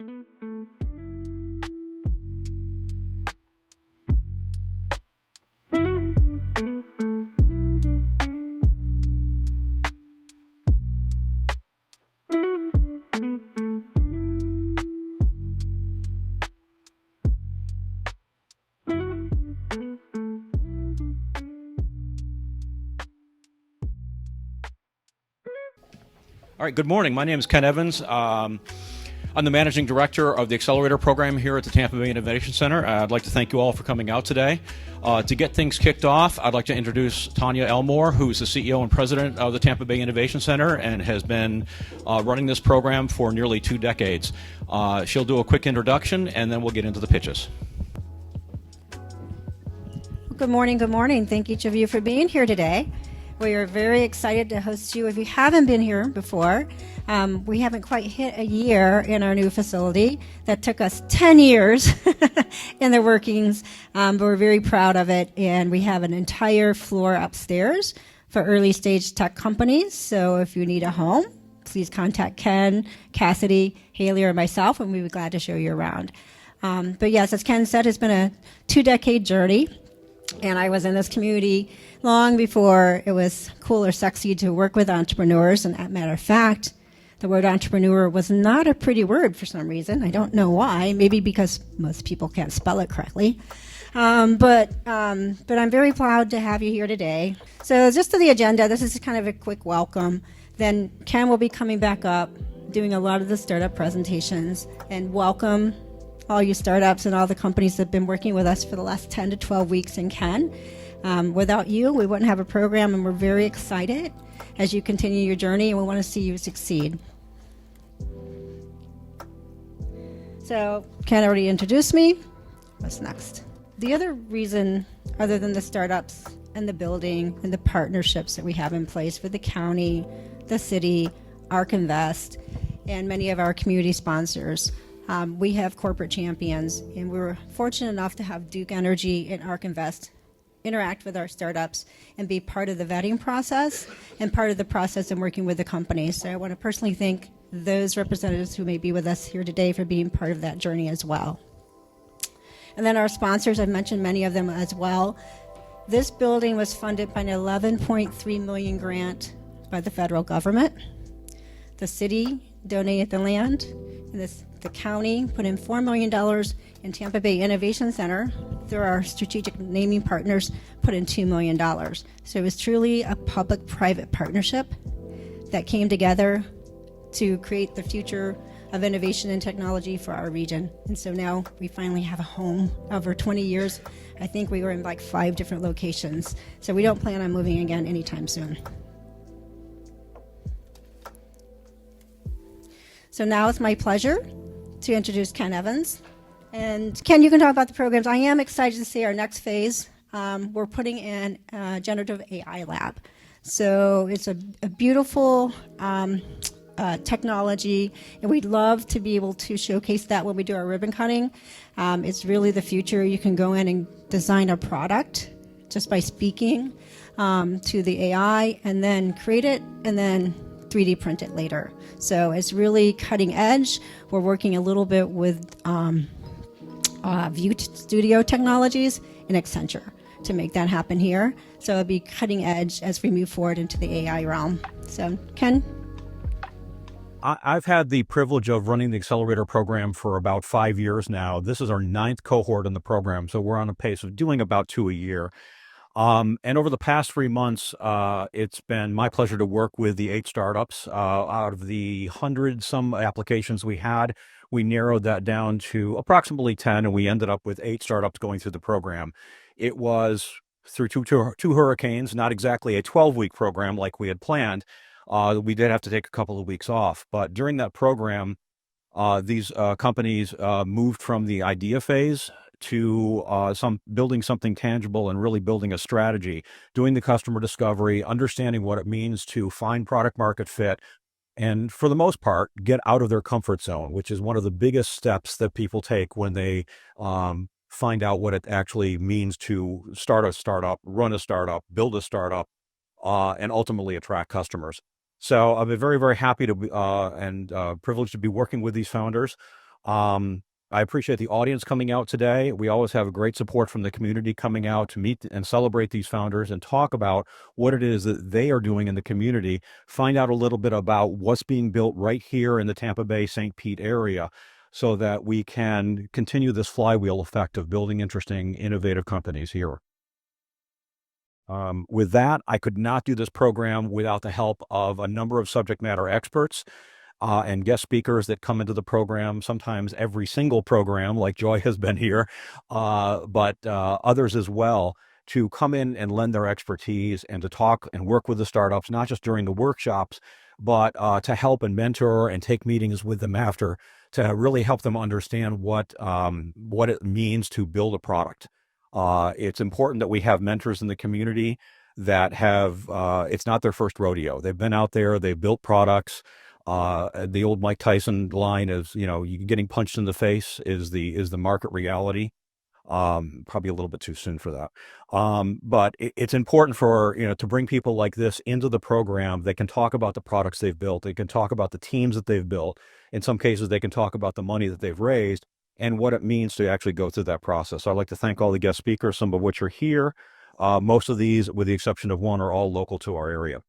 All right, good morning. My name is Ken Evans. I'm the Managing Director of the Accelerator program here at the Tampa Bay Innovation Center. I'd like to thank you all for coming out today. To get things kicked off, I'd like to introduce Tonya Elmore, who is the CEO and President of the Tampa Bay Innovation Center and has been running this program for nearly 2 decades. She'll do a quick introduction, and then we'll get into the pitches. Good morning, good morning. Thank each of you for being here today. We are very excited to host you. If you haven't been here before, we haven't quite hit a year in our new facility. That took us 10 years in the workings, but we're very proud of it. And we have an entire floor upstairs for early stage tech companies. So if you need a home, please contact Ken, Cassidy, Haley, or myself, and we'd be glad to show you around. But yes, as Ken said, it's been a 2-decade journey. And I was in this community long before it was cool or sexy to work with entrepreneurs. And as a matter of fact, the word entrepreneur was not a pretty word for some reason. I don't know why. Maybe because most people can't spell it correctly. But I'm very proud to have you here today. So just to the agenda, this is kind of a quick welcome. Then Ken will be coming back up, doing a lot of the startup presentations, and welcome all you startups and all the companies that have been working with us for the last 10 to 12 weeks in Ken. Without you, we wouldn't have a program, and we're very excited as you continue your journey, and we want to see you succeed. So Ken already introduced me. What's next? The other reason, other than the startups and the building and the partnerships that we have in place with the county, the city, ARK Invest, and many of our community sponsors, we have corporate champions, and we were fortunate enough to have Duke Energy and ARK Invest interact with our startups and be part of the vetting process and part of the process in working with the companies. So I want to personally thank those representatives who may be with us here today for being part of that journey as well. And then our sponsors, I've mentioned many of them as well. This building was funded by an $11.3 million grant by the federal government. The city donated the land, and the county put in $4 million, and Tampa Bay Innovation Center, through our strategic naming partners, put in $2 million. So it was truly a public-private partnership that came together to create the future of innovation and technology for our region. And so now we finally have a home. Over 20 years, I think we were in like 5 different locations. So we don't plan on moving again anytime soon. So now it's my pleasure to introduce Ken Evans. And Ken, you can talk about the programs. I am excited to see our next phase. We're putting in a generative AI lab. So it's a beautiful technology, and we'd love to be able to showcase that when we do our ribbon cutting. It's really the future. You can go in and design a product just by speaking to the AI, and then create it, and then 3D print it later. So it's really cutting edge. We're working a little bit with View Studio Technologies and Accenture to make that happen here. So it'll be cutting edge as we move forward into the AI realm. So Ken? I've had the privilege of running the Accelerator program for about 5 years now. This is our 9th cohort in the program, so we're on a pace of doing about 2 a year. And over the past 3 months, it's been my pleasure to work with the 8 startups. Out of the 100-some applications we had, we narrowed that down to approximately 10, and we ended up with 8 startups going through the program. It was through two hurricanes, not exactly a 12-week program like we had planned. We did have to take a couple of weeks off, but during that program, these companies moved from the idea phase to building something tangible and really building a strategy, doing the customer discovery, understanding what it means to find product market fit, and for the most part, get out of their comfort zone, which is one of the biggest steps that people take when they find out what it actually means to start a startup, run a startup, build a startup, and ultimately attract customers. So I've been very, very happy to be, and privileged to be working with these founders. I appreciate the audience coming out today. We always have great support from the community coming out to meet and celebrate these founders and talk about what it is that they are doing in the community, find out a little bit about what's being built right here in the Tampa Bay, St. Pete area, so that we can continue this flywheel effect of building interesting, innovative companies here. With that, I could not do this program without the help of a number of subject matter experts and guest speakers that come into the program, sometimes every single program, like Joy has been here, but others as well, to come in and lend their expertise and to talk and work with the startups, not just during the workshops, but to help and mentor and take meetings with them after to really help them understand what it means to build a product. It's important that we have mentors in the community that have, it's not their first rodeo. They've been out there, they've built products. The old Mike Tyson line is, you getting punched in the face is the market reality. Probably a little bit too soon for that. But it's important for, to bring people like this into the program. They can talk about the products they've built. They can talk about the teams that they've built. In some cases, they can talk about the money that they've raised and what it means to actually go through that process. So I'd like to thank all the guest speakers, some of which are here. Most of these, with the exception of one, are all local to our area.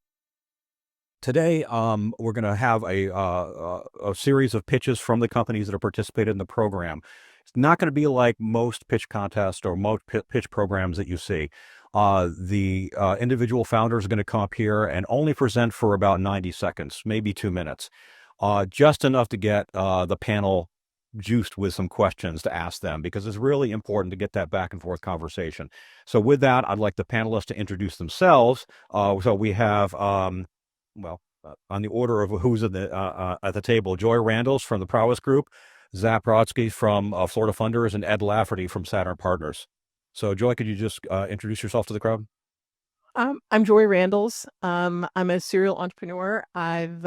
Today, we're going to have a series of pitches from the companies that have participated in the program. It's not going to be like most pitch contests or most pitch programs that you see. The individual founders are going to come up here and only present for about 90 seconds, maybe 2 minutes, just enough to get the panel juiced with some questions to ask them, because it's really important to get that back and forth conversation. So with that, I'd like the panelists to introduce themselves. So we have, on the order of who's at the table, Joy Randalls from the Prowess Group, Zach Brodsky from Florida Funders, and Ed Lafferty from Saturn Partners. So Joy, could you just introduce yourself to the crowd? I'm Joy Randalls. I'm a serial entrepreneur. I've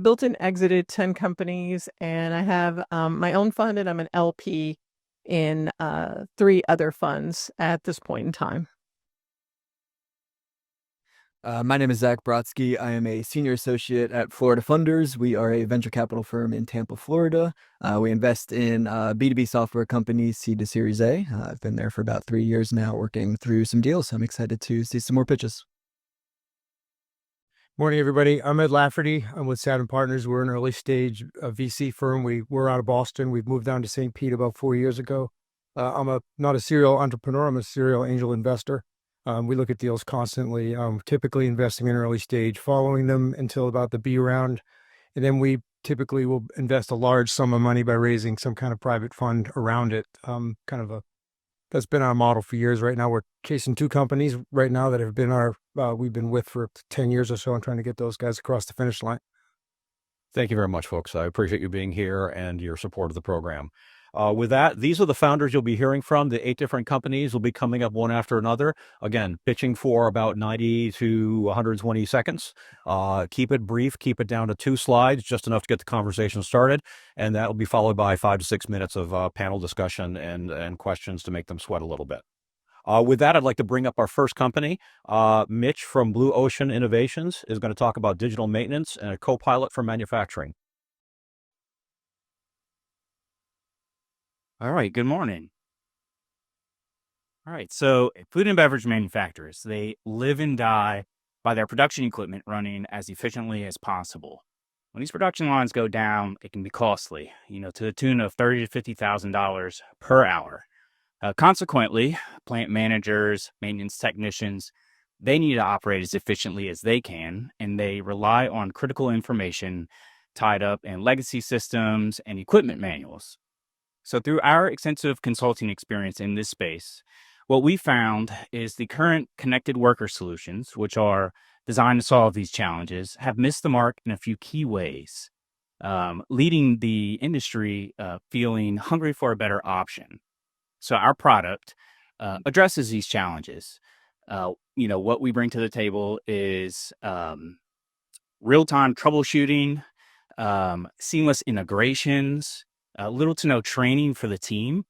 built and exited 10 companies, and I have my own fund, and I'm an LP in 3 other funds at this point in time. My name is Zach Brodsky. I am a senior associate at Florida Funders. We are a venture capital firm in Tampa, Florida. We invest in B2B software companies, seed to Series A. I've been there for about 3 years now, working through some deals. I'm excited to see some more pitches. Morning, everybody. I'm Ed Lafferty. I'm with Saturn Partners. We're an early stage VC firm. We're out of Boston. We've moved down to St. Pete about 4 years ago. I'm not a serial entrepreneur. I'm a serial angel investor. We look at deals constantly, typically investing in early stage, following them until about the B round. And then we typically will invest a large sum of money by raising some kind of private fund around it. That's been our model for years. Right now, we're chasing 2 companies right now that have been we've been with for 10 years or so, and trying to get those guys across the finish line. Thank you very much, folks. I appreciate you being here and your support of the program. With that, these are the founders you'll be hearing from. The 8 different companies will be coming up one after another. Again, pitching for about 90 to 120 seconds. Keep it brief, keep it down to 2 slides, just enough to get the conversation started. And that will be followed by 5 to 6 minutes of panel discussion and questions to make them sweat a little bit. With that, I'd like to bring up our first company. Mitch from BluOcean Innovations is going to talk about digital maintenance and a co-pilot for manufacturing. All right, good morning. All right, so food and beverage manufacturers, they live and die by their production equipment running as efficiently as possible. When these production lines go down, it can be costly, to the tune of $30,000 to $50,000 per hour. Consequently, plant managers, maintenance technicians, they need to operate as efficiently as they can, and they rely on critical information tied up in legacy systems and equipment manuals. So through our extensive consulting experience in this space, what we found is the current connected worker solutions, which are designed to solve these challenges, have missed the mark in a few key ways, leading the industry feeling hungry for a better option. So our product addresses these challenges. What we bring to the table is real-time troubleshooting, seamless integrations, little to no training for the team,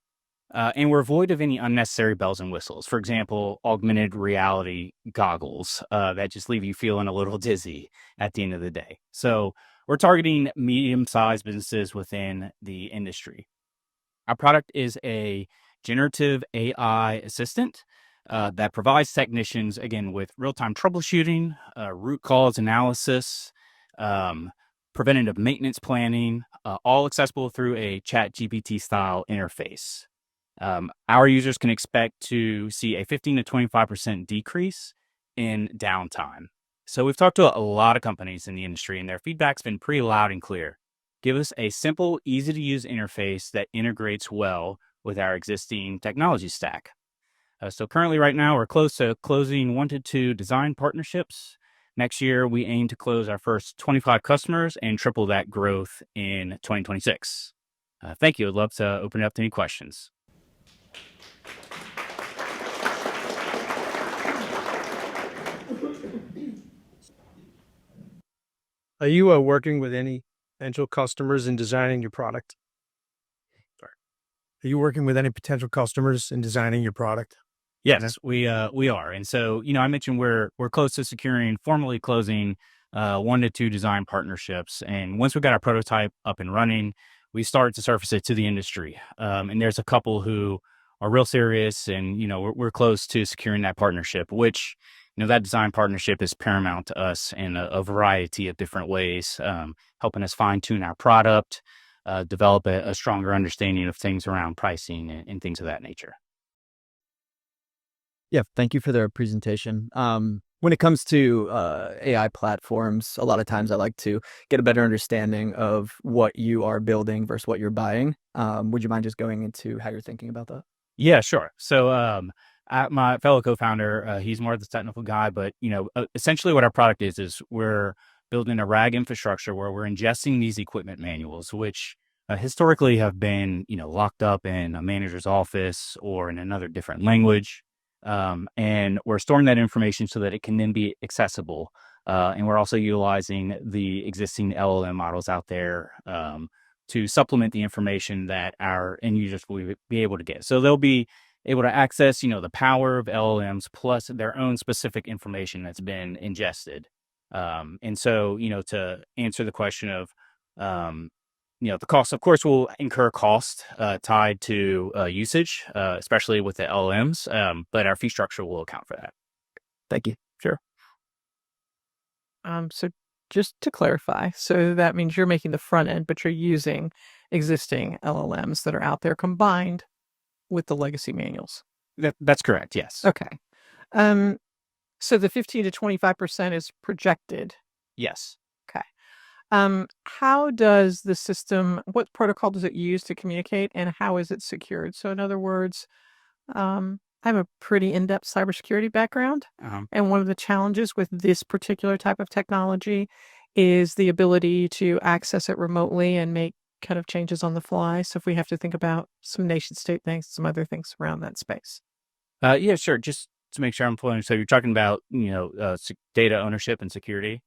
and we're void of any unnecessary bells and whistles. For example, augmented reality goggles that just leave you feeling a little dizzy at the end of the day. So we're targeting medium-sized businesses within the industry. Our product is a generative AI assistant that provides technicians, again, with real-time troubleshooting, root cause analysis, preventative maintenance planning, all accessible through a chat GPT style interface. Our users can expect to see a 15 to 25% decrease in downtime. So we've talked to a lot of companies in the industry, and their feedback's been pretty loud and clear. Give us a simple, easy to use interface that integrates well with our existing technology stack. So currently right now, we're close to closing 1 to 2 design partnerships. Next year, we aim to close our first 25 customers and triple that growth in 2026. Thank you. I'd love to open it up to any questions. Are you working with any potential customers in designing your product? Sorry. Are you working with any potential customers in designing your product? Yes, we are. And so, I mentioned we're close to formally closing 1 to 2 design partnerships. And once we got our prototype up and running, we started to surface it to the industry. And there's a couple who are real serious, and we're close to securing that partnership, which that design partnership is paramount to us in a variety of different ways, helping us fine tune our product, develop a stronger understanding of things around pricing and things of that nature. Yeah, thank you for the presentation. When it comes to AI platforms, a lot of times I like to get a better understanding of what you are building versus what you're buying. Would you mind just going into how you're thinking about that? Yeah, sure. So my fellow co-founder, he's more of the technical guy, but essentially what our product is we're building a RAG infrastructure where we're ingesting these equipment manuals, which historically have been locked up in a manager's office or in another different language. And we're storing that information so that it can then be accessible. And we're also utilizing the existing LLM models out there to supplement the information that our end users will be able to get. So they'll be able to access, the power of LLMs plus their own specific information that's been ingested. And so, to answer the question of, the cost, of course, will incur cost tied to usage, especially with the LLMs, but our fee structure will account for that. Thank you. Sure. So just to clarify, so that means you're making the front end, but you're using existing LLMs that are out there combined with the legacy manuals. That's correct. Yes. Okay. So the 15 to 25% is projected. Yes. Okay. How does the system, what protocol does it use to communicate, and how is it secured? So in other words, I have a pretty in-depth cybersecurity background. And one of the challenges with this particular type of technology is the ability to access it remotely and make kind of changes on the fly. So if we have to think about some nation state things, some other things around that space. Yeah, sure. Just to make sure I'm following. So you're talking about, data ownership and security.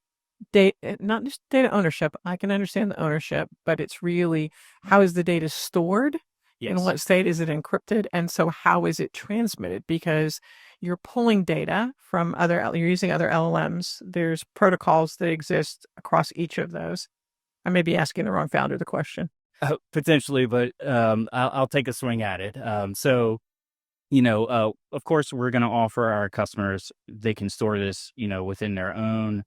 Not just data ownership. I can understand the ownership, but it's really how is the data stored? Yes. In what state is it encrypted? And so how is it transmitted? Because you're pulling data from you're using other LLMs. There's protocols that exist across each of those. I may be asking the wrong founder the question. Potentially, but I'll take a swing at it. So, of course, we're going to offer our customers, they can store this, within their own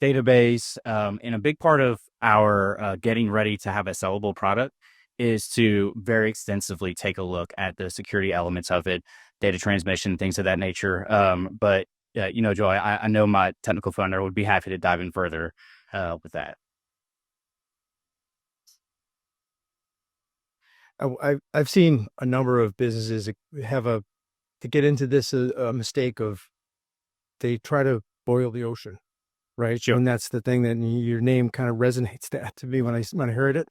database. And a big part of our getting ready to have a sellable product is to very extensively take a look at the security elements of it, data transmission, things of that nature. But Joy, I know my technical founder would be happy to dive in further with that. I've seen a number of businesses have to get into this a mistake of they try to boil the ocean, right? Sure. And that's the thing that your name kind of resonates to me when I heard it.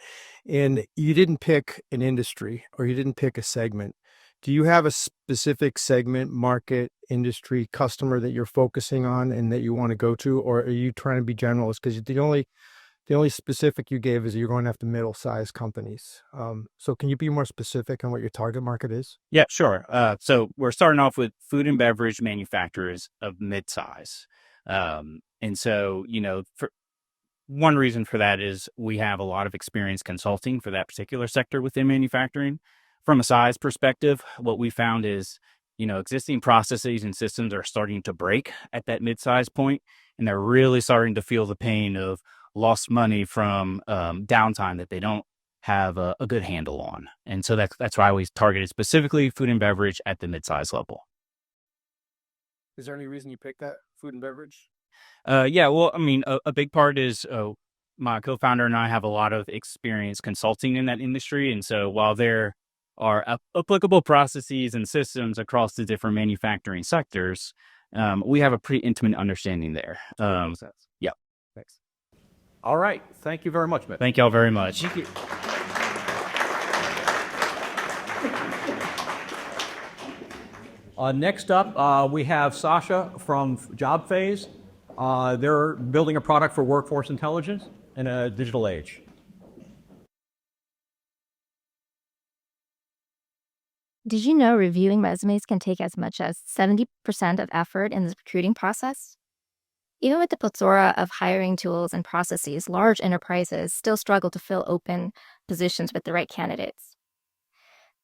And you didn't pick an industry or you didn't pick a segment. Do you have a specific segment, market, industry, customer that you're focusing on and that you want to go to, or are you trying to be generalist? Because the only specific you gave is you're going after middle-sized companies. So can you be more specific on what your target market is? Yeah, sure. So we're starting off with food and beverage manufacturers of mid-size. And so, one reason for that is we have a lot of experience consulting for that particular sector within manufacturing. From a size perspective, what we found is, existing processes and systems are starting to break at that mid-size point, and they're really starting to feel the pain of lost money from downtime that they don't have a good handle on. And so that's why we targeted specifically food and beverage at the mid-size level. Is there any reason you picked that food and beverage? Yeah, well, I mean, a big part is my co-founder and I have a lot of experience consulting in that industry. And so while there are applicable processes and systems across the different manufacturing sectors, we have a pretty intimate understanding there. Makes sense. Yeah. Thanks. All right. Thank you very much, Mitch. Thank y'all very much. Thank you. Next up, we have Sasha from Phaze. They're building a product for workforce intelligence in a digital age. Did you know reviewing resumes can take as much as 70% of effort in the recruiting process? Even with the plethora of hiring tools and processes, large enterprises still struggle to fill open positions with the right candidates.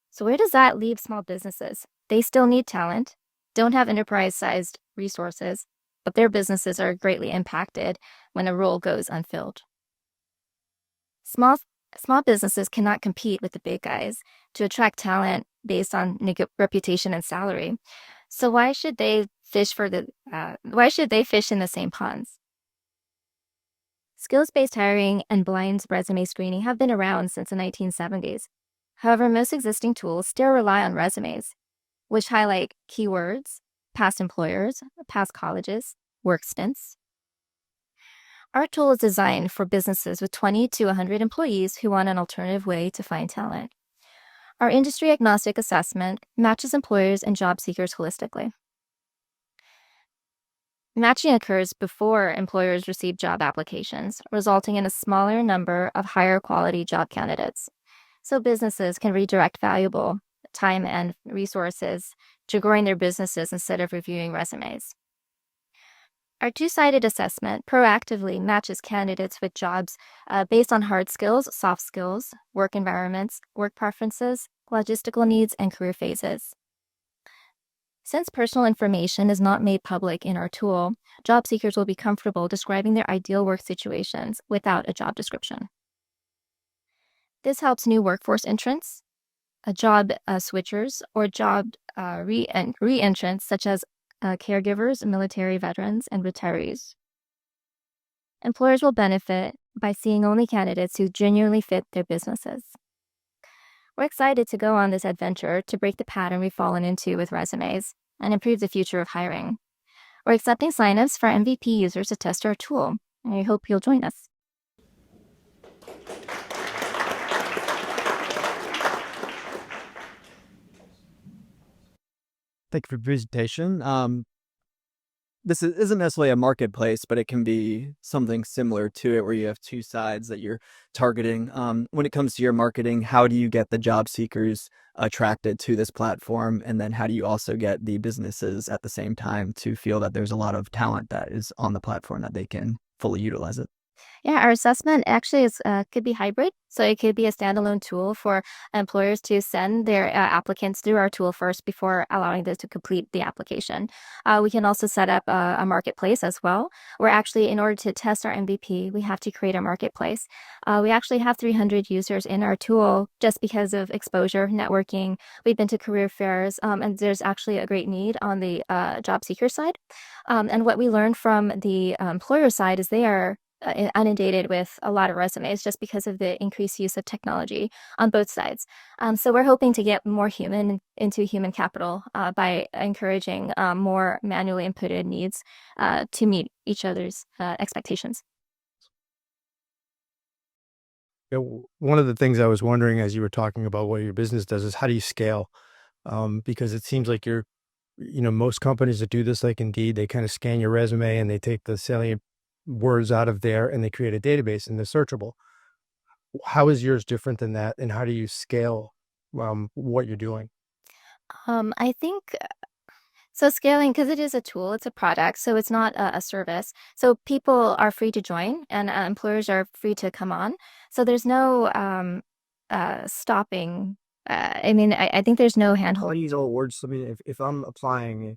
So where does that leave small businesses? They still need talent, don't have enterprise-sized resources, but their businesses are greatly impacted when a role goes unfilled. Small businesses cannot compete with the big guys to attract talent based on reputation and salary. So why should they fish in the same ponds? Skills-based hiring and blind resume screening have been around since the 1970s. However, most existing tools still rely on resumes, which highlight keywords, past employers, past colleges, work stints. Our tool is designed for businesses with 20 to 100 employees who want an alternative way to find talent. Our industry-agnostic assessment matches employers and job seekers holistically. Matching occurs before employers receive job applications, resulting in a smaller number of higher quality job candidates. So businesses can redirect valuable time and resources to growing their businesses instead of reviewing resumes. Our two-sided assessment proactively matches candidates with jobs based on hard skills, soft skills, work environments, work preferences, logistical needs, and career phases. Since personal information is not made public in our tool, job seekers will be comfortable describing their ideal work situations without a job description. This helps new workforce entrants, job switchers, or job re-entrants such as caregivers, military veterans, and retirees. Employers will benefit by seeing only candidates who genuinely fit their businesses. We're excited to go on this adventure to break the pattern we've fallen into with resumes and improve the future of hiring. We're accepting signups for MVP users to test our tool, and I hope you'll join us. Thank you for the presentation. This isn't necessarily a marketplace, but it can be something similar to it where you have two sides that you're targeting. When it comes to your marketing, how do you get the job seekers attracted to this platform? And then how do you also get the businesses at the same time to feel that there's a lot of talent that is on the platform that they can fully utilize it? Yeah, our assessment actually could be hybrid. So it could be a standalone tool for employers to send their applicants through our tool first before allowing them to complete the application. We can also set up a marketplace as well. We're actually, in order to test our MVP, we have to create a marketplace. We actually have 300 users in our tool just because of exposure, networking. We've been to career fairs, and there's actually a great need on the job seeker side. And what we learned from the employer side is they are inundated with a lot of resumes just because of the increased use of technology on both sides. So we're hoping to get more human into human capital by encouraging more manually inputted needs to meet each other's expectations. Yeah, one of the things I was wondering as you were talking about what your business does is how do you scale? Because it seems like most companies that do this, like Indeed, they kind of scan your resume and they take the salient words out of there and they create a database and they're searchable. How is yours different than that? And how do you scale what you're doing? I think So scaling, because it is a tool, it's a product, so it's not a service. So people are free to join, and employers are free to come on. So there's no stopping. I think there's no I'll handhold. use all words. I mean, if I'm applying,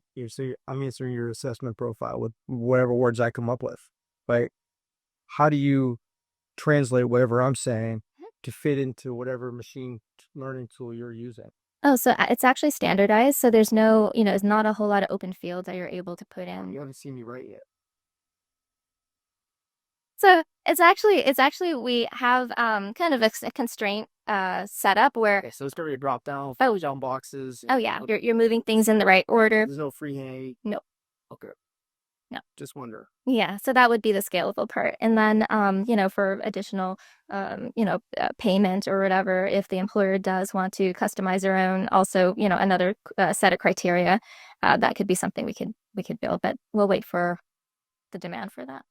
I'm answering your assessment profile with whatever words I come up with, right? How do you translate whatever I'm saying to fit into whatever machine learning tool you're using? Oh, so it's actually standardized. So there's no, it's not a whole lot of open fields that you're able to put in. You haven't seen me write yet. So it's actually we have kind of a constraint setup where Okay, so it's gonna be a drop down, Oh. down boxes. oh yeah, you're moving things in the right order. There's no freehand. No. Okay. No. Just wonder. Yeah, so that would be the scalable part. And then for additional payment or whatever, if the employer does want to customize their own, also, another set of criteria, that could be something we could build, but we'll wait for the demand for that.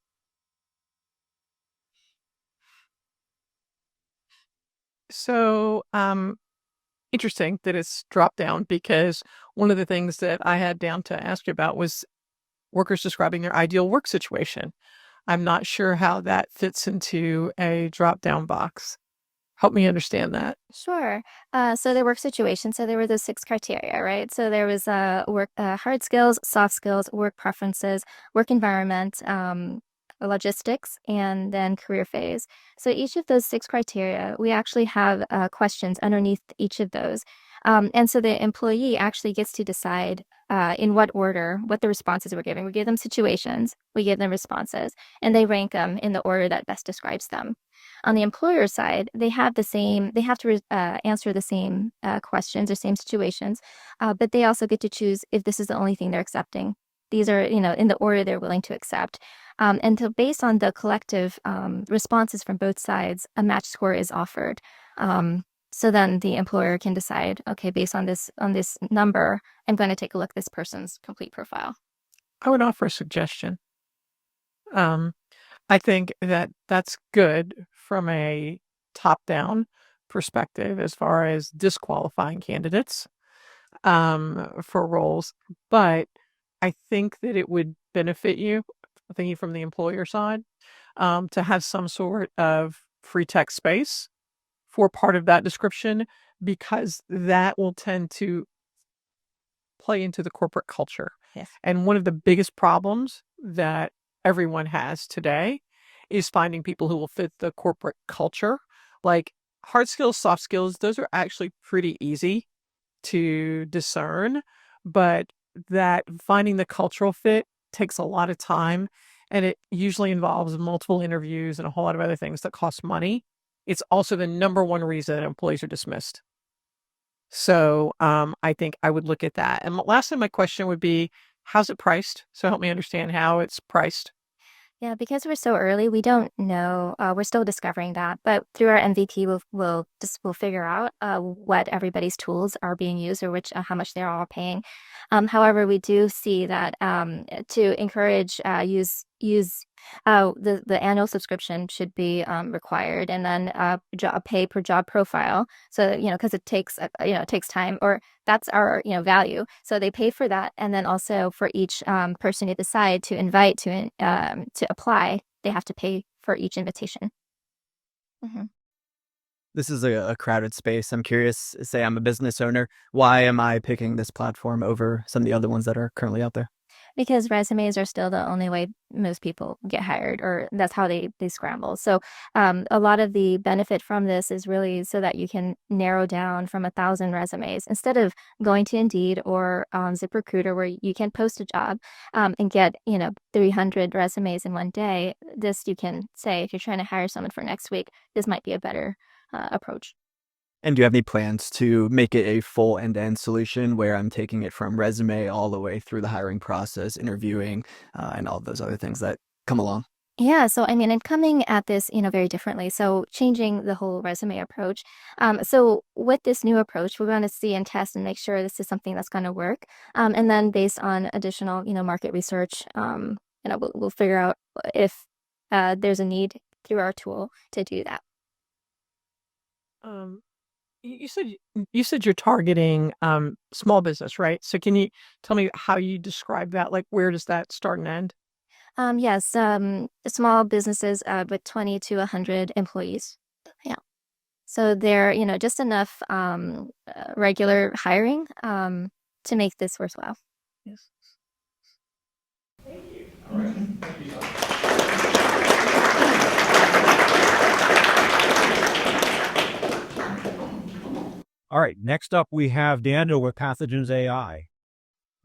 So, interesting that it's dropped down, because one of the things that I had down to ask you about was workers describing their ideal work situation. I'm not sure how that fits into a drop down box. Help me understand that. Sure. So their work situation. So there were those 6 criteria, right? So there was work, hard skills, soft skills, work preferences, work environment, logistics, and then career phase. So each of those 6 criteria, we actually have questions underneath each of those. And so the employee actually gets to decide in what order, what the responses we're giving. We give them situations, we give them responses, and they rank them in the order that best describes them. On the employer side, they have to answer the same questions or same situations, but they also get to choose if this is the only thing they're accepting. These are, in the order they're willing to accept. And so based on the collective responses from both sides, a match score is offered. So then the employer can decide, okay, based on this number, I'm going to take a look at this person's complete profile. I would offer a suggestion. I think that that's good from a top-down perspective as far as disqualifying candidates for roles, but I think that it would benefit you, thinking from the employer side, to have some sort of free text space for part of that description, because that will tend to play into the corporate culture. Yes. And one of the biggest problems that everyone has today is finding people who will fit the corporate culture. Like hard skills, soft skills, those are actually pretty easy to discern, but that finding the cultural fit takes a lot of time, and it usually involves multiple interviews and a whole lot of other things that cost money. It's also the number one reason employees are dismissed. So I think I would look at that. And lastly, my question would be, how's it priced? So help me understand how it's priced. Yeah, because we're so early, we don't know. We're still discovering that, but through our MVP, we'll figure out what everybody's tools are being used, or how much they're all paying. However, we do see that to encourage the annual subscription should be required, and then pay per job profile. So because it takes time, or that's our value. So they pay for that, and then also for each person you decide to invite to apply, they have to pay for each invitation. Mm-hmm. This is a crowded space. I'm curious, say I'm a business owner, why am I picking this platform over some of the other ones that are currently out there? Because resumes are still the only way most people get hired, or that's how they scramble. So a lot of the benefit from this is really so that you can narrow down from 1,000 resumes instead of going to Indeed or ZipRecruiter, where you can post a job and get 300 resumes in one day. This, you can say, if you're trying to hire someone for next week, this might be a better approach. And do you have any plans to make it a full end-to-end solution where I'm taking it from resume all the way through the hiring process, interviewing, and all of those other things that come along? Yeah, so and coming at this, very differently. So changing the whole resume approach. So with this new approach, we're going to see and test and make sure this is something that's going to work. And then based on additional, market research, we'll figure out if there's a need through our tool to do that. You said you're targeting small business, right? So can you tell me how you describe that? Like, where does that start and end? Yes, small businesses with 20 to 100 employees. Yeah. So they're, just enough regular hiring to make this worthwhile. Yes. All right. Next up, we have Daniel with Pathogens.ai.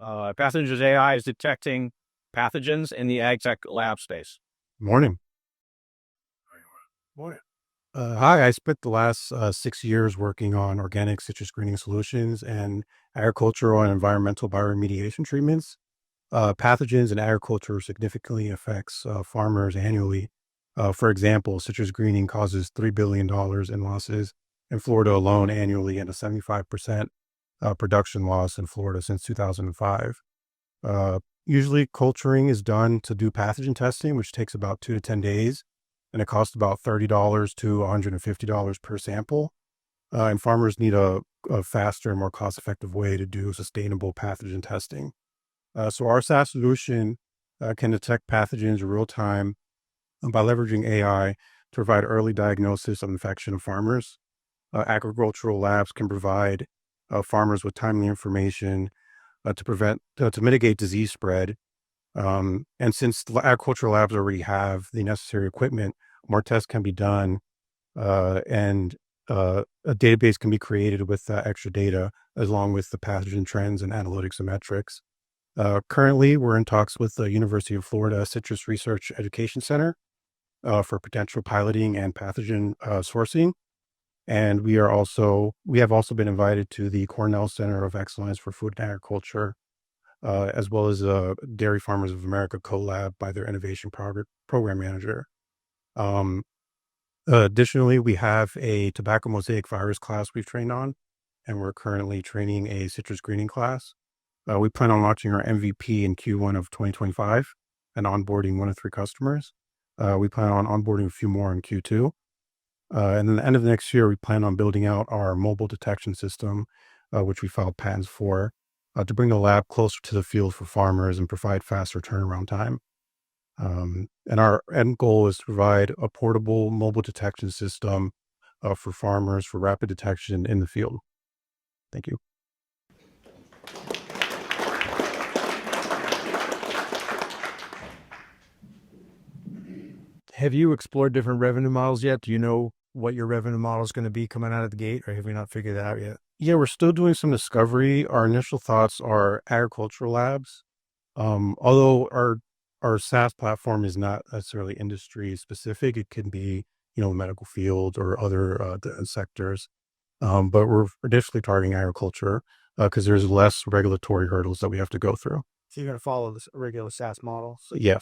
Pathogens.ai is detecting pathogens in the ag tech lab space. Morning. Morning. Hi, I spent the last 6 years working on organic citrus greening solutions and agricultural and environmental bioremediation treatments. Pathogens in agriculture significantly affects farmers annually. For example, citrus greening causes $3 billion in losses in Florida alone annually, and a 75% production loss in Florida since 2005. Usually culturing is done to do pathogen testing, which takes about 2 to 10 days, and it costs about $30 to $150 per sample. And farmers need a faster and more cost-effective way to do sustainable pathogen testing. So our SaaS solution can detect pathogens in real time by leveraging AI to provide early diagnosis of infection of farmers. Agricultural labs can provide farmers with timely information to mitigate disease spread. And since the agricultural labs already have the necessary equipment, more tests can be done, and a database can be created with extra data, along with the pathogen trends and analytics and metrics. Currently, we're in talks with the University of Florida Citrus Research Education Center for potential piloting and pathogen sourcing. And we have also been invited to the Cornell Center of Excellence for Food and Agriculture, as well as Dairy Farmers of America collab by their innovation program manager. Additionally, we have a tobacco mosaic virus class we've trained on, and we're currently training a citrus greening class. We plan on launching our MVP in Q1 of 2025 and onboarding 1 to 3 customers. We plan on onboarding a few more in Q2. And then the end of next year, we plan on building out our mobile detection system, which we filed patents for, to bring the lab closer to the field for farmers and provide faster turnaround time. And our end goal is to provide a portable mobile detection system for farmers for rapid detection in the field. Thank you. Have you explored different revenue models yet? Do you know what your revenue model is going to be coming out of the gate, or have you not figured that out yet? Yeah, we're still doing some discovery. Our initial thoughts are agricultural labs. Although our SaaS platform is not necessarily industry specific, it can be, the medical field or other sectors. But we're initially targeting agriculture because there's less regulatory hurdles that we have to go through. So you're going to follow this regular SaaS model. So, yeah.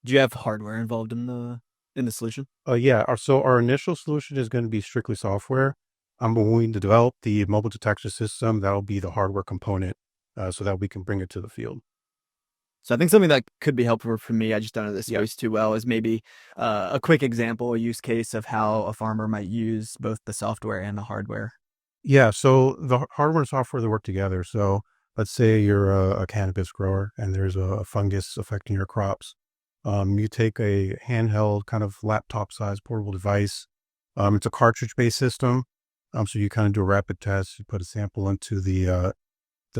Do you have hardware involved in the solution? So our initial solution is going to be strictly software. When we develop the mobile detection system, that'll be the hardware component, so that we can bring it to the field. So I think something that could be helpful for me, I just don't know this space too well, is maybe a quick example, a use case of how a farmer might use both the software and the hardware. Yeah, so the hardware and software, they work together. So let's say you're a cannabis grower and there's a fungus affecting your crops. You take a handheld kind of laptop-sized portable device. It's a cartridge-based system. So you kind of do a rapid test. You put a sample into the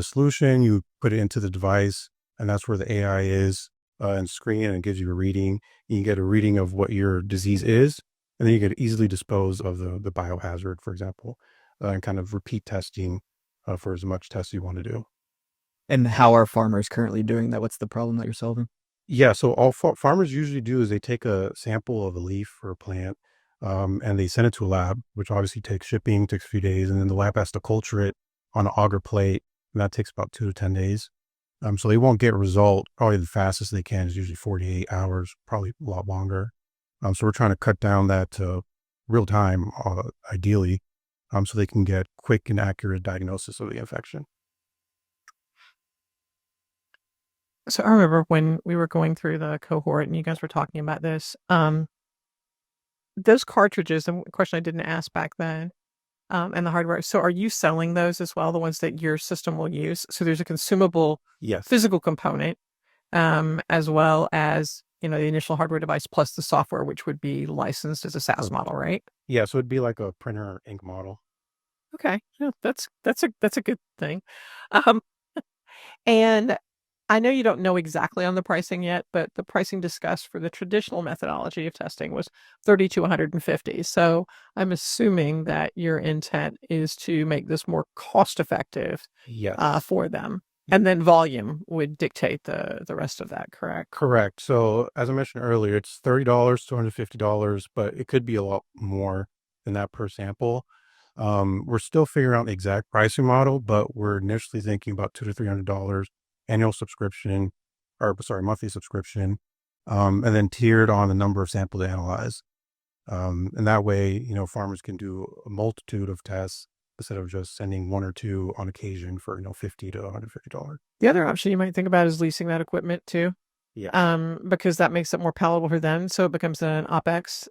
solution. You put it into the device, and that's where the AI is and screen, and it gives you a reading. You can get a reading of what your disease is, and then you can easily dispose of the biohazard, for example, and kind of repeat testing for as much tests you want to do. And how are farmers currently doing that? What's the problem that you're solving? Yeah, so all farmers usually do is they take a sample of a leaf or a plant, and they send it to a lab, which obviously takes shipping, takes a few days, and then the lab has to culture it on an agar plate, and that takes about 2 to 10 days. So they won't get a result. Probably the fastest they can is usually 48 hours, probably a lot longer. So we're trying to cut down that to real time, ideally, so they can get quick and accurate diagnosis of the infection. So I remember when we were going through the cohort and you guys were talking about this, those cartridges, a question I didn't ask back then, and the hardware. So are you selling those as well, the ones that your system will use? So there's a consumable Yes. physical component, as well as, the initial hardware device plus the software, which would be licensed as a SaaS model, right? Yeah, so it'd be like a printer ink model. Okay. Yeah, that's a good thing. Um, and I know you don't know exactly on the pricing yet, but the pricing discussed for the traditional methodology of testing was $30 to $150. So I'm assuming that your intent is to make this more cost effective Yes. for them. And then volume would dictate the rest of that, correct? Correct. So as I mentioned earlier, it's $30 to $150, but it could be a lot more than that per sample. We're still figuring out the exact pricing model, but we're initially thinking about $200 to $300 annual subscription, or sorry, monthly subscription, and then tiered on the number of samples to analyze. And that way, farmers can do a multitude of tests instead of just sending one or two on occasion for, $50 to $150. The other option you might think about is leasing that equipment too. Yeah. Because that makes it more palatable for them. So it becomes an OpEx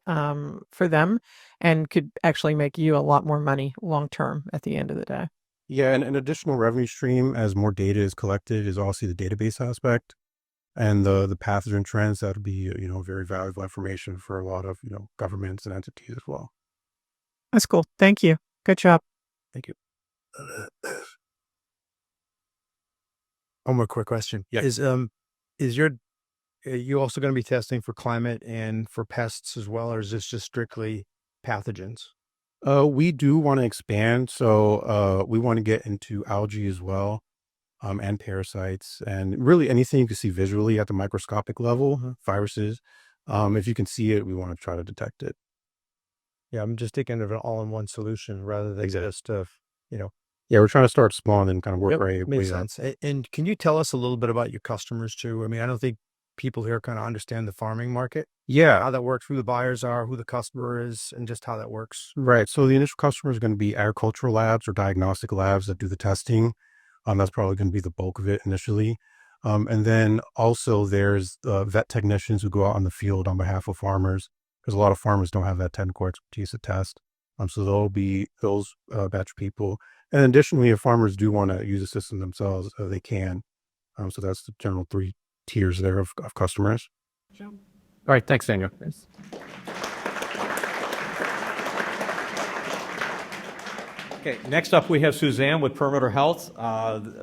for them and could actually make you a lot more money long term at the end of the day. Yeah, and an additional revenue stream as more data is collected is also the database aspect and the pathogen trends. That would be, very valuable information for a lot of, governments and entities as well. That's cool. Thank you. Good job. Thank you. One more quick question. Yeah. Is you also going to be testing for climate and for pests as well, or is this just strictly pathogens? We do want to expand. So we want to get into algae as well, and parasites, and really anything you can see visually at the microscopic level, viruses. If you can see it, we want to try to detect it. Yeah, I'm just thinking of an all-in-one solution rather than Exactly. just, Yeah, we're trying to start small and then kind of work Yep, our way makes up. sense. And can you tell us a little bit about your customers too? I mean, I don't think people here kind of understand the farming market, Yeah, how that works, who the buyers are, who the customer is, and just how that works. right. So the initial customer is going to be agricultural labs or diagnostic labs that do the testing. That's probably going to be the bulk of it initially. And then also there's vet technicians who go out on the field on behalf of farmers, because a lot of farmers don't have that technical expertise to test. So there'll be those batch of people. And additionally, if farmers do want to use the system themselves, they can. So that's the general 3 tiers there of customers. All right, thanks, Daniel. Okay, next up we have Suzanne with Perimeter Health.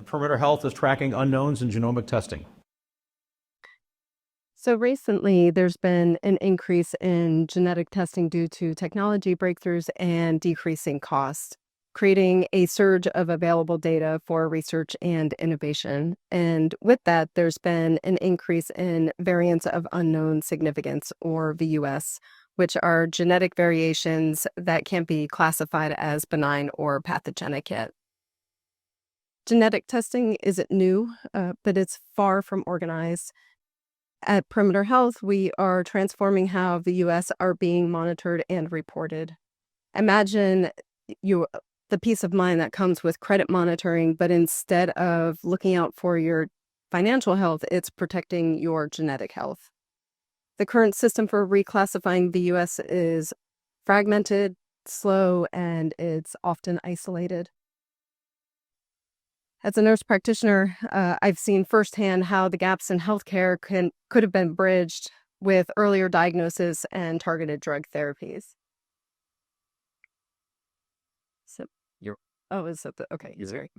Perimeter Health is tracking unknowns in genomic testing. So recently, there's been an increase in genetic testing due to technology breakthroughs and decreasing costs, creating a surge of available data for research and innovation. And with that, there's been an increase in variants of unknown significance, or VUS, which are genetic variations that can't be classified as benign or pathogenic yet. Genetic testing isn't new, but it's far from organized. At Perimeter Health, we are transforming how VUS are being monitored and reported. Imagine the peace of mind that comes with credit monitoring, but instead of looking out for your financial health, it's protecting your genetic health. The current system for reclassifying VUS is fragmented, slow, and it's often isolated. As a nurse practitioner, I've seen firsthand how the gaps in healthcare could have been bridged with earlier diagnosis and targeted drug therapies. So, sorry.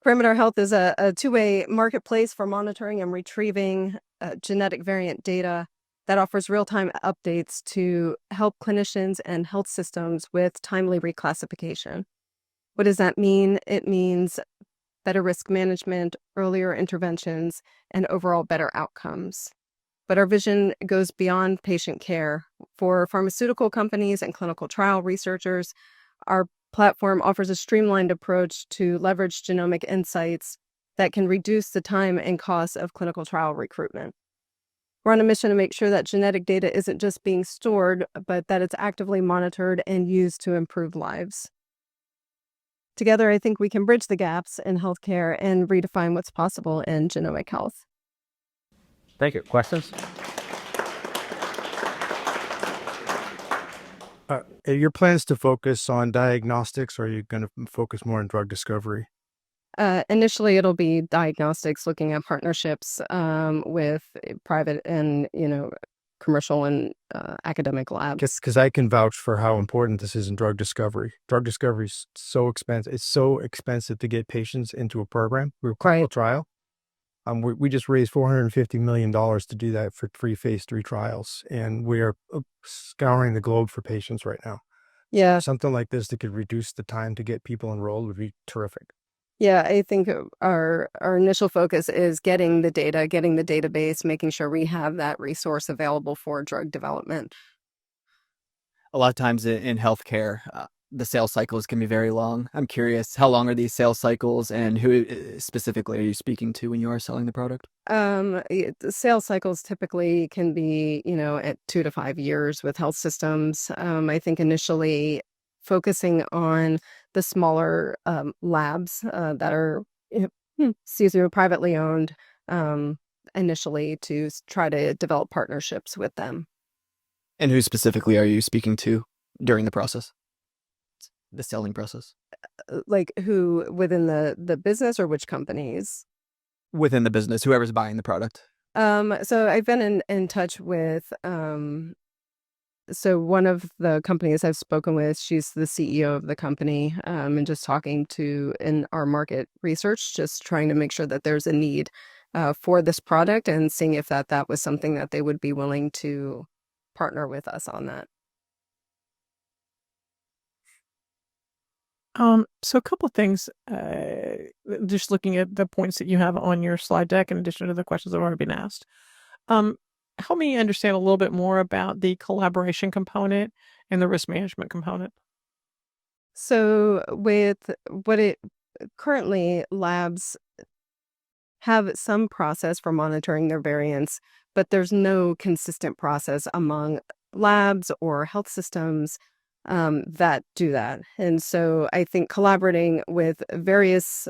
Perimeter Health is a two-way marketplace for monitoring and retrieving genetic variant data that offers real-time updates to help clinicians and health systems with timely reclassification. What does that mean? It means better risk management, earlier interventions, and overall better outcomes. But our vision goes beyond patient care. For pharmaceutical companies and clinical trial researchers, our platform offers a streamlined approach to leverage genomic insights that can reduce the time and cost of clinical trial recruitment. We're on a mission to make sure that genetic data isn't just being stored, but that it's actively monitored and used to improve lives. Together, I think we can bridge the gaps in healthcare and redefine what's possible in genomic health. Thank you. Questions? Are your plans to focus on diagnostics, or are you going to focus more on drug discovery? Initially, it'll be diagnostics, looking at partnerships with private and commercial and academic labs. Because I can vouch for how important this is in drug discovery. Drug discovery is so expensive. It's so expensive to get patients into a program or a clinical Right. trial. We just raised $450 million to do that for 3 phase 3 trials, and we are scouring the globe for patients right now. Yeah. Something like this that could reduce the time to get people enrolled would be terrific. Yeah, I think our initial focus is getting the data, getting the database, making sure we have that resource available for drug development. A lot of times in healthcare, the sales cycles can be very long. I'm curious, how long are these sales cycles, and who specifically are you speaking to when you are selling the product? The sales cycles typically can be, at 2 to 5 years with health systems. I think initially focusing on the smaller labs that are, privately owned, initially to try to develop partnerships with them. And who specifically are you speaking to during the process, the selling process? Like who within the business, or which companies? Within the business, whoever's buying the product. So I've been in touch with so one of the companies I've spoken with, she's the CEO of the company, and just talking to in our market research, just trying to make sure that there's a need for this product, and seeing if that was something that they would be willing to partner with us on that. So a couple of things, just looking at the points that you have on your slide deck, in addition to the questions that have already been asked. Help me understand a little bit more about the collaboration component and the risk management component. So with currently labs have some process for monitoring their variants, but there's no consistent process among labs or health systems that do that. And so I think collaborating with various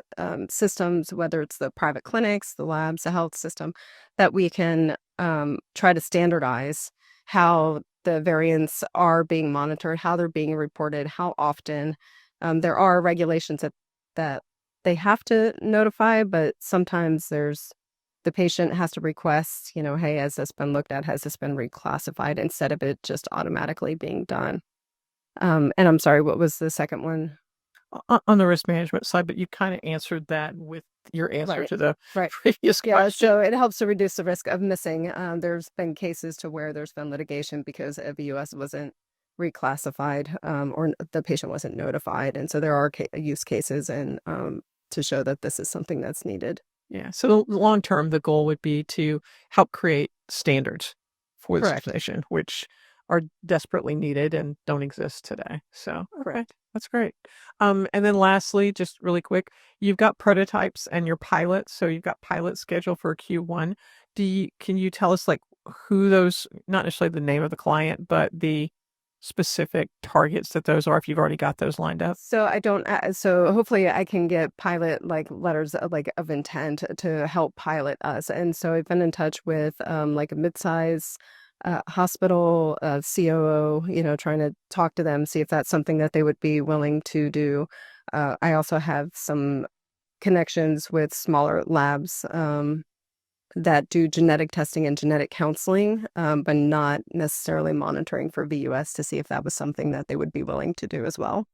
systems, whether it's the private clinics, the labs, the health system, that we can try to standardize how the variants are being monitored, how they're being reported, how often. There are regulations that they have to notify, but sometimes the patient has to request, hey, has this been looked at? Has this been reclassified? Instead of it just automatically being done. And I'm sorry, what was the second one? On the risk management side, but you kind of answered that with your answer Right. to the Right. previous Yeah, question. so it helps to reduce the risk of missing. There's been cases to where there's been litigation because a VUS wasn't reclassified, or the patient wasn't notified. And so there are use cases and to show that this is something that's needed. Yeah. So long term, the goal would be to help create standards for this Correct. organization, which are desperately needed and don't exist today. So, okay, that's great. And then lastly, just really quick, you've got prototypes and your pilots. So you've got pilots scheduled for Q1. Can you tell us like who those, not necessarily the name of the client, but the specific targets that those are, if you've already got those lined up? So I don't. So hopefully I can get pilot letters of intent to help pilot us. And so I've been in touch with like a midsize hospital COO. Trying to talk to them, see if that's something that they would be willing to do. I also have some connections with smaller labs that do genetic testing and genetic counseling, but not necessarily monitoring for VUS, to see if that was something that they would be willing to do as well.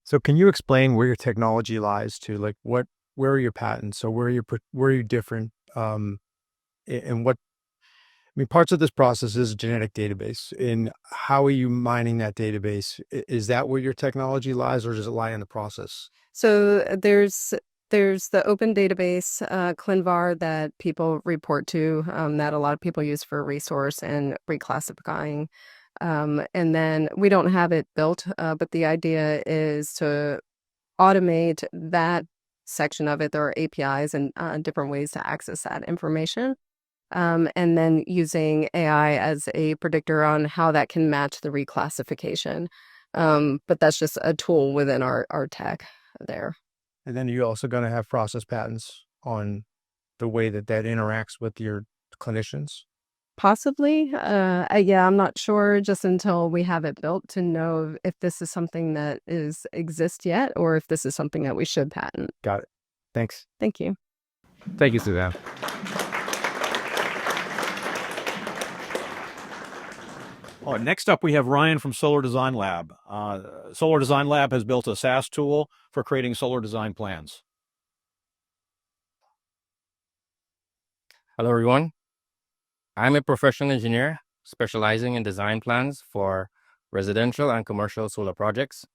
So can you explain where your technology lies to, like where are your patents? So where are you different? And what, I mean, parts of this process is a genetic database, and how are you mining that database? Is that where your technology lies, or does it lie in the process? So there's the open database, ClinVar, that people report to, that a lot of people use for resource and reclassifying. And then we don't have it built, but the idea is to automate that section of it. There are APIs and different ways to access that information. And then using AI as a predictor on how that can match the reclassification. But that's just a tool within our tech there. And then you're also going to have process patents on the way that interacts with your clinicians. Possibly. Yeah, I'm not sure just until we have it built to know if this is something that exists yet or if this is something that we should patent. Got it. Thanks. Thank you. Thank you, Suzanne. Next up, we have Ryan from Solar Design Lab. Solar Design Lab has built a SaaS tool for creating solar design plans. Hello, everyone. I'm a professional engineer specializing in design plans for residential and commercial solar projects.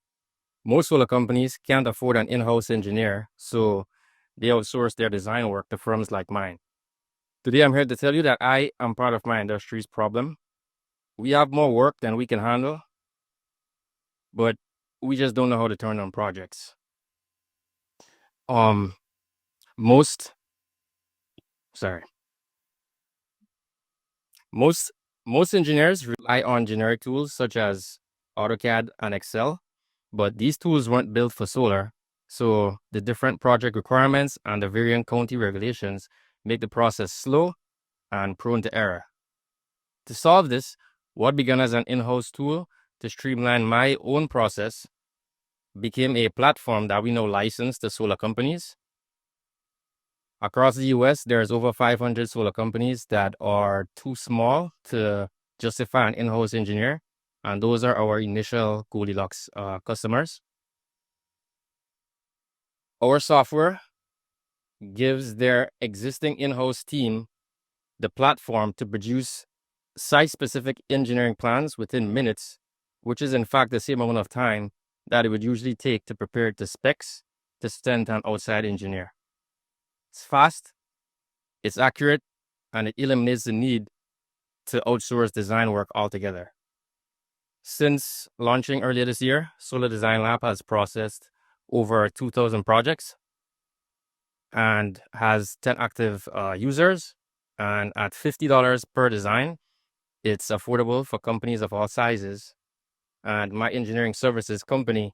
Most solar companies can't afford an in-house engineer, so they outsource their design work to firms like mine. Today, I'm here to tell you that I am part of my industry's problem. We have more work than we can handle, but we just don't know how to turn on projects. Most engineers rely on generic tools such as AutoCAD and Excel, but these tools weren't built for solar, so the different project requirements and the varying county regulations make the process slow and prone to error. To solve this, what began as an in-house tool to streamline my own process became a platform that we now license to solar companies. Across the US, there's over 500 solar companies that are too small to justify an in-house engineer, and those are our initial Goldilocks customers. Our software gives their existing in-house team the platform to produce site-specific engineering plans within minutes, which is in fact the same amount of time that it would usually take to prepare the specs to send an outside engineer. It's fast, it's accurate, and it eliminates the need to outsource design work altogether. Since launching earlier this year, Solar Design Lab has processed over 2,000 projects and has 10 active users. And at $50 per design, it's affordable for companies of all sizes. And my engineering services company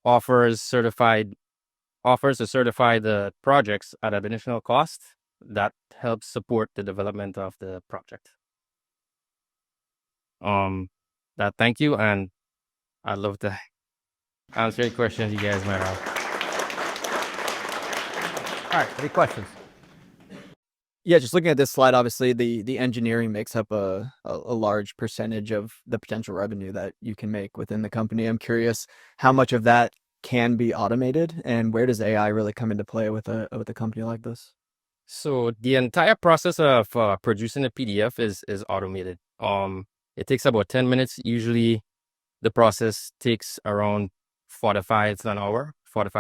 offers to certify the projects at an additional cost that helps support the development of the project. Thank you, and I'd love to answer any questions you guys might have. All right, any questions? Yeah, just looking at this slide, obviously the engineering makes up a large percentage of the potential revenue that you can make within the company. I'm curious how much of that can be automated, and where does AI really come into play with a company like this? So the entire process of producing a PDF is automated. It takes about 10 minutes. Usually the process takes around 45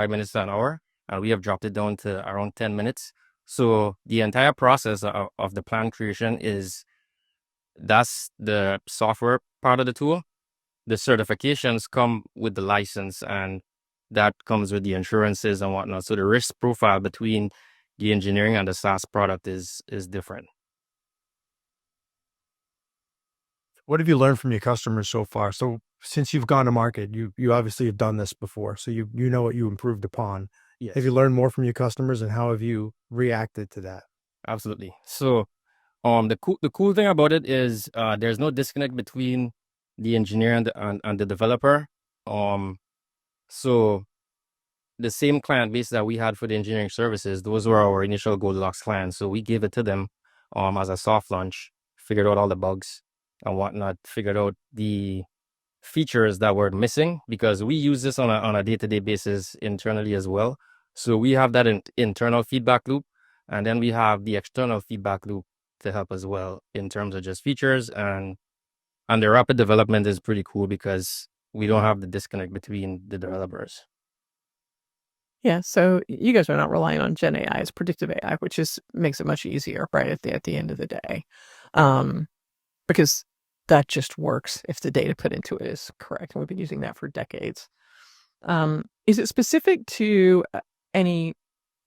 minutes to an hour, and we have dropped it down to around 10 minutes. So the entire process of the plan creation that's the software part of the tool. The certifications come with the license, and that comes with the insurances and whatnot. So the risk profile between the engineering and the SaaS product is different. What have you learned from your customers so far? So since you've gone to market, you obviously have done this before, so you know what you improved upon. Yes. Have you learned more from your customers, and how have you reacted to that? Absolutely. So the cool thing about it is there's no disconnect between the engineer and the developer. So the same client base that we had for the engineering services, those were our initial Goldilocks clients. So we gave it to them as a soft launch, figured out all the bugs and whatnot, figured out the features that were missing, because we use this on a day-to-day basis internally as well. So we have that internal feedback loop, and then we have the external feedback loop to help as well in terms of just features, and the rapid development is pretty cool because we don't have the disconnect between the developers. Yeah, so you guys are not relying on Gen AI as predictive AI, which makes it much easier, right, at the end of the day, because that just works if the data put into it is correct, and we've been using that for decades. Is it specific to any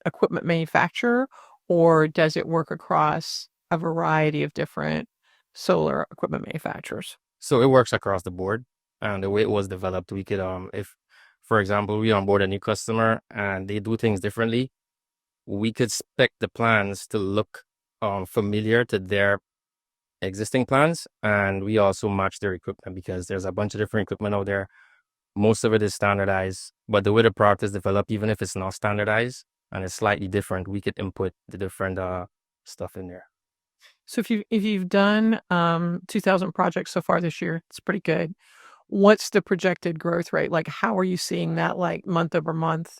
equipment manufacturer, or does it work across a variety of different solar equipment manufacturers? So it works across the board, and the way it was developed, we could, if, for example, we onboard a new customer and they do things differently, we could spec the plans to look familiar to their existing plans, and we also match their equipment because there's a bunch of different equipment out there. Most of it is standardized, but the way the product is developed, even if it's not standardized and it's slightly different, we could input the different stuff in there. So if you've done 2,000 projects so far this year, it's pretty good. What's the projected growth rate? Like, how are you seeing that, like, month over month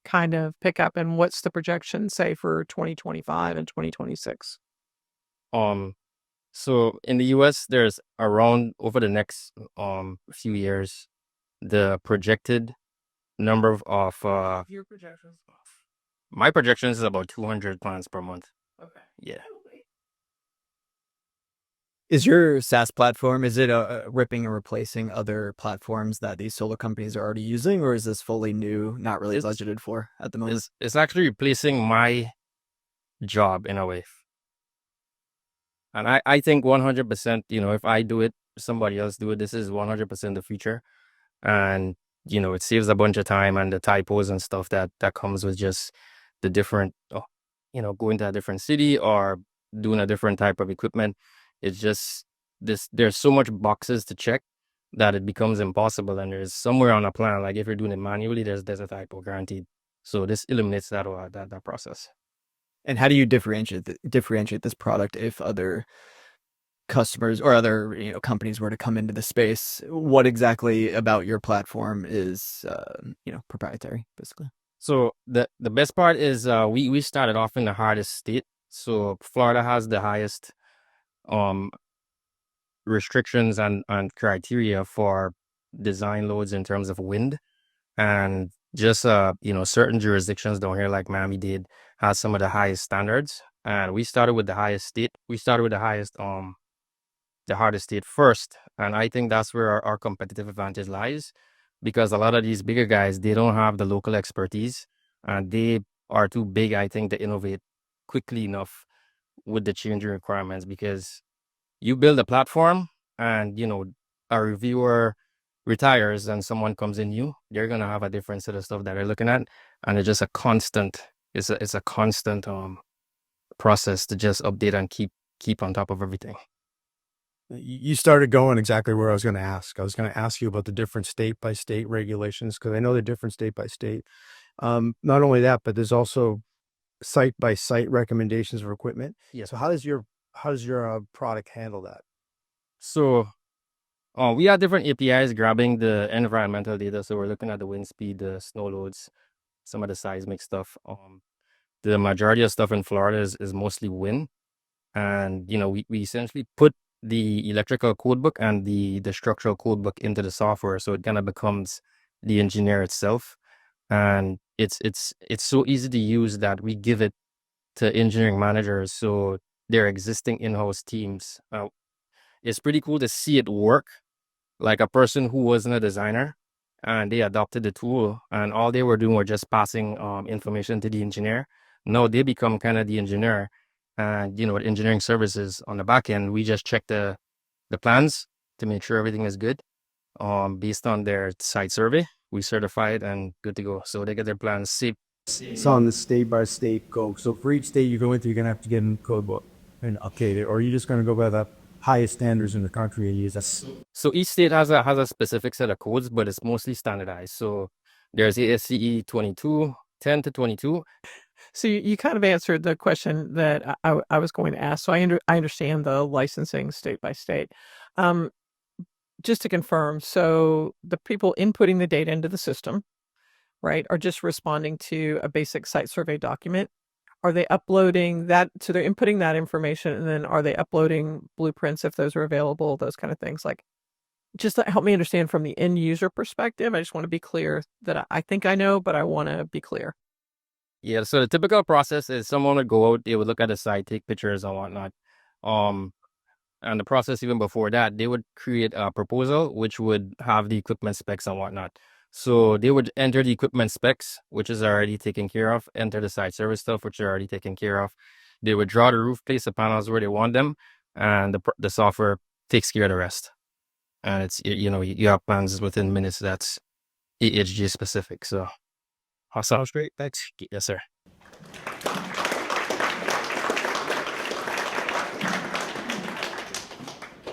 kind of pick up? And what's the projection, say, for 2025 and 2026? So in the US, there's around over the next few years, the projected number of Your projections. my projections is about 200 plans per month. Okay. Yeah. Is your SaaS platform, is it ripping and replacing other platforms that these solar companies are already using, or is this fully new, not really It's- budgeted for at the moment? It's actually replacing my job in a way. And I think 100%, if I do it, somebody else do it, this is 100% the future. And, it saves a bunch of time and the typos and stuff that comes with just the different, going to a different city or doing a different type of equipment. It's just there's so much boxes to check that it becomes impossible. And there's somewhere on a plan, like if you're doing it manually, there's a typo guaranteed. So this eliminates that process. And how do you differentiate this product if other customers or other companies were to come into the space? What exactly about your platform is proprietary, basically? So the best part is we started off in the hardest state. So Florida has the highest restrictions and criteria for design loads in terms of wind, and just certain jurisdictions down here like Miami-Dade has some of the highest standards, and we started with the highest state. We started with the hardest state first, and I think that's where our competitive advantage lies, because a lot of these bigger guys, they don't have the local expertise and they are too big, I think, to innovate quickly enough with the changing requirements. Because you build a platform and a reviewer retires and someone comes in new, they're gonna have a different set of stuff that they're looking at, and it's just a constant process to just update and keep on top of everything. You started going exactly where I was going to ask. I was going to ask you about the different state by state regulations, because I know they're different state by state. Not only that, but there's also site by site recommendations for equipment. Yes. So how does your product handle that? So we have different APIs grabbing the environmental data. So we're looking at the wind speed, the snow loads, some of the seismic stuff. The majority of stuff in Florida is mostly wind. And, we essentially put the electrical codebook and the structural codebook into the software. So it kind of becomes the engineer itself. And it's so easy to use that we give it to engineering managers. So their existing in-house teams, it's pretty cool to see it work. Like a person who wasn't a designer and they adopted the tool and all they were doing were just passing information to the engineer. Now they become kind of the engineer, and with engineering services on the back end, we just check the plans to make sure everything is good. Based on their site survey, we certify it and good to go. So they get their plans safe. It's on the state by state go. So for each state you go into, you're going to have to get in the code book and update it, or are you just going to go by the highest standards in the country and use that? So each state has a specific set of codes, but it's mostly standardized. So there's ASCE 22, 10 to 22. So you kind of answered the question that I was going to ask. So I understand the licensing state by state. Just to confirm, so the people inputting the data into the system, right, are just responding to a basic site survey document. Are they uploading that? So they're inputting that information, and then are they uploading blueprints if those are available, those kind of things? Like, just to help me understand from the end user perspective. I just want to be clear that I think I know, but I want to be clear. Yeah, so the typical process is someone would go out, they would look at the site, take pictures and whatnot. And the process even before that, they would create a proposal which would have the equipment specs and whatnot. So they would enter the equipment specs, which is already taken care of, enter the site service stuff, which is already taken care of. They would draw the roof, place the panels where they want them, and the software takes care of the rest. And it's, you have plans within minutes that's AHG specific. So sounds great. Thanks. Yes, sir.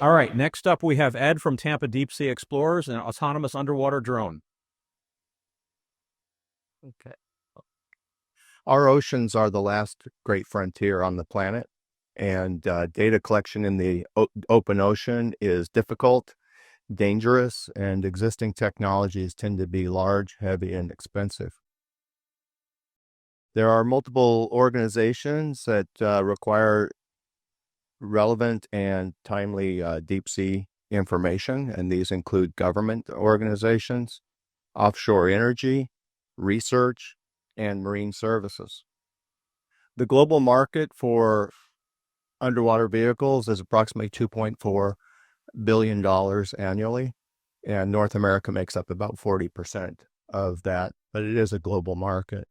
All right, next up we have Ed from Tampa Deep Sea Explorers, an autonomous underwater drone. Okay. Our oceans are the last great frontier on the planet, and data collection in the open ocean is difficult, dangerous, and existing technologies tend to be large, heavy, and expensive. There are multiple organizations that require relevant and timely deep sea information, and these include government organizations, offshore energy, research, and marine services. The global market for underwater vehicles is approximately $2.4 billion annually, and North America makes up about 40% of that, but it is a global market.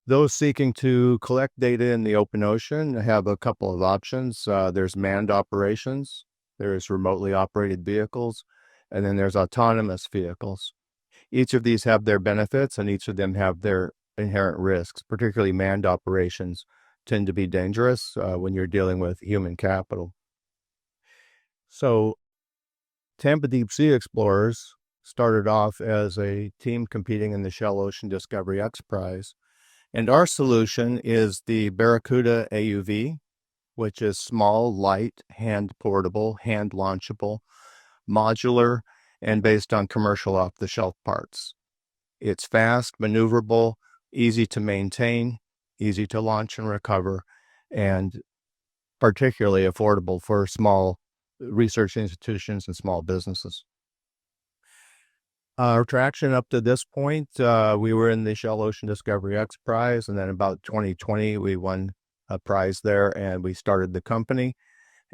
Those seeking to collect data in the open ocean have a couple of options. There's manned operations, there's remotely operated vehicles, and then there's autonomous vehicles. Each of these have their benefits, and each of them have their inherent risks. Particularly manned operations tend to be dangerous when you're dealing with human capital. So Tampa Deep Sea Explorers started off as a team competing in the Shell Ocean Discovery X Prize. And our solution is the Barracuda AUV, which is small, light, hand-portable, hand-launchable, modular, and based on commercial off-the-shelf parts. It's fast, maneuverable, easy to maintain, easy to launch and recover, and particularly affordable for small research institutions and small businesses. Our traction up to this point, we were in the Shell Ocean Discovery X Prize, and then about 2020, we won a prize there, and we started the company.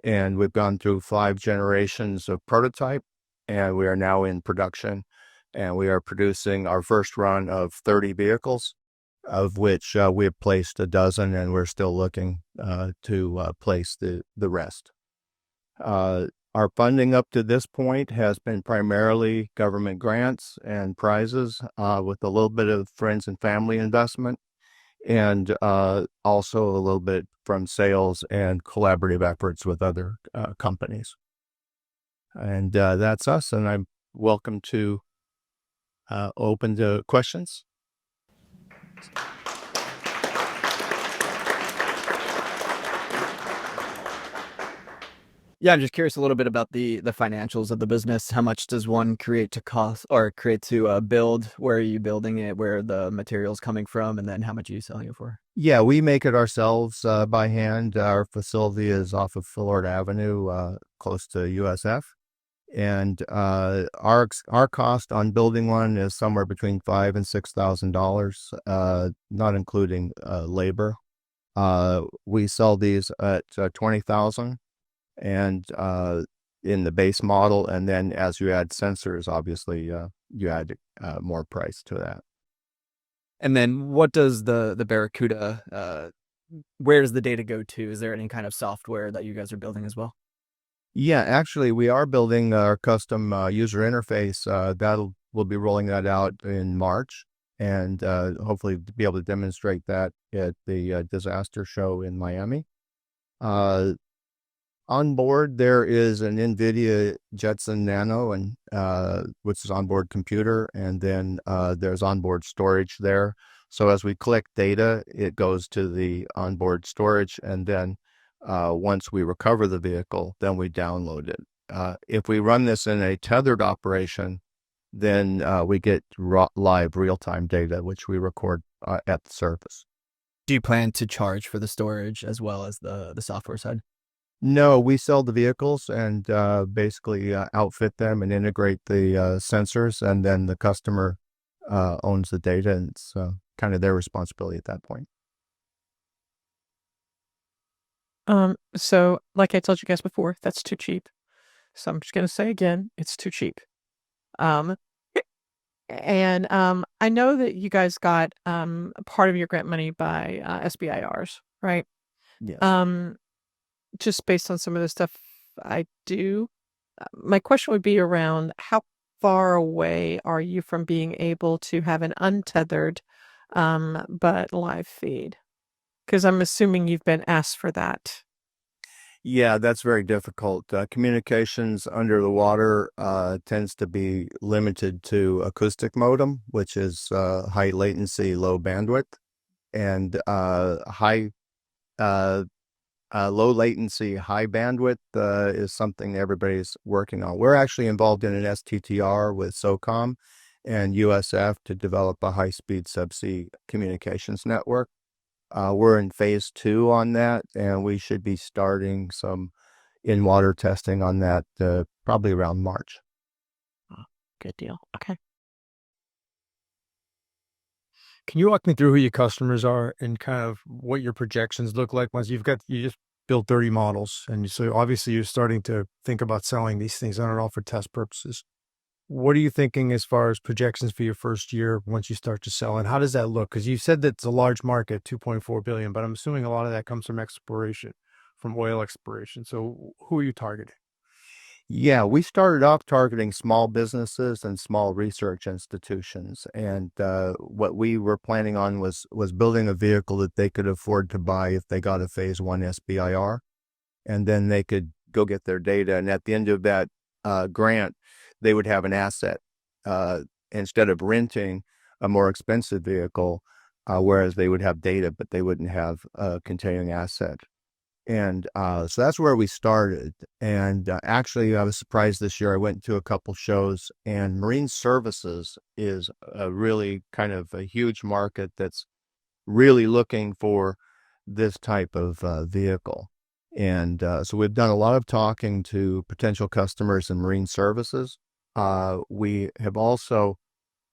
And we've gone through 5 generations of prototype, and we are now in production. And we are producing our first run of 30 vehicles, of which we have placed a dozen, and we're still looking to place the rest. Our funding up to this point has been primarily government grants and prizes with a little bit of friends and family investment, and also a little bit from sales and collaborative efforts with other companies. And that's us, and I'm welcome to open to questions. Yeah, I'm just curious a little bit about the financials of the business. How much does one create to cost or create to build? Where are you building it? Where are the materials coming from? And then how much are you selling it for? Yeah, we make it ourselves by hand. Our facility is off of Florida Avenue, close to USF. And our cost on building one is somewhere between $5,000 and $6,000, not including labor. We sell these at $20,000. And in the base model, and then as you add sensors, obviously you add more price to that. And then what does the Barracuda, where does the data go to? Is there any kind of software that you guys are building as well? Yeah, actually, we are building our custom user interface. We'll be rolling that out in March, and hopefully be able to demonstrate that at the disaster show in Miami. On board, there is an NVIDIA Jetson Nano, and which is onboard computer, and then there's onboard storage there. So as we collect data, it goes to the onboard storage, and then once we recover the vehicle, then we download it. If we run this in a tethered operation, then we get live real-time data, which we record at the surface. Do you plan to charge for the storage as well as the software side? No, we sell the vehicles and basically outfit them and integrate the sensors, and then the customer owns the data, and it's kind of their responsibility at that point. So like I told you guys before, that's too cheap. So I'm just gonna say again, it's too cheap. And I know that you guys got part of your grant money by SBIRs, right? Yes. Just based on some of the stuff I do, my question would be around how far away are you from being able to have an untethered but live feed? Because I'm assuming you've been asked for that. Yeah, that's very difficult. Communications under the water tends to be limited to acoustic modem, which is high latency, low bandwidth, and uh, low latency, high bandwidth is something everybody's working on. We're actually involved in an STTR with SOCOM and USF to develop a high-speed subsea communications network. We're in phase 2 on that, and we should be starting some in-water testing on that probably around March. Good deal. Okay. Can you walk me through who your customers are and kind of what your projections look like once you just built 30 models, and so obviously you're starting to think about selling these things on and off for test purposes. What are you thinking as far as projections for your first year once you start to sell, and how does that look? Because you said that it's a large market, 2.4 billion, but I'm assuming a lot of that comes from exploration, from oil exploration. So who are you targeting? Yeah, we started off targeting small businesses and small research institutions, and what we were planning on was building a vehicle that they could afford to buy if they got a phase 1 SBIR, and then they could go get their data. And at the end of that grant, they would have an asset instead of renting a more expensive vehicle, whereas they would have data, but they wouldn't have a containing asset. And so that's where we started. And actually, I was surprised this year. I went to a couple shows, and marine services is a really kind of a huge market that's really looking for this type of vehicle. And so we've done a lot of talking to potential customers in marine services. We have also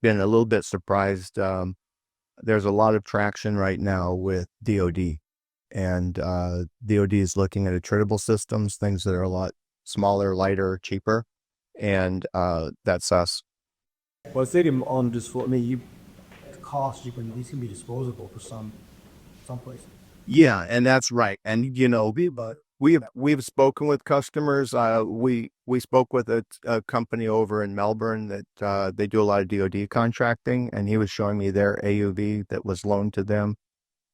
been a little bit surprised. There's a lot of traction right now with DoD. And DoD is looking at attritable systems, things that are a lot smaller, lighter, cheaper. And that's us. Well, stadium on this, I mean, the cost, these can be disposable for some places. Yeah, and that's right. And we've spoken with customers. We spoke with a company over in Melbourne that they do a lot of DoD contracting, and he was showing me their AUV that was loaned to them,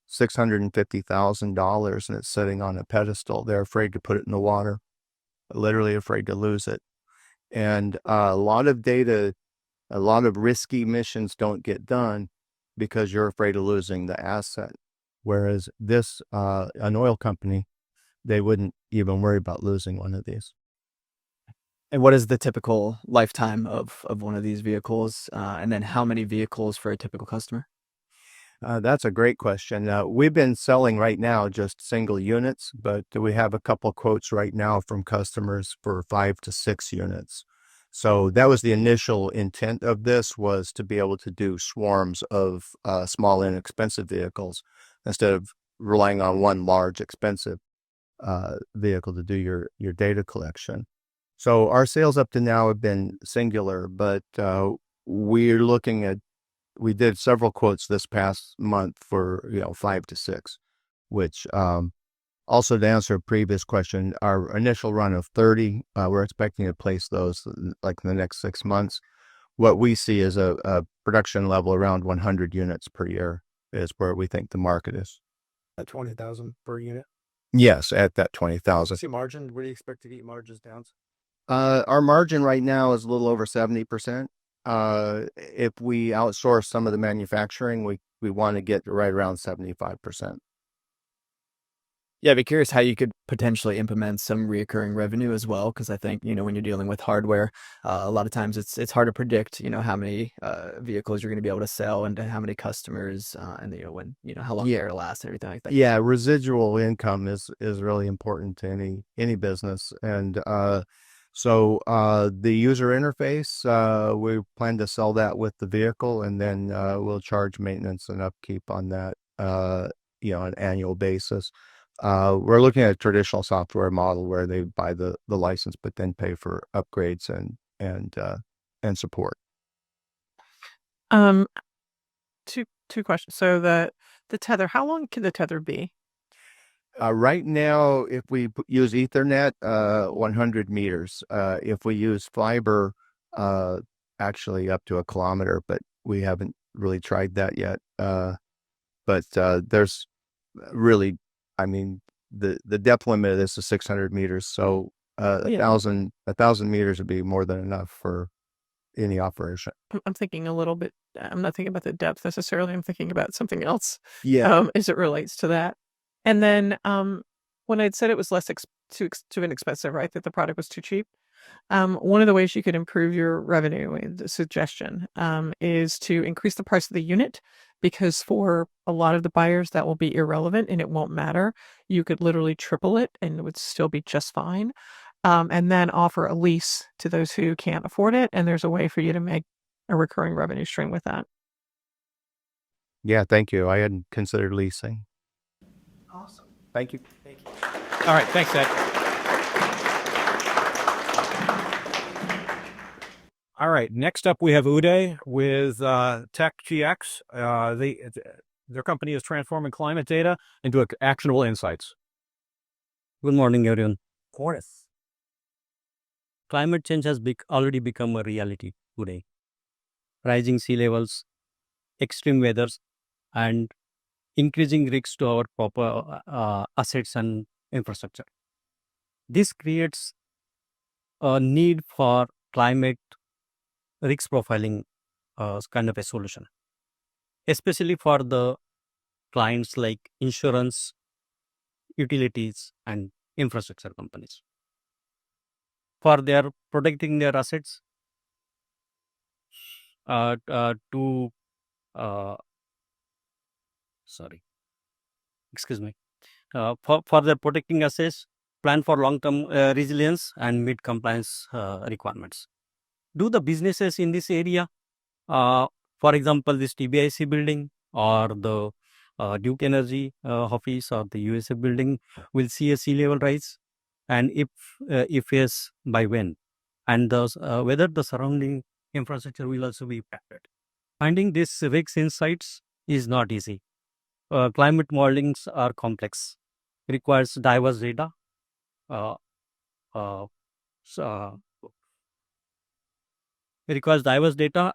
$650,000, and it's sitting on a pedestal. They're afraid to put it in the water, literally afraid to lose it. And a lot of data, a lot of risky missions don't get done because you're afraid of losing the asset. Whereas this, an oil company, they wouldn't even worry about losing one of these. And what is the typical lifetime of one of these vehicles? And then how many vehicles for a typical customer? That's a great question. We've been selling right now just single units, but we have a couple quotes right now from customers for 5 to 6 units. So that was the initial intent of this, was to be able to do swarms of small, inexpensive vehicles instead of relying on one large, expensive vehicle to do your data collection. So our sales up to now have been singular, but we're looking at, we did several quotes this past month for 5 to 6, which also, to answer a previous question, our initial run of 30, we're expecting to place those like in the next 6 months. What we see is a production level around 100 units per year is where we think the market is. At 20,000 per unit. Yes, at that 20,000. See margin. What do you expect to get margins down? Our margin right now is a little over 70%. If we outsource some of the manufacturing, we want to get right around 75%. Yeah, I'd be curious how you could potentially implement some reoccurring revenue as well, because I think, when you're dealing with hardware, a lot of times it's hard to predict, how many vehicles you're going to be able to sell and to how many customers, and when, how long it'll last and everything like that. Yeah, residual income is really important to any business. And so the user interface, we plan to sell that with the vehicle, and then we'll charge maintenance and upkeep on that, on an annual basis. We're looking at a traditional software model where they buy the license, but then pay for upgrades and support. Two questions. So the tether, how long can the tether be? Right now, if we use Ethernet, 100 meters. If we use fiber, actually up to 1 kilometer, but we haven't really tried that yet. But there's really, the depth limit of this is 600 meters. So Yeah. 1,000 meters would be more than enough for any operation. I'm thinking a little bit. I'm not thinking about the depth necessarily. I'm thinking about something else. Yeah. As it relates to that. And then when I'd said it was too inexpensive, right? That the product was too cheap. One of the ways you could improve your revenue, the suggestion, is to increase the price of the unit, because for a lot of the buyers that will be irrelevant and it won't matter. You could literally triple it and it would still be just fine. And then offer a lease to those who can't afford it. And there's a way for you to make a recurring revenue stream with that. Yeah, thank you. I hadn't considered leasing. Awesome. Thank you. All right, thanks, Ed. All right, next up we have Uday with TechGX. Their company is transforming climate data into actionable insights. Good morning, everyone. Chorus. Climate change has already become a reality today. Rising sea levels, extreme weathers, and increasing risks to our proper assets and infrastructure. This creates a need for climate risk profiling kind of a solution, especially for the clients like insurance, utilities, and infrastructure companies. For their protecting their assets for their protecting assets, plan for long-term resilience and meet compliance requirements. Do the businesses in this area, for example, this TBIC building or the Duke Energy office or the USA building, will see a sea level rise, and if yes, by when, and whether the surrounding infrastructure will also be impacted. Finding these risk insights is not easy. Climate modelings are complex, requires diverse data,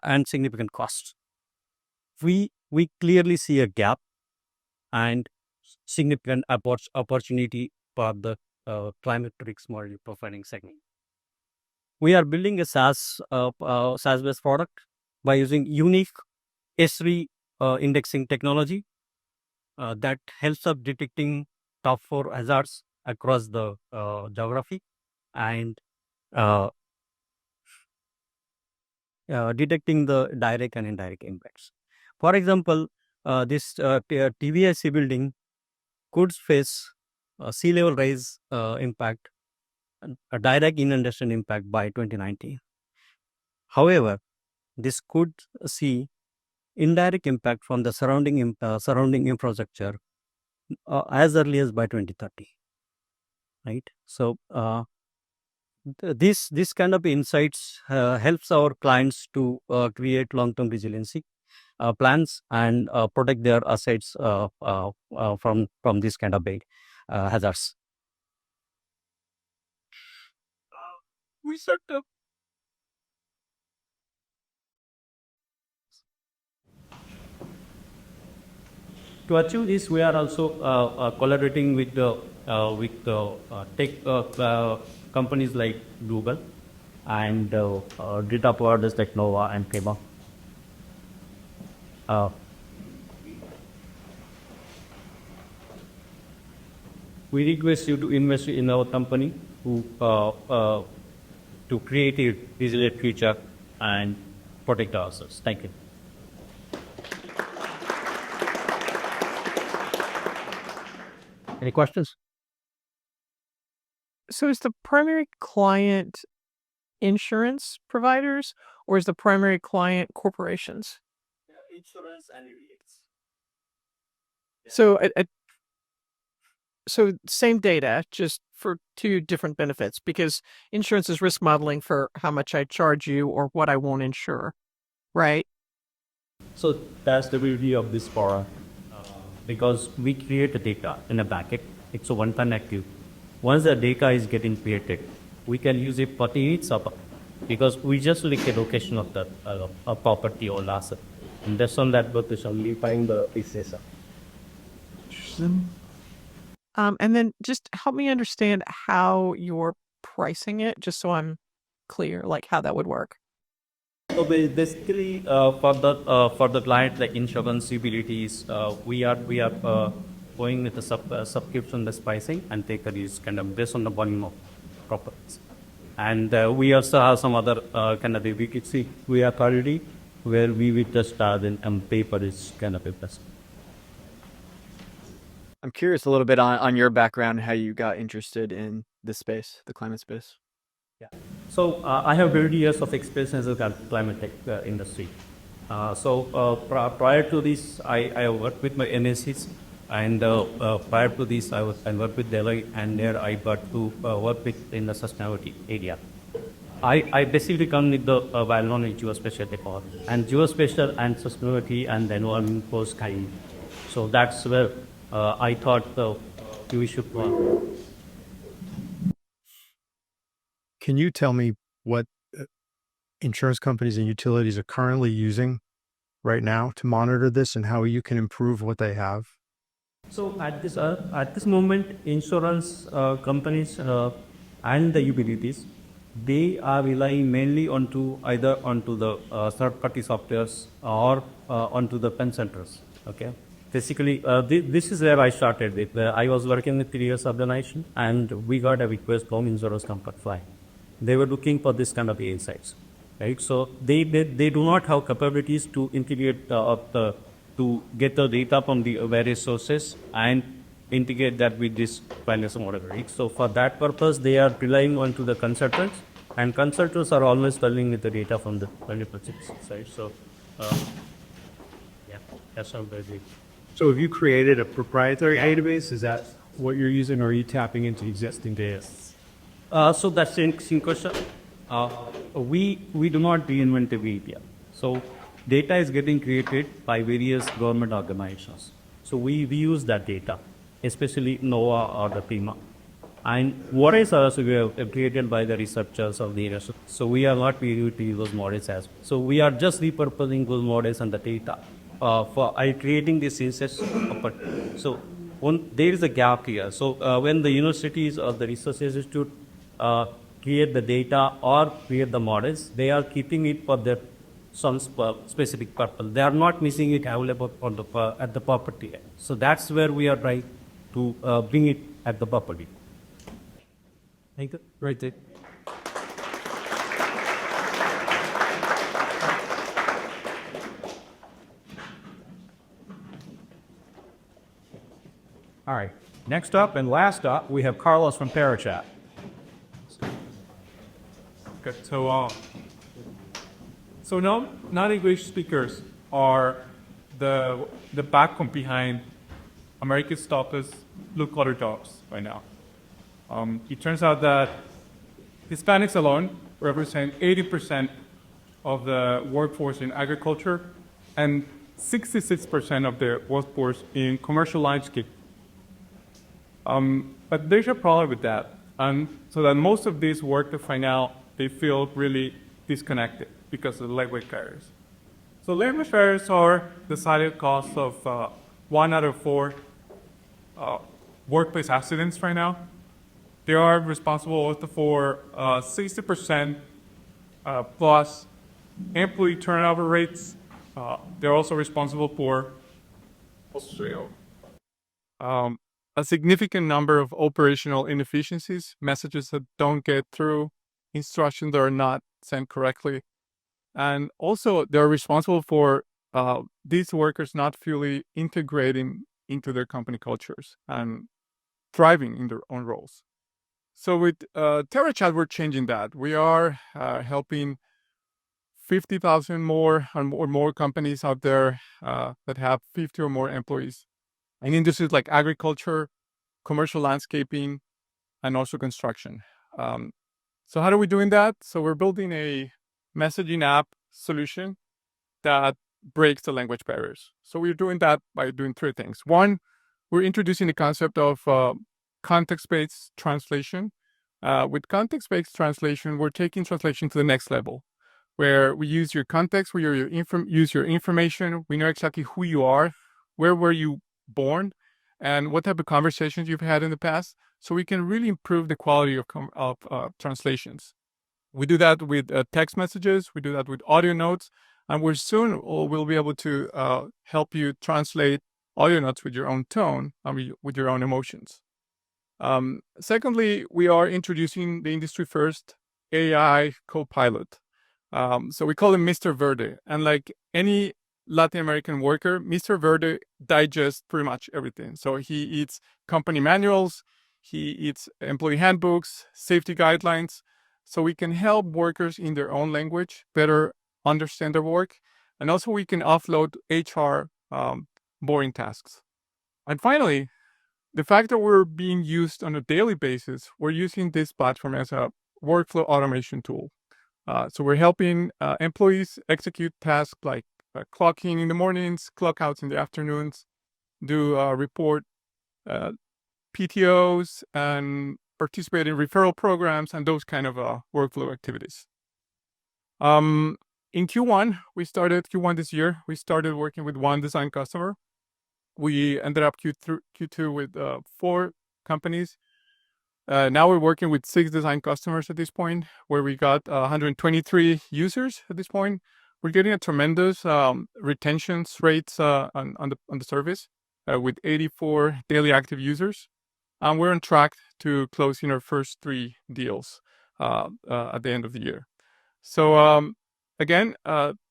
and significant costs. We clearly see a gap and significant opportunity for the climate risk model profiling segment. We are building a SaaS-based product by using unique S3 indexing technology that helps us detecting top 4 hazards across the geography and detecting the direct and indirect impacts. For example, this TBIC building could face a sea level rise impact, a direct inundation impact by 2019. However, this could see indirect impact from the surrounding infrastructure as early as by 2030. Right. So this kind of insights helps our clients to create long-term resiliency plans and protect their assets from this kind of big hazards. We set up. To achieve this, we are also collaborating with the tech companies like Google and data providers like Nova and Keba. We request you to invest in our company to create a resilient future and protect ourselves. Thank you. Any questions? So is the primary client insurance providers, or is the primary client corporations? Insurance and UX. So so same data, just for 2 different benefits, because insurance is risk modeling for how much I charge you or what I won't insure, right? So that's the beauty of this product, because we create the data in a bucket. It's a one-time active. Once the data is getting created, we can use it for each of because we just look at location of the property or asset, and that's on that basis only find the pieces. And then just help me understand how you're pricing it, just so I'm clear, like how that would work. So basically, for the client like insurance utilities, we are going with the subscription-based pricing and take a risk kind of based on the volume of properties. And we also have some other kind of we are priority where we will just then pay for this kind of investment. I'm curious a little bit on your background, how you got interested in this space, the climate space. Yeah. So I have 20 years of experience in the climate tech industry. Prior to this, I worked with my MSCs, and prior to this, I worked with Deloitte, and there I got to work with in the sustainability area. I basically come with the well-known geospatial technology, and geospatial and sustainability and the environment goes kind. So that's where I thought we should work. Can you tell me what insurance companies and utilities are currently using right now to monitor this and how you can improve what they have? So at this moment, insurance companies and the utilities, they are relying mainly either onto the third-party softwares or onto the pen centers. Okay. Basically, this is where I started with. I was working with 3 years organization, and we got a request from insurance company. They were looking for this kind of insights, right? So they do not have capabilities to integrate to get the data from the various sources and integrate that with this valuation model, right? So for that purpose, they are relying on to the consultants, and consultants are always struggling with the data from the side. So yeah, that's how they do. So have you created a proprietary database? Is that what you're using, or are you tapping into existing data? So that's an interesting question. We do not reinvent the wheel. So data is getting created by various government organizations. So we use that data, especially NOAA or the PIMA. And what is also created by the researchers of the area. So we are not able to use those models as well. So we are just repurposing those models and the data for creating these insights. So there is a gap here. So when the universities or the research institute create the data or create the models, they are keeping it for their some specific purpose. They are not missing it available on at the property end. So that's where we are trying to bring it at the property. Thank you. Right there. All right. Next up and last up, we have Carlos from Parachat. Okay, so now non-English speakers are the backbone behind America's toughest blue-collar jobs right now. It turns out that Hispanics alone represent 80% of the workforce in agriculture and 66% of the workforce in commercial landscape. But there's a problem with that, and so that most of these workers find out they feel really disconnected because of the language barriers. So language barriers are the silent cause of 1 out of 4 workplace accidents right now. They are responsible also for 60% plus employee turnover rates. They're also responsible for a significant number of operational inefficiencies, messages that don't get through, instructions that are not sent correctly. And also, they're responsible for these workers not fully integrating into their company cultures and thriving in their own roles. So with TerraChat, we're changing that. We are helping 50,000 more or more companies out there that have 50 or more employees in industries like agriculture, commercial landscaping, and also construction. So how are we doing that? So we're building a messaging app solution that breaks the language barriers. So we're doing that by doing 3 things. One, we're introducing the concept of context-based translation. With context-based translation, we're taking translation to the next level, where we use your context, where you use your information. We know exactly who you are, where were you born, and what type of conversations you've had in the past, so we can really improve the quality of translations. We do that with text messages, we do that with audio notes, and we'll be able to help you translate audio notes with your own tone, with your own emotions. Secondly, we are introducing the industry first AI co-pilot. So we call him Mr. Verde. And like any Latin American worker, Mr. Verde digests pretty much everything. So he eats company manuals, he eats employee handbooks, safety guidelines. So we can help workers in their own language better understand their work. And also we can offload HR boring tasks. And finally, the fact that we're being used on a daily basis, we're using this platform as a workflow automation tool. So we're helping employees execute tasks like clocking in the mornings, clock outs in the afternoons, do report PTOs, and participate in referral programs and those kind of workflow activities. In Q1 this year, we started working with one design customer. We ended up Q2 with 4 companies. Now we're working with 6 design customers at this point, where we got 123 users at this point. We're getting a tremendous retention rates on the service with 84 daily active users. And we're on track to closing our first 3 deals at the end of the year. So again,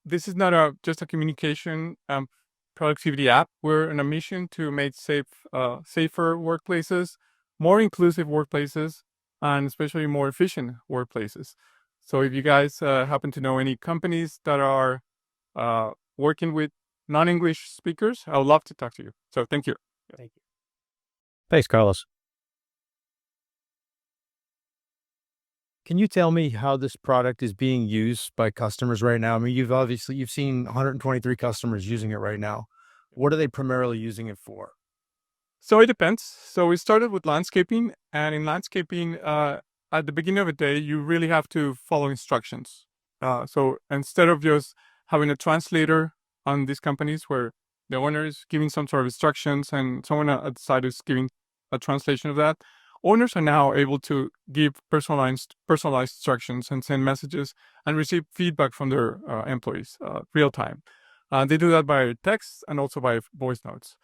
this is not just a communication productivity app. We're on a mission to make safer workplaces, more inclusive workplaces, and especially more efficient workplaces. So if you guys happen to know any companies that are working with non-English speakers, I would love to talk to you. So thank you. Thank you. Thanks, Carlos. Can you tell me how this product is being used by customers right now? I mean, you've seen 123 customers using it right now. What are they primarily using it for? So it depends. So we started with landscaping, and in landscaping, at the beginning of the day, you really have to follow instructions. So instead of just having a translator on these companies where the owner is giving some sort of instructions and someone at the side is giving a translation of that, owners are now able to give personalized instructions and send messages and receive feedback from their employees real time. They do that by text and also by voice notes.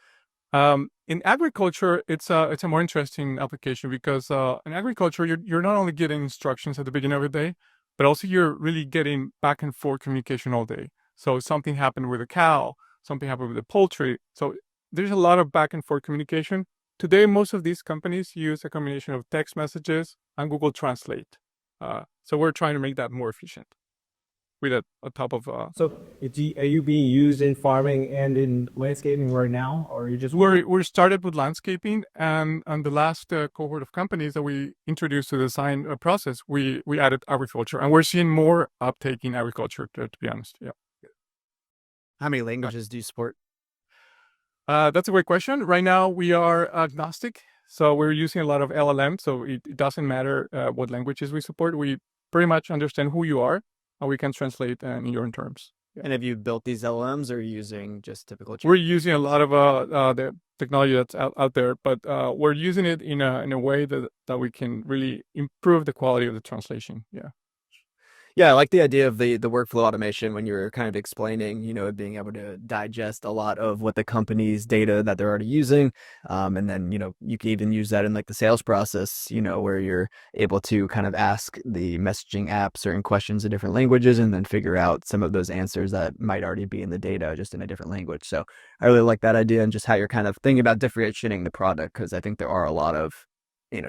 In agriculture, it's a more interesting application because in agriculture, you're not only getting instructions at the beginning of the day, but also you're really getting back and forth communication all day. So something happened with a cow, something happened with the poultry. So there's a lot of back and forth communication. Today, most of these companies use a combination of text messages and Google Translate. So we're trying to make that more efficient with a top of. So are you being used in farming and in landscaping right now, or are you just? We're started with landscaping, and on the last cohort of companies that we introduced to the design process, we added agriculture, and we're seeing more uptake in agriculture. To be honest, yeah. How many languages do you support? That's a great question. Right now, we are agnostic, so we're using a lot of LLM. So it doesn't matter what languages we support. We pretty much understand who you are, and we can translate in your own terms. Yeah. And have you built these LLMs, or are you using just typical? We're using a lot of the technology that's out there, but we're using it in a way that we can really improve the quality of the translation. Yeah. Yeah, I like the idea of the workflow automation when you were kind of explaining, being able to digest a lot of what the company's data that they're already using. And then, you can even use that in like the sales process, where you're able to kind of ask the messaging app certain questions in different languages and then figure out some of those answers that might already be in the data just in a different language. So I really like that idea and just how you're kind of thinking about differentiating the product, because I think there are a lot of,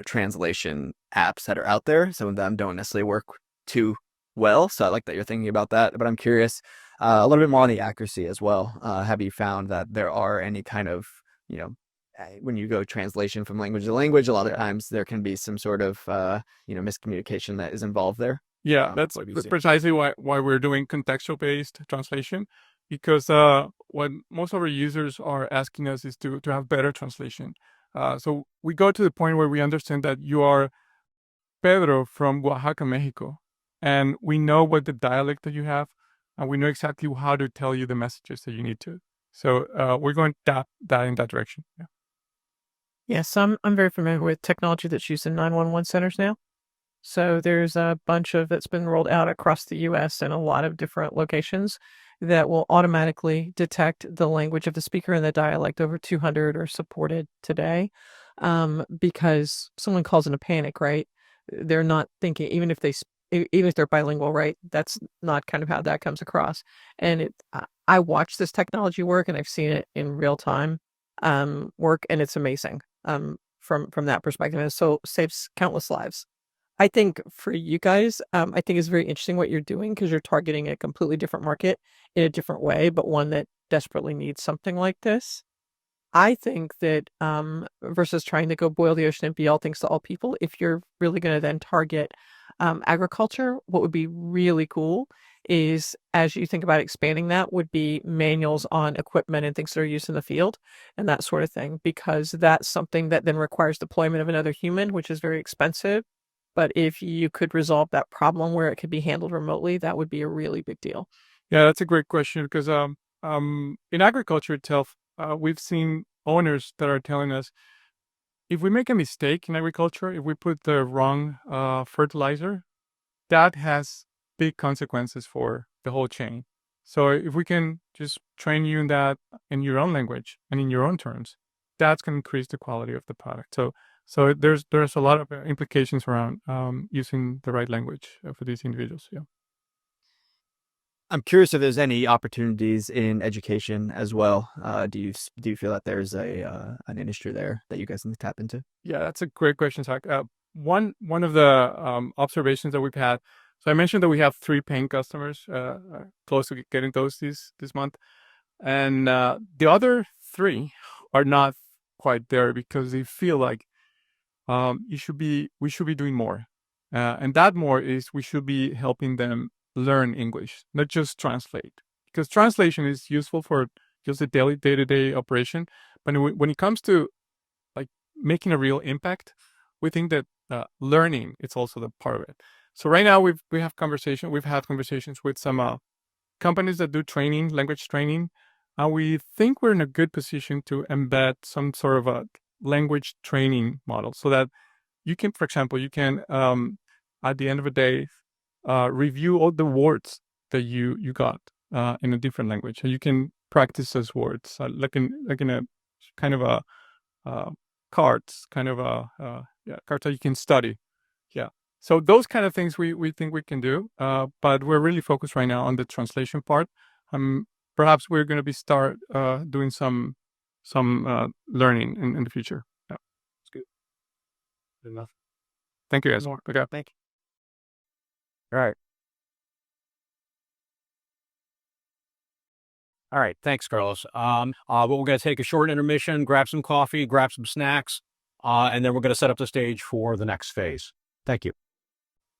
translation apps that are out there. Some of them don't necessarily work too well. So I like that you're thinking about that, but I'm curious a little bit more on the accuracy as well. Have you found that there are any kind of, when you go translation from language to language, a lot of times there can be some sort of, miscommunication that is involved there? Yeah, that's precisely why we're doing contextual-based translation, because what most of our users are asking us is to have better translation. So we go to the point where we understand that you are Pedro from Oaxaca, Mexico. And we know what the dialect that you have, and we know exactly how to tell you the messages that you need to. So we're going to tap that in that direction. Yeah. Yes, I'm very familiar with technology that's used in 911 centers now. So there's a bunch of that's been rolled out across the US and a lot of different locations that will automatically detect the language of the speaker and the dialect. Over 200 are supported today, because someone calls in a panic, right? They're not thinking, even if they're bilingual, right? That's not kind of how that comes across. And I watch this technology work, and I've seen it in real time work, and it's amazing from that perspective. And so saves countless lives. I think for you guys, I think it's very interesting what you're doing because you're targeting a completely different market in a different way, but one that desperately needs something like this. I think that versus trying to go boil the ocean and be all things to all people, if you're really going to then target agriculture, what would be really cool is, as you think about expanding that, would be manuals on equipment and things that are used in the field and that sort of thing, because that's something that then requires deployment of another human, which is very expensive. But if you could resolve that problem where it could be handled remotely, that would be a really big deal. Yeah, that's a great question because in agriculture itself, we've seen owners that are telling us if we make a mistake in agriculture, if we put the wrong fertilizer, that has big consequences for the whole chain. So if we can just train you in that in your own language and in your own terms, that's going to increase the quality of the product. So there's a lot of implications around using the right language for these individuals. Yeah. I'm curious if there's any opportunities in education as well. Do you feel that there's an industry there that you guys can tap into? Yeah, that's a great question, Zach. One of the observations that we've had. So I mentioned that we have 3 paying customers, close to getting those this month, and the other 3 are not quite there because they feel like we should be doing more, and that more is we should be helping them learn English, not just translate, because translation is useful for just a daily day-to-day operation, but when it comes to like making a real impact, we think that learning is also the part of it. So right now we've had conversations with some companies that do training, language training, and we think we're in a good position to embed some sort of a language training model so that you can, for example, at the end of the day review all the words that you got in a different language, and you can practice those words like in a kind of a cards that you can study. Yeah. So those kind of things we think we can do, but we're really focused right now on the translation part. Perhaps we're going to start doing some learning in the future. Yeah, it's good. Good enough. Thank you, guys. Okay. Thank you. All right. All right. Thanks, Carlos. But we're going to take a short intermission, grab some coffee, grab some snacks, and then we're going to set up the stage for the next phase. Thank you.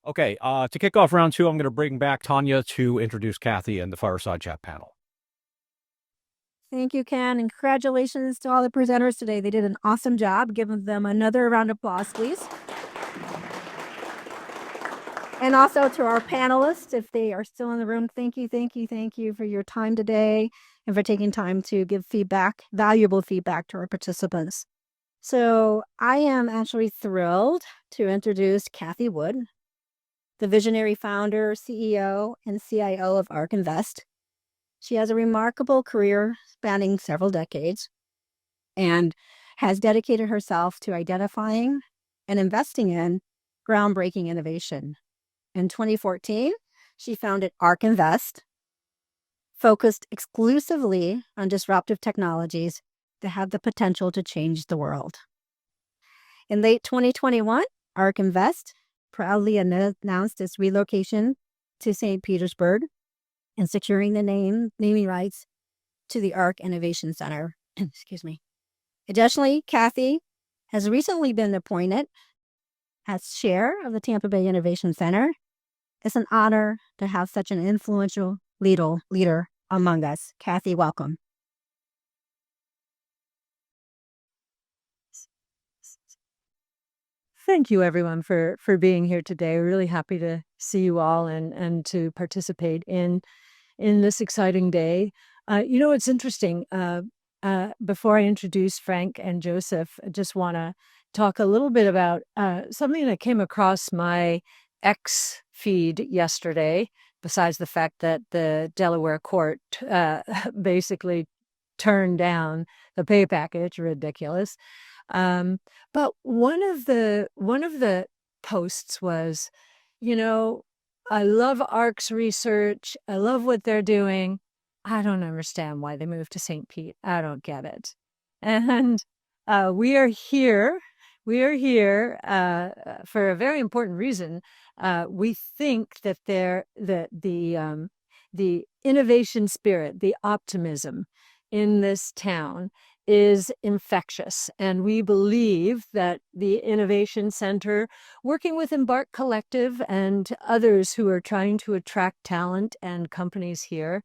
Okay. To kick off round 2, I'm going to bring back Tonya to introduce Kathy and the Fireside Chat panel. Thank you, Ken, and congratulations to all the presenters today. They did an awesome job. Give them another round of applause, please. And also to our panelists, if they are still in the room, thank you for your time today and for taking time to give valuable feedback to our participants. So I am actually thrilled to introduce Kathy Wood, the visionary founder, CEO, and CIO of ARK Invest. She has a remarkable career spanning several decades and has dedicated herself to identifying and investing in groundbreaking innovation. In 2014, she founded ARK Invest, focused exclusively on disruptive technologies that have the potential to change the world. In late 2021, ARK Invest proudly announced its relocation to St. Petersburg and securing the naming rights to the ARK Innovation Center. Excuse me. Additionally, Kathy has recently been appointed as chair of the Tampa Bay Innovation Center. It's an honor to have such an influential leader among us. Kathy, welcome. Thank you, everyone, for being here today. We're really happy to see you all and to participate in this exciting day. It's interesting. before I introduce Frank and Joseph, I just want to talk a little bit about something that came across my X feed yesterday, besides the fact that the Delaware court basically turned down the pay package. Ridiculous. But one of the posts was, I love ARC's research. I love what they're doing. I don't understand why they moved to St. Pete. I don't get it. And we are here. We are here for a very important reason. We think that the innovation spirit, the optimism in this town is infectious. And we believe that the Innovation Center, working with Embark Collective and others who are trying to attract talent and companies here,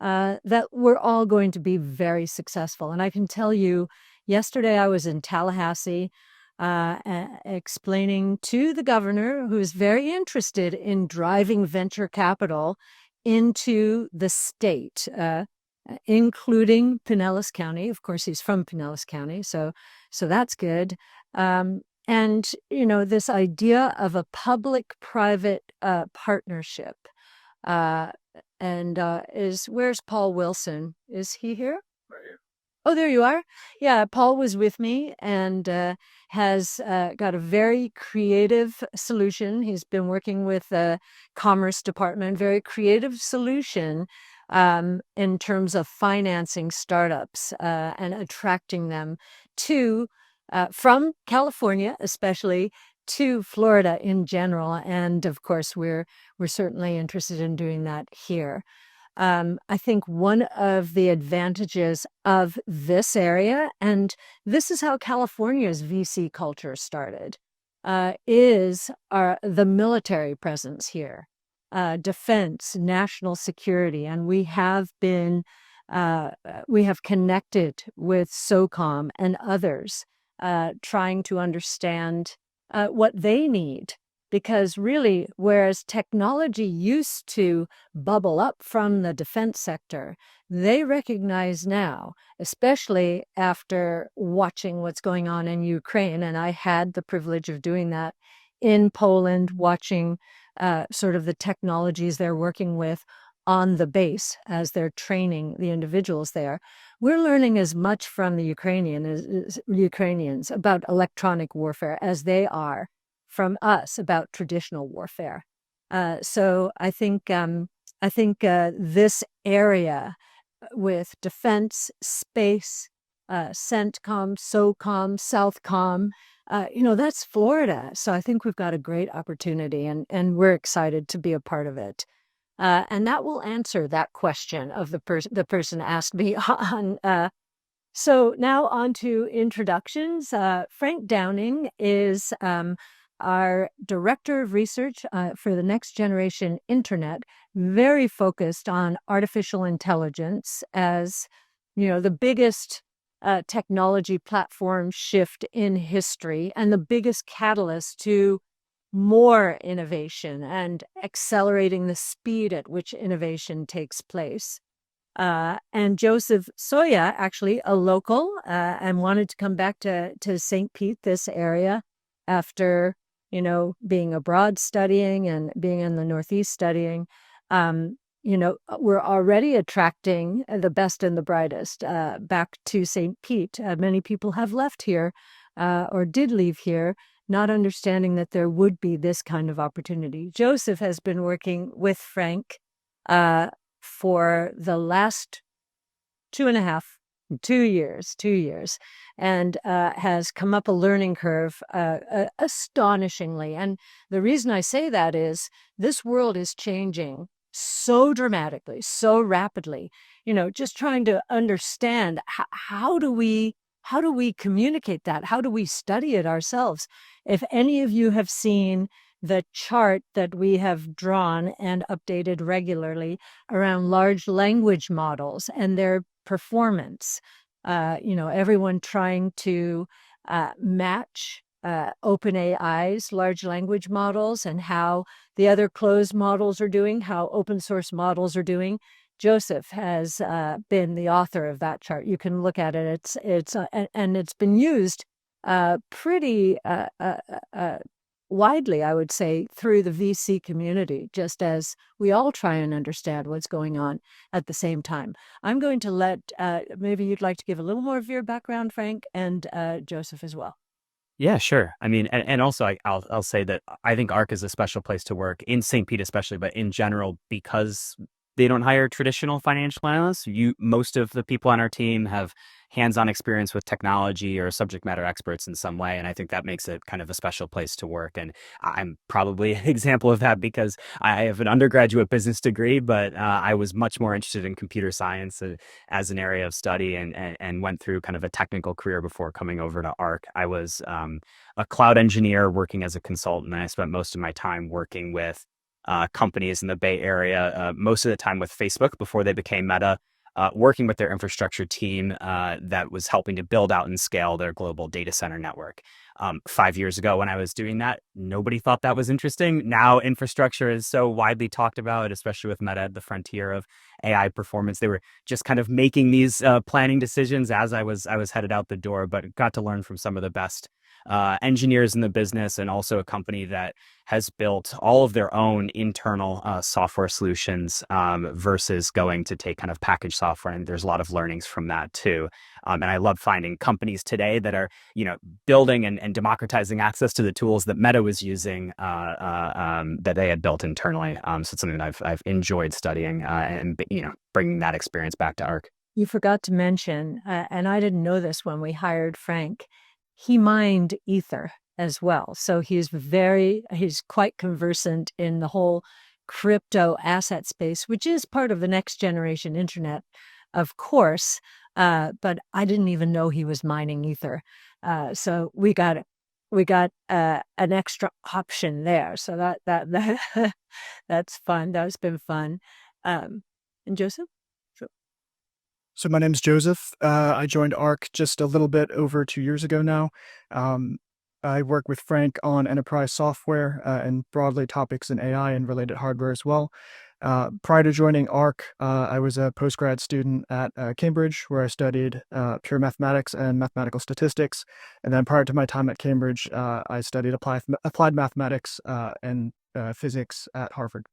that we're all going to be very successful. And I can tell you, yesterday I was in Tallahassee explaining to the governor, who is very interested in driving venture capital into the state, including Pinellas County. Of course, he's from Pinellas County, so that's good. And this idea of a public-private partnership. Where's Paul Wilson? Is he here? Right here. Oh, there you are. Yeah, Paul was with me and has got a very creative solution. He's been working with the Commerce Department, very creative solution in terms of financing startups and attracting them to from California, especially, to Florida in general. And of course, we're certainly interested in doing that here. I think one of the advantages of this area, and this is how California's VC culture started, is the military presence here, defense, national security, and we have connected with SOCOM and others, trying to understand what they need. Because really, whereas technology used to bubble up from the defense sector, they recognize now, especially after watching what's going on in Ukraine, and I had the privilege of doing that in Poland, watching sort of the technologies they're working with on the base as they're training the individuals there. We're learning as much from the Ukrainians about electronic warfare as they are from us about traditional warfare. So I think this area with defense, space, CENTCOM, SOCOM, Southcom, that's Florida. So I think we've got a great opportunity, and we're excited to be a part of it. And that will answer that question of the person asked me on. So now on to introductions. Frank Downing is our Director of Research for the Next Generation Internet, very focused on artificial intelligence as, the biggest technology platform shift in history and the biggest catalyst to more innovation and accelerating the speed at which innovation takes place. And Joseph Soya, actually a local, and wanted to come back to St. Pete, this area, after being abroad studying and being in the Northeast studying. We're already attracting the best and the brightest back to St. Pete. Many people have left here or did leave here, not understanding that there would be this kind of opportunity. Joseph has been working with Frank for the last 2 years, and has come up a learning curve astonishingly. And the reason I say that is this world is changing so dramatically, so rapidly. Just trying to understand how do we communicate that? How do we study it ourselves? If any of you have seen the chart that we have drawn and updated regularly around large language models and their performance, everyone trying to match OpenAI's large language models and how the other closed models are doing, how open source models are doing, Joseph has been the author of that chart. You can look at it. And it's been used pretty widely, I would say, through the VC community, just as we all try and understand what's going on at the same time. I'm going to let, maybe you'd like to give a little more of your background, Frank, and Joseph as well. Yeah, sure. I mean, and also I'll say that I think ARC is a special place to work in St. Pete, especially, but in general, because they don't hire traditional financial analysts. Most of the people on our team have hands-on experience with technology or subject matter experts in some way, and I think that makes it kind of a special place to work. And I'm probably an example of that because I have an undergraduate business degree, but I was much more interested in computer science as an area of study, and went through kind of a technical career before coming over to ARC. I was a cloud engineer working as a consultant, and I spent most of my time working with companies in the Bay Area, most of the time with Facebook before they became Meta, working with their infrastructure team that was helping to build out and scale their global data center network. 5 years ago, when I was doing that, nobody thought that was interesting. Now infrastructure is so widely talked about, especially with Meta at the frontier of AI performance. They were just kind of making these planning decisions as I was headed out the door, but got to learn from some of the best engineers in the business, and also a company that has built all of their own internal software solutions versus going to take kind of packaged software. And there's a lot of learnings from that too. And I love finding companies today that are, building and democratizing access to the tools that Meta was using that they had built internally. So it's something that I've enjoyed studying and bringing that experience back to ARC. You forgot to mention, and I didn't know this when we hired Frank, he mined Ether as well. So he's quite conversant in the whole crypto asset space, which is part of the next generation internet, of course. But I didn't even know he was mining Ether. So we got an extra option there. So that that's fun. That's been fun. And Joseph? So my name's Joseph. I joined ARC just a little bit over 2 years ago now. I work with Frank on enterprise software and broadly topics in AI and related hardware as well. Prior to joining ARC, I was a postgrad student at Cambridge, where I studied pure mathematics and mathematical statistics. And then prior to my time at Cambridge, I studied applied mathematics and physics at Harvard.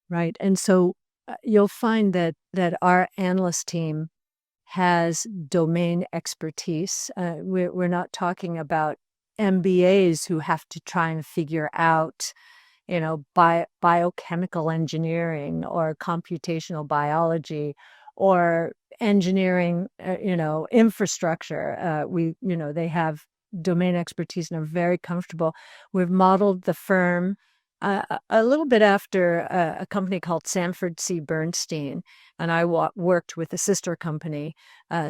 Right. And so you'll find that our analyst team has domain expertise. We're not talking about MBAs who have to try and figure out, biochemical engineering or computational biology or engineering, infrastructure. They have domain expertise and are very comfortable. We've modeled the firm a little bit after a company called Sanford C. Bernstein, and I worked with a sister company.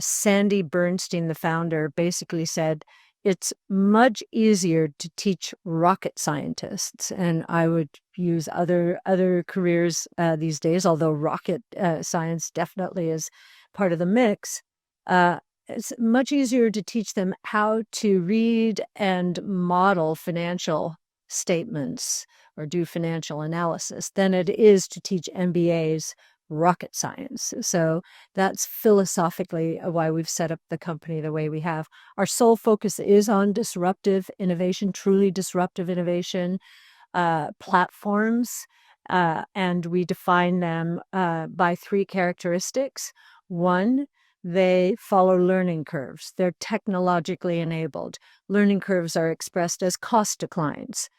Sandy Bernstein, the founder, basically said, it's much easier to teach rocket scientists, and I would use other careers these days, although rocket science definitely is part of the mix. It's much easier to teach them how to read and model financial statements or do financial analysis than it is to teach MBAs rocket science. So that's philosophically why we've set up the company the way we have. Our sole focus is on disruptive innovation, truly disruptive innovation platforms, and we define them by 3 characteristics. One, they follow learning curves. They're technologically enabled. Learning curves are expressed as cost declines.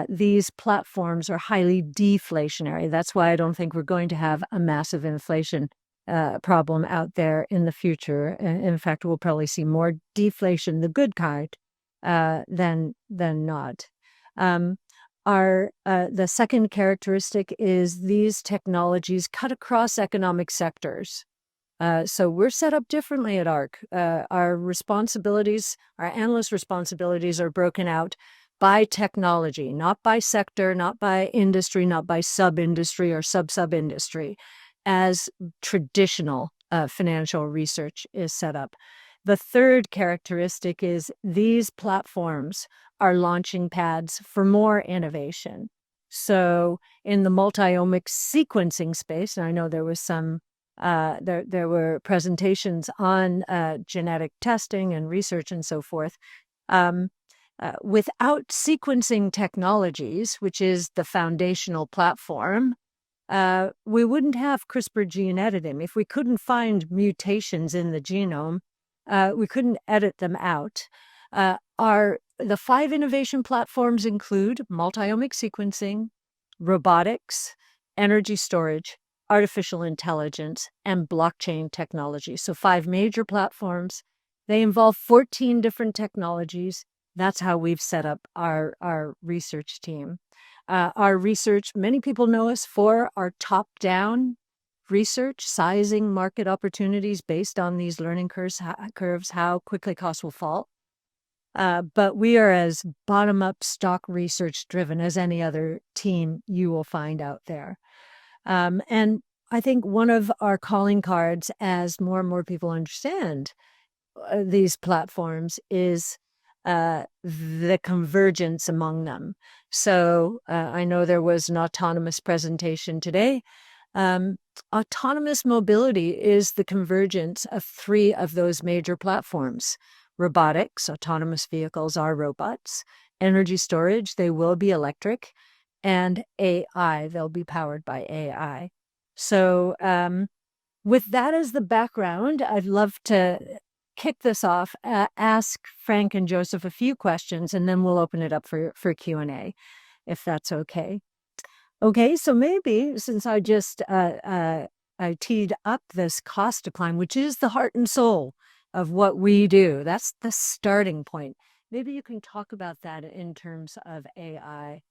These platforms are highly deflationary. That's why I don't think we're going to have a massive inflation problem out there in the future. In fact, we'll probably see more deflation, the good kind, than not. The second characteristic is these technologies cut across economic sectors. So we're set up differently at ARC. Our responsibilities, our analyst responsibilities are broken out by technology, not by sector, not by industry, not by sub-industry or sub-industry, as traditional financial research is set up. The third characteristic is these platforms are launching pads for more innovation. So in the multi-omics sequencing space, and I know there was some, there were presentations on genetic testing and research and so forth. Without sequencing technologies, which is the foundational platform, we wouldn't have CRISPR gene editing. If we couldn't find mutations in the genome, we couldn't edit them out. The 5 innovation platforms include multi-omic sequencing, robotics, energy storage, artificial intelligence, and blockchain technology. So 5 major platforms. They involve 14 different technologies. That's how we've set up our research team. Our research, many people know us for our top-down research, sizing market opportunities based on these learning curves, how quickly costs will fall. But we are as bottom-up stock research driven as any other team you will find out there. And I think one of our calling cards, as more and more people understand these platforms, is the convergence among them. So I know there was an autonomous presentation today. Autonomous mobility is the convergence of 3 of those major platforms. Robotics, autonomous vehicles are robots. Energy storage, they will be electric. And AI, they'll be powered by AI. So with that as the background, I'd love to kick this off, ask Frank and Joseph a few questions, and then we'll open it up for Q&A, if that's okay. Okay, so maybe since I just I teed up this cost decline, which is the heart and soul of what we do, that's the starting point. Maybe you can talk about that in terms of AI.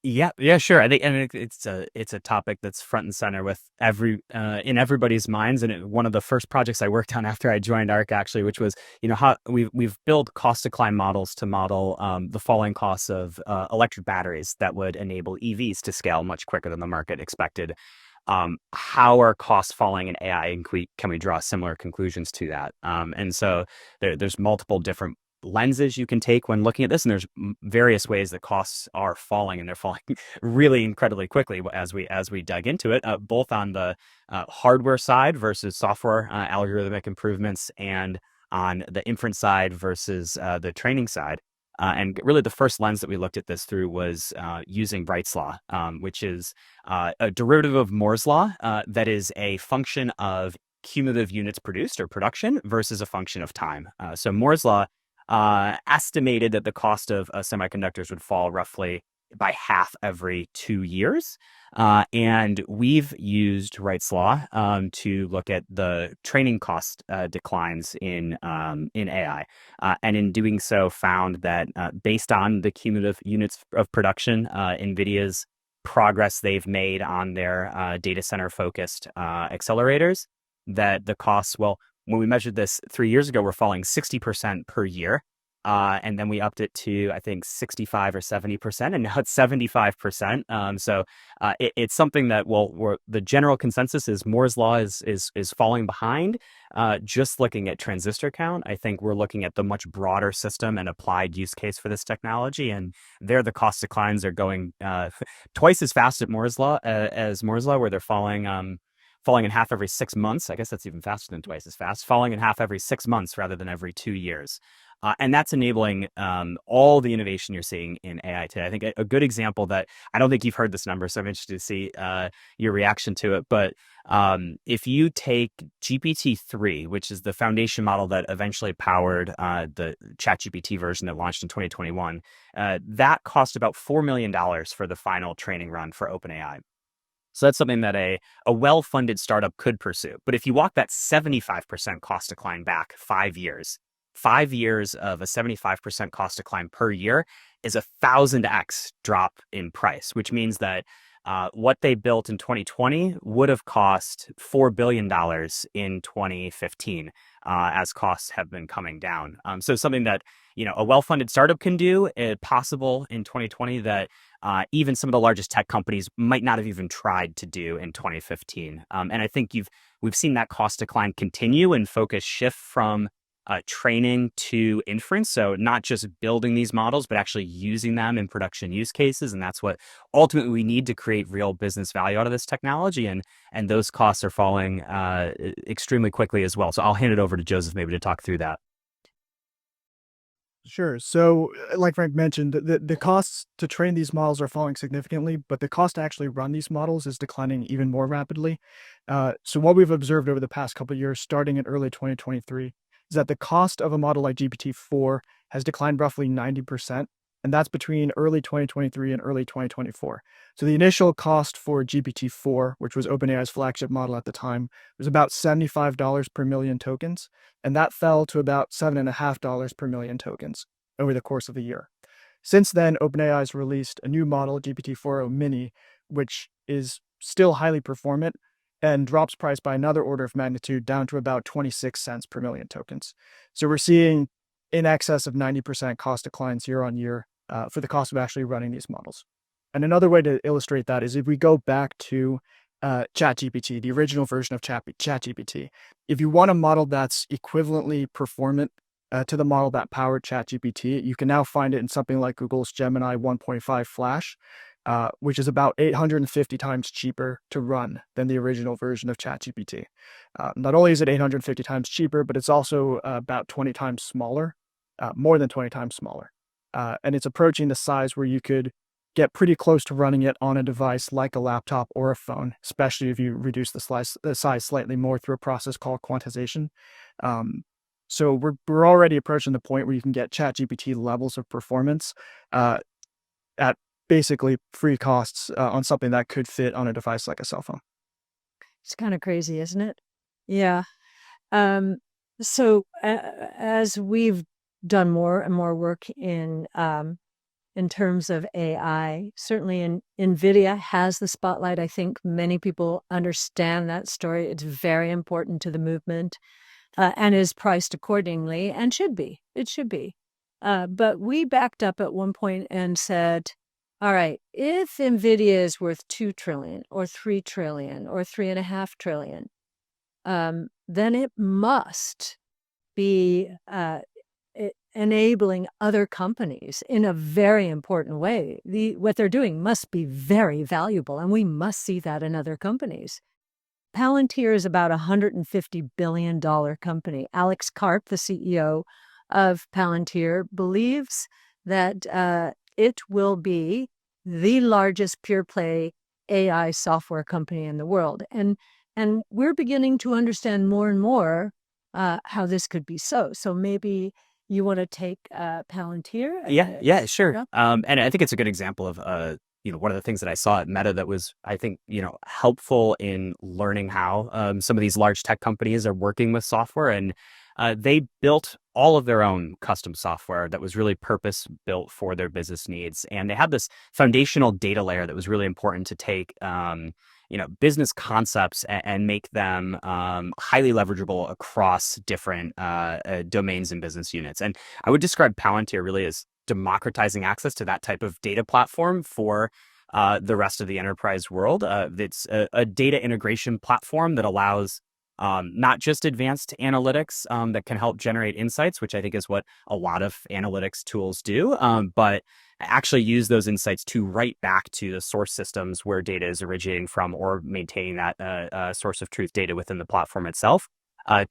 Yeah, sure. I think, and it's a topic that's front and center with in everybody's minds. And one of the first projects I worked on after I joined ARC, actually, which was, how we've built cost decline models to model the falling costs of electric batteries that would enable EVs to scale much quicker than the market expected. How are costs falling in AI, and can we draw similar conclusions to that? And so there's multiple different lenses you can take when looking at this, and there's various ways that costs are falling, and they're falling really incredibly quickly as we dug into it, both on the hardware side versus software algorithmic improvements, and on the inference side versus the training side. And really the first lens that we looked at this through was using Wright's law, which is a derivative of Moore's law that is a function of cumulative units produced or production versus a function of time. So Moore's law estimated that the cost of semiconductors would fall roughly by half every 2 years. And we've used Wright's law to look at the training cost declines in AI. And in doing so, found that based on the cumulative units of production, NVIDIA's progress they've made on their data center focused accelerators, that the costs, well, when we measured this 3 years ago, we're falling 60% per year. And then we upped it to, I think, 65 or 70%, and now it's 75%. So it's something that, the general consensus is Moore's law is falling behind. Just looking at transistor count, I think we're looking at the much broader system and applied use case for this technology. And there, the cost declines are going twice as fast at Moore's law as Moore's law, where they're falling in half every 6 months. I guess that's even faster than twice as fast, falling in half every 6 months rather than every 2 years. And that's enabling all the innovation you're seeing in AI today. I think a good example that, I don't think you've heard this number, so I'm interested to see your reaction to it. But if you take GPT-3, which is the foundation model that eventually powered the ChatGPT version that launched in 2021, that cost about $4 million for the final training run for OpenAI. So that's something that a well-funded startup could pursue. But if you walk that 75% cost decline back 5 years, 5 years of a 75% cost decline per year is 1,000x drop in price, which means that what they built in 2020 would have cost $4 billion in 2015 as costs have been coming down. So something that a well-funded startup can do, possible in 2020, that even some of the largest tech companies might not have even tried to do in 2015. And I think we've seen that cost decline continue and focus shift from training to inference. So not just building these models, but actually using them in production use cases. And that's what ultimately we need to create real business value out of this technology. And those costs are falling extremely quickly as well. So I'll hand it over to Joseph maybe to talk through that. Sure. So, like Frank mentioned, the costs to train these models are falling significantly, but the cost to actually run these models is declining even more rapidly. So, what we've observed over the past couple of years, starting in early 2023, is that the cost of a model like GPT-4 has declined roughly 90%, and that's between early 2023 and early 2024. So, the initial cost for GPT-4, which was OpenAI's flagship model at the time, was about $75 per million tokens, and that fell to about $7.50 per million tokens over the course of a year. Since then, OpenAI has released a new model, GPT-4o Mini, which is still highly performant and drops price by another order of magnitude down to about 26 cents per million tokens. So we're seeing in excess of 90% cost declines year on year for the cost of actually running these models. And another way to illustrate that is if we go back to ChatGPT, the original version of ChatGPT. If you want a model that's equivalently performant to the model that powered ChatGPT, you can now find it in something like Google's Gemini 1.5 Flash, which is about 850 times cheaper to run than the original version of ChatGPT. Not only is it 850 times cheaper, but it's also about 20 times smaller, more than 20 times smaller. And it's approaching the size where you could get pretty close to running it on a device like a laptop or a phone, especially if you reduce the size slightly more through a process called quantization. So we're already approaching the point where you can get ChatGPT levels of performance at basically free costs on something that could fit on a device like a cell phone. It's kind of crazy, isn't it? Yeah. So as we've done more and more work in terms of AI, certainly NVIDIA has the spotlight. I think many people understand that story. It's very important to the movement and is priced accordingly and should be. It should be. But we backed up at one point and said, all right, if NVIDIA is worth 2 trillion or 3 trillion or 3.5 trillion, then it must be enabling other companies in a very important way. What they're doing must be very valuable, and we must see that in other companies. Palantir is about a $150 billion company. Alex Karp, the CEO of Palantir, believes that it will be the largest pure-play AI software company in the world. And we're beginning to understand more and more how this could be so. So maybe you want to take Palantir? Yeah, sure. And I think it's a good example of one of the things that I saw at Meta that was, I think, helpful in learning how some of these large tech companies are working with software. And they built all of their own custom software that was really purpose built for their business needs. And they had this foundational data layer that was really important to take business concepts and make them highly leverageable across different domains and business units. And I would describe Palantir really as democratizing access to that type of data platform for the rest of the enterprise world. It's a data integration platform that allows not just advanced analytics that can help generate insights, which I think is what a lot of analytics tools do, but actually use those insights to write back to the source systems where data is originating from, or maintaining that source of truth data within the platform itself.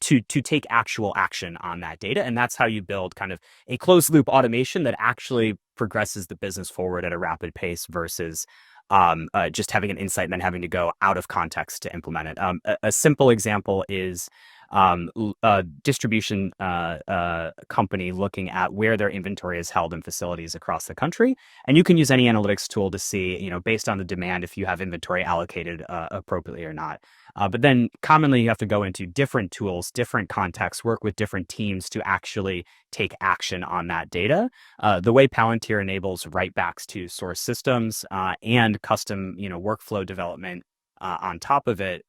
To take actual action on that data. And that's how you build kind of a closed loop automation that actually progresses the business forward at a rapid pace versus just having an insight and then having to go out of context to implement it. A simple example is a distribution company looking at where their inventory is held in facilities across the country. And you can use any analytics tool to see, based on the demand, if you have inventory allocated appropriately or not. But then commonly you have to go into different tools, different contexts, work with different teams to actually take action on that data. The way Palantir enables writebacks to source systems and custom, workflow development on top of it,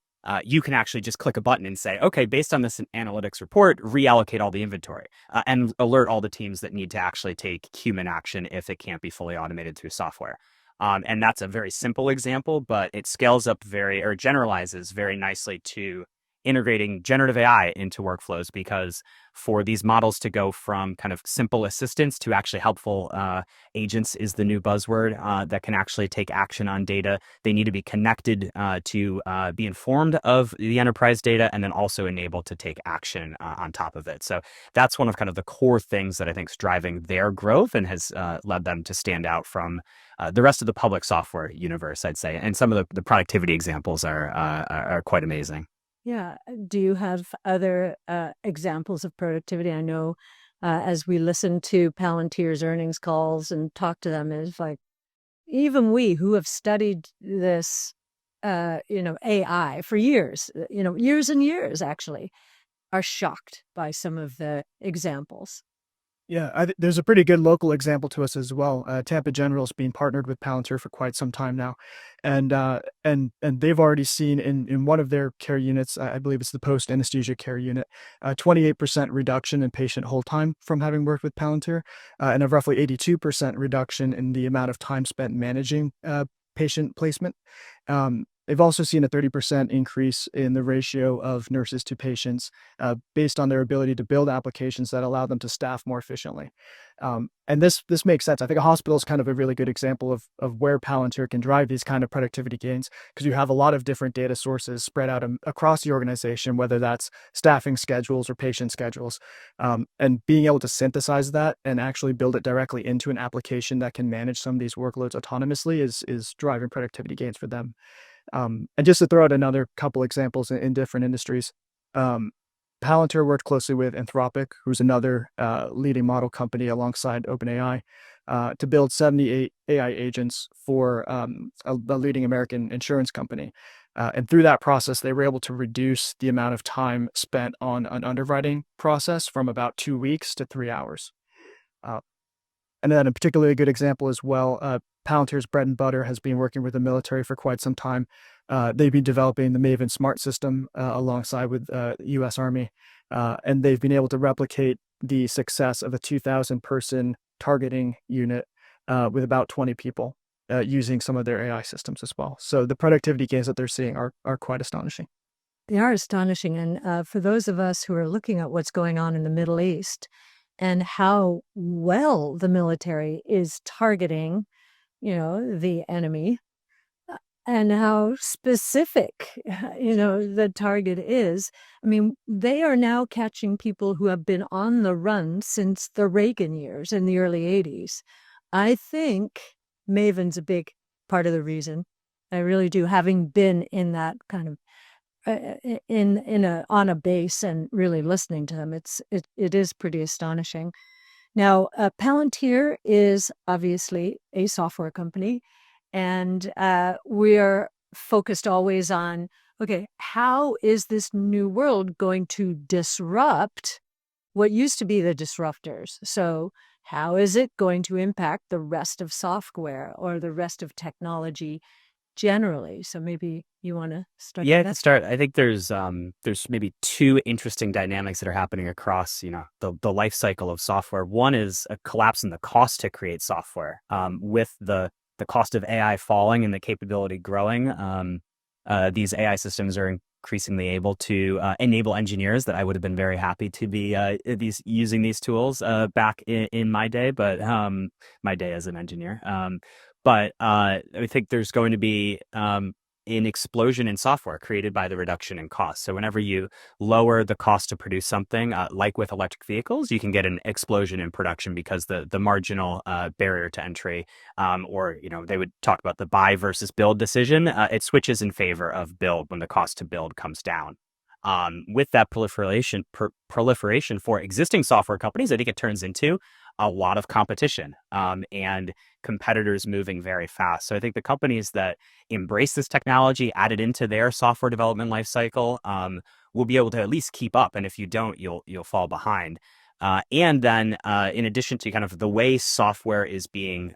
you can actually just click a button and say, okay, based on this analytics report, reallocate all the inventory and alert all the teams that need to actually take human action if it can't be fully automated through software. And that's a very simple example, but it scales up generalizes very nicely to integrating generative AI into workflows, because for these models to go from kind of simple assistance to actually helpful agents is the new buzzword that can actually take action on data. They need to be connected to be informed of the enterprise data, and then also enabled to take action on top of it. So that's one of kind of the core things that I think is driving their growth and has led them to stand out from the rest of the public software universe, I'd say. And some of the productivity examples are quite amazing. Yeah. Do you have other examples of productivity? I know as we listen to Palantir's earnings calls and talk to them, it's like, even we who have studied this, AI for years, years and years actually, are shocked by some of the examples. Yeah, there's a pretty good local example to us as well. Tampa General's been partnered with Palantir for quite some time now, and they've already seen in one of their care units, I believe it's the post anesthesia care unit, 28% reduction in patient hold time from having worked with Palantir, and a roughly 82% reduction in the amount of time spent managing patient placement. They've also seen a 30% increase in the ratio of nurses to patients based on their ability to build applications that allow them to staff more efficiently. And this makes sense. I think a hospital is kind of a really good example of where Palantir can drive these kind of productivity gains, because you have a lot of different data sources spread out across the organization, whether that's staffing schedules or patient schedules. And being able to synthesize that and actually build it directly into an application that can manage some of these workloads autonomously is driving productivity gains for them. And just to throw out another couple examples in different industries, Palantir worked closely with Anthropic, who's another leading model company alongside OpenAI, to build 78 AI agents for a leading American insurance company. And through that process, they were able to reduce the amount of time spent on an underwriting process from about 2 weeks to 3 hours. And then a particularly good example as well, Palantir's bread and butter has been working with the military for quite some time. They've been developing the Maven Smart system alongside with the U.S. Army, and they've been able to replicate the success of a 2,000-person targeting unit with about 20 people using some of their AI systems as well. So the productivity gains that they're seeing are quite astonishing. They are astonishing. And for those of us who are looking at what's going on in the Middle East and how well the military is targeting, the enemy, and how specific, the target is. I mean, they are now catching people who have been on the run since the Reagan years in the early 80s. I think Maven's a big part of the reason. I really do, having been in that kind of on a base and really listening to them. It is pretty astonishing. Now, Palantir is obviously a software company, and we're focused always on, okay, how is this new world going to disrupt what used to be the disruptors? So how is it going to impact the rest of software or the rest of technology generally? So maybe you want to start. Yeah, I can start. I think there's maybe two interesting dynamics that are happening across, the life cycle of software. One is a collapse in the cost to create software. With the cost of AI falling and the capability growing, these AI systems are increasingly able to enable engineers that I would have been very happy to be using these tools back in my day, but my day as an engineer. But I think there's going to be an explosion in software created by the reduction in cost. So whenever you lower the cost to produce something, like with electric vehicles, you can get an explosion in production because the marginal barrier to entry, or they would talk about the buy versus build decision. It switches in favor of build when the cost to build comes down. With that proliferation for existing software companies, I think it turns into a lot of competition and competitors moving very fast. So I think the companies that embrace this technology, add it into their software development lifecycle, will be able to at least keep up. And if you don't, you'll fall behind. And then in addition to kind of the way software is being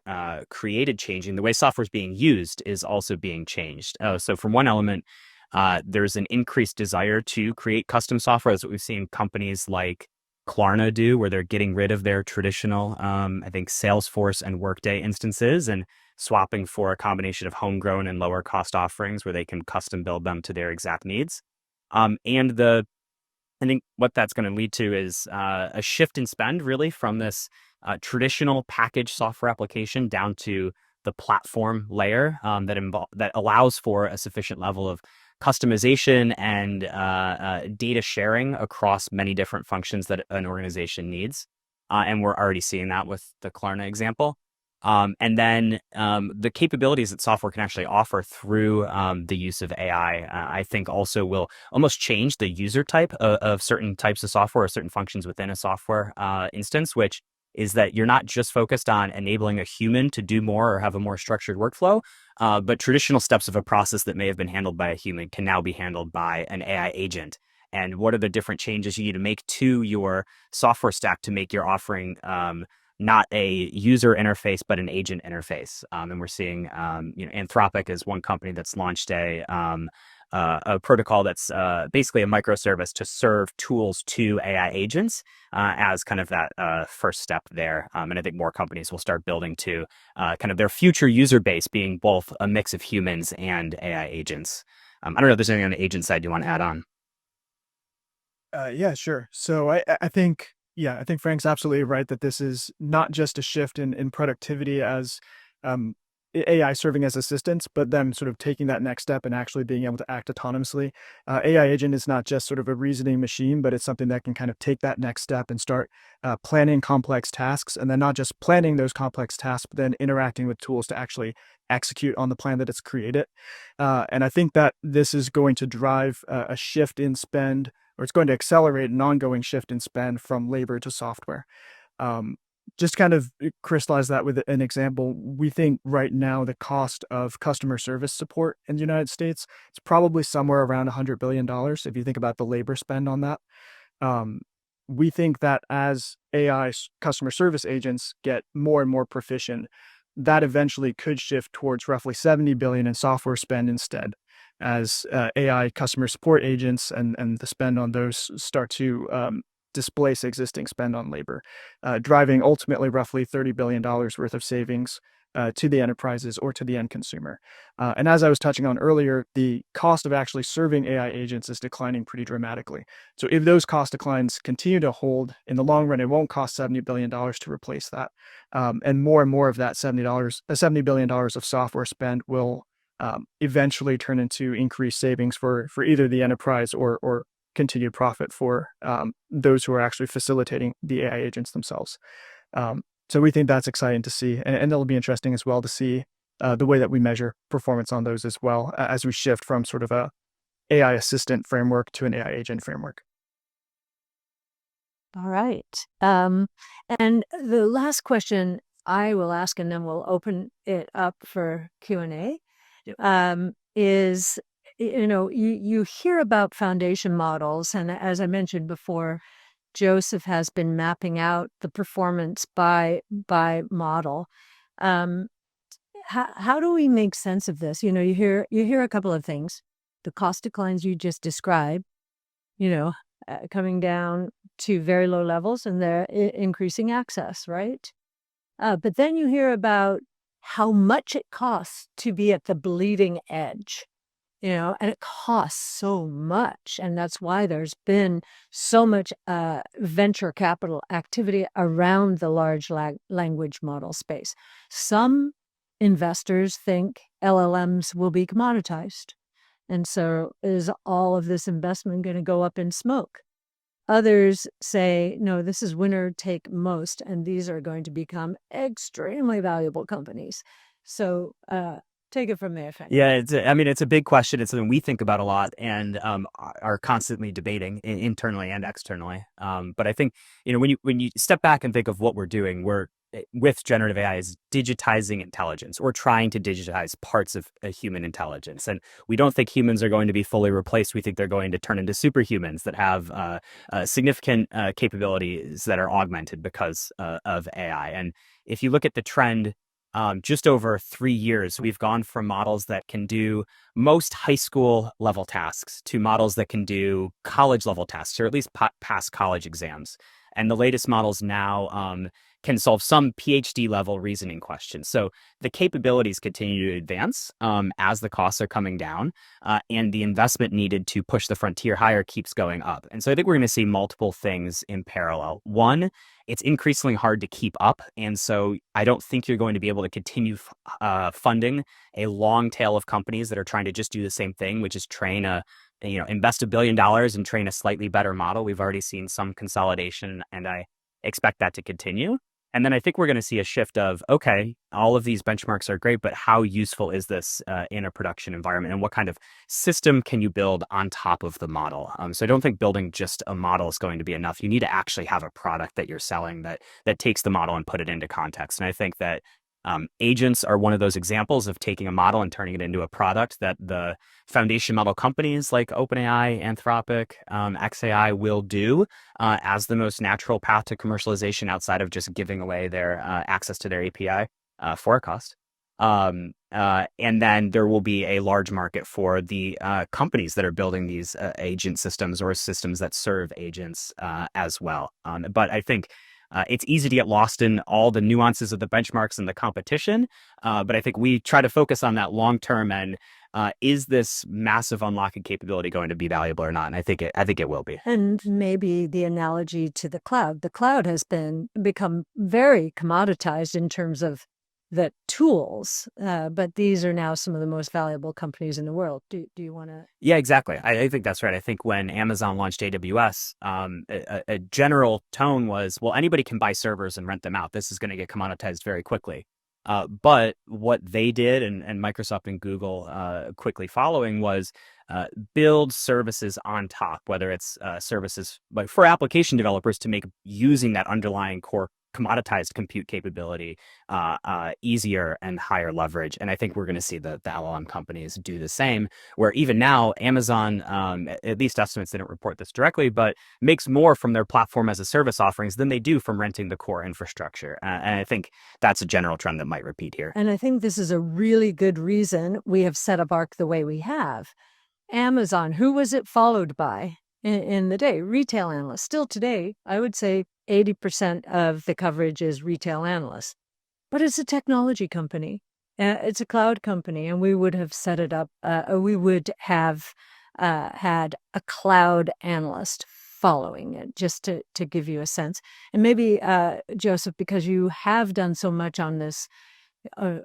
created changing, the way software is being used is also being changed. So from one element, there's an increased desire to create custom software. That's what we've seen companies like Klarna do, where they're getting rid of their traditional, I think, Salesforce and Workday instances and swapping for a combination of homegrown and lower cost offerings where they can custom build them to their exact needs. And I think what that's going to lead to is a shift in spend, really, from this traditional package software application down to the platform layer that allows for a sufficient level of customization and data sharing across many different functions that an organization needs. And we're already seeing that with the Klarna example. And then the capabilities that software can actually offer through the use of AI, I think also will almost change the user type of certain types of software or certain functions within a software instance, which is that you're not just focused on enabling a human to do more or have a more structured workflow, but traditional steps of a process that may have been handled by a human can now be handled by an AI agent. And what are the different changes you need to make to your software stack to make your offering not a user interface, but an agent interface? And we're seeing, Anthropic is one company that's launched a protocol that's basically a microservice to serve tools to AI agents as kind of that first step there. And I think more companies will start building to kind of their future user base being both a mix of humans and AI agents. I don't know if there's anything on the agent side you want to add on. Yeah, sure. So I think, I think Frank's absolutely right that this is not just a shift in productivity as AI serving as assistants, but them sort of taking that next step and actually being able to act autonomously. AI agent is not just sort of a reasoning machine, but it's something that can kind of take that next step and start planning complex tasks, and then not just planning those complex tasks, but then interacting with tools to actually execute on the plan that it's created. And I think that this is going to drive a shift in spend, or it's going to accelerate an ongoing shift in spend from labor to software. Just kind of crystallize that with an example. We think right now the cost of customer service support in the United States, it's probably somewhere around $100 billion if you think about the labor spend on that. We think that as AI customer service agents get more and more proficient, that eventually could shift towards roughly $70 billion in software spend instead, as AI customer support agents and the spend on those start to displace existing spend on labor, driving ultimately roughly $30 billion worth of savings to the enterprises or to the end consumer. And as I was touching on earlier, the cost of actually serving AI agents is declining pretty dramatically. So if those cost declines continue to hold, in the long run, it won't cost $70 billion to replace that. And more of that $70 billion of software spend will eventually turn into increased savings for either the enterprise or continued profit for those who are actually facilitating the AI agents themselves. So we think that's exciting to see, and it'll be interesting as well to see the way that we measure performance on those as well as we shift from sort of a AI assistant framework to an AI agent framework. All right. And the last question I will ask, and then we'll open it up for Q&A, is, you hear about foundation models, and as I mentioned before, Joseph has been mapping out the performance by model. How do we make sense of this? You hear a couple of things. The cost declines you just described, coming down to very low levels, and they're increasing access, right? But then you hear about how much it costs to be at the bleeding edge. And it costs so much. And that's why there's been so much venture capital activity around the large language model space. Some investors think LLMs will be commoditized. And so is all of this investment going to go up in smoke? Others say, no, this is winner take most, and these are going to become extremely valuable companies. So, take it from there, Frank. Yeah, it's a big question. It's something we think about a lot and are constantly debating internally and externally. But I think when you step back and think of what we're doing, we're with generative AI is digitizing intelligence. We're trying to digitize parts of a human intelligence, and we don't think humans are going to be fully replaced. We think they're going to turn into superhumans that have significant capabilities that are augmented because of AI. And if you look at the trend. Just over 3 years, we've gone from models that can do most high school level tasks to models that can do college level tasks, or at least pass college exams. And the latest models now can solve some PhD level reasoning questions. So the capabilities continue to advance as the costs are coming down, and the investment needed to push the frontier higher keeps going up. And so I think we're going to see multiple things in parallel. One, it's increasingly hard to keep up. And so I don't think you're going to be able to continue funding a long tail of companies that are trying to just do the same thing, which is invest $1 billion and train a slightly better model. We've already seen some consolidation, and I expect that to continue. And then I think we're going to see a shift of, okay, all of these benchmarks are great, but how useful is this in a production environment? And what kind of system can you build on top of the model? So I don't think building just a model is going to be enough. You need to actually have a product that you're selling that takes the model and put it into context. And I think that agents are one of those examples of taking a model and turning it into a product that the foundation model companies like OpenAI, Anthropic, xAI will do as the most natural path to commercialization outside of just giving away their access to their API for a cost. And then there will be a large market for the companies that are building these agent systems or systems that serve agents as well. But I think it's easy to get lost in all the nuances of the benchmarks and the competition. But I think we try to focus on that long term and is this massive unlocking capability going to be valuable or not? And I think it will be. And maybe the analogy to the cloud. The cloud has become very commoditized in terms of the tools, but these are now some of the most valuable companies in the world. Do you want to? Yeah, exactly. I think that's right. I think when Amazon launched AWS, a general tone was, well, anybody can buy servers and rent them out. This is going to get commoditized very quickly. But what they did, and Microsoft and Google quickly following, was build services on top, whether it's services for application developers to make using that underlying core commoditized compute capability easier and higher leverage. And I think we're going to see the LLM companies do the same, where even now Amazon, at least estimates, they don't report this directly, but makes more from their platform as a service offerings than they do from renting the core infrastructure. And I think that's a general trend that might repeat here. And I think this is a really good reason we have set up ARC the way we have. Amazon, who was it followed by in the day? Retail analysts. Still today, I would say 80% of the coverage is retail analysts. But it's a technology company. It's a cloud company, and we would have set it up. We would have had a cloud analyst following it, just to give you a sense. And maybe, Joseph, because you have done so much on this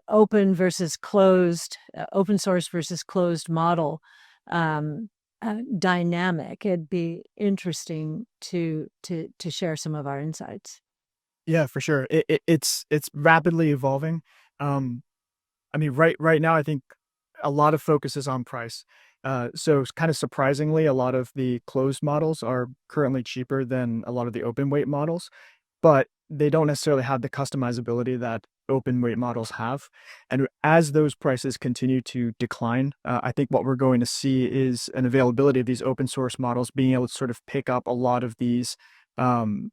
open versus closed, open source versus closed model dynamic, it'd be interesting to share some of our insights. Yeah, for sure. It's rapidly evolving. I mean, right now, I think a lot of focus is on price. So kind of surprisingly, a lot of the closed models are currently cheaper than a lot of the open weight models, but they don't necessarily have the customizability that open weight models have. And as those prices continue to decline, I think what we're going to see is an availability of these open source models being able to sort of pick up a lot of these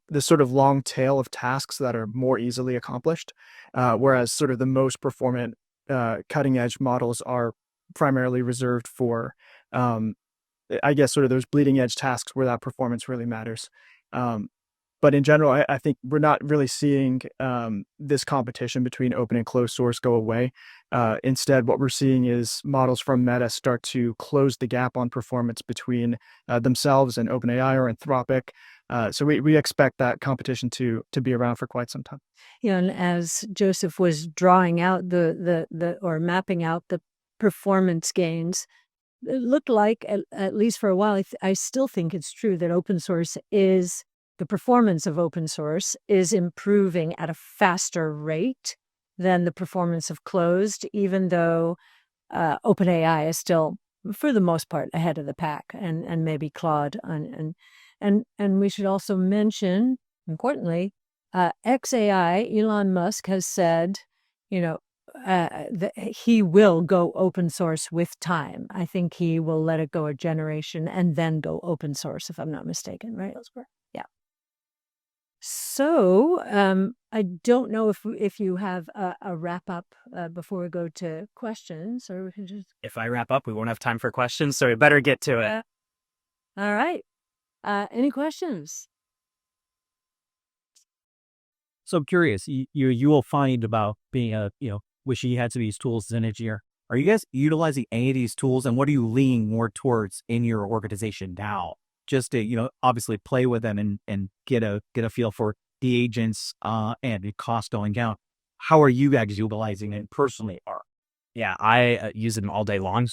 this sort of long tail of tasks that are more easily accomplished, whereas sort of the most performant cutting edge models are primarily reserved for, I guess, sort of those bleeding edge tasks where that performance really matters. But in general, I think we're not really seeing this competition between open and closed source go away. Instead, what we're seeing is models from Meta start to close the gap on performance between themselves and OpenAI or Anthropic. So we expect that competition to be around for quite some time. Yeah, and as Joseph was drawing out or mapping out the performance gains, it looked like, at least for a while, I still think it's true that the performance of open source is improving at a faster rate than the performance of closed, even though OpenAI is still, for the most part, ahead of the pack, and maybe Claude. And we should also mention, importantly, xAI, Elon Musk has said, that he will go open source with time. I think he will let it go a generation and then go open source, if I'm not mistaken, right, Elspeth? Yeah. So I don't know if you have a wrap up before we go to questions, or we can just. If I wrap up, we won't have time for questions, so we better get to it. All right. Any questions? So I'm curious, you will find about being wishing you had some of these tools as an engineer. Are you guys utilizing any of these tools, and what are you leaning more towards in your organization now? Just to obviously play with them and get a feel for the agents and the cost going down. How are you guys utilizing it personally? Yeah, I use them all day long.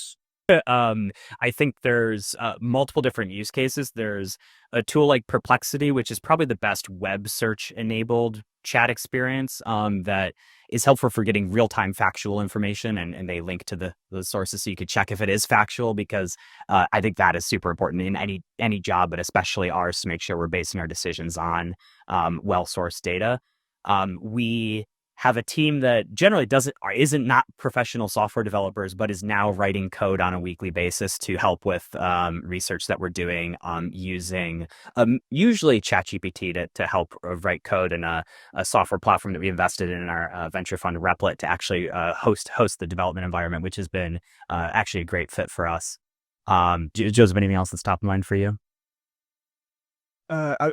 I think there's multiple different use cases. There's a tool like Perplexity, which is probably the best web search enabled chat experience that is helpful for getting real time factual information, and they link to the sources so you could check if it is factual, because I think that is super important in any job, but especially ours, to make sure we're basing our decisions on well sourced data. We have a team that generally isn't not professional software developers, but is now writing code on a weekly basis to help with research that we're doing using usually ChatGPT to help write code, and a software platform that we invested in our venture fund Replit to actually host the development environment, which has been actually a great fit for us. Joseph, anything else that's top of mind for you?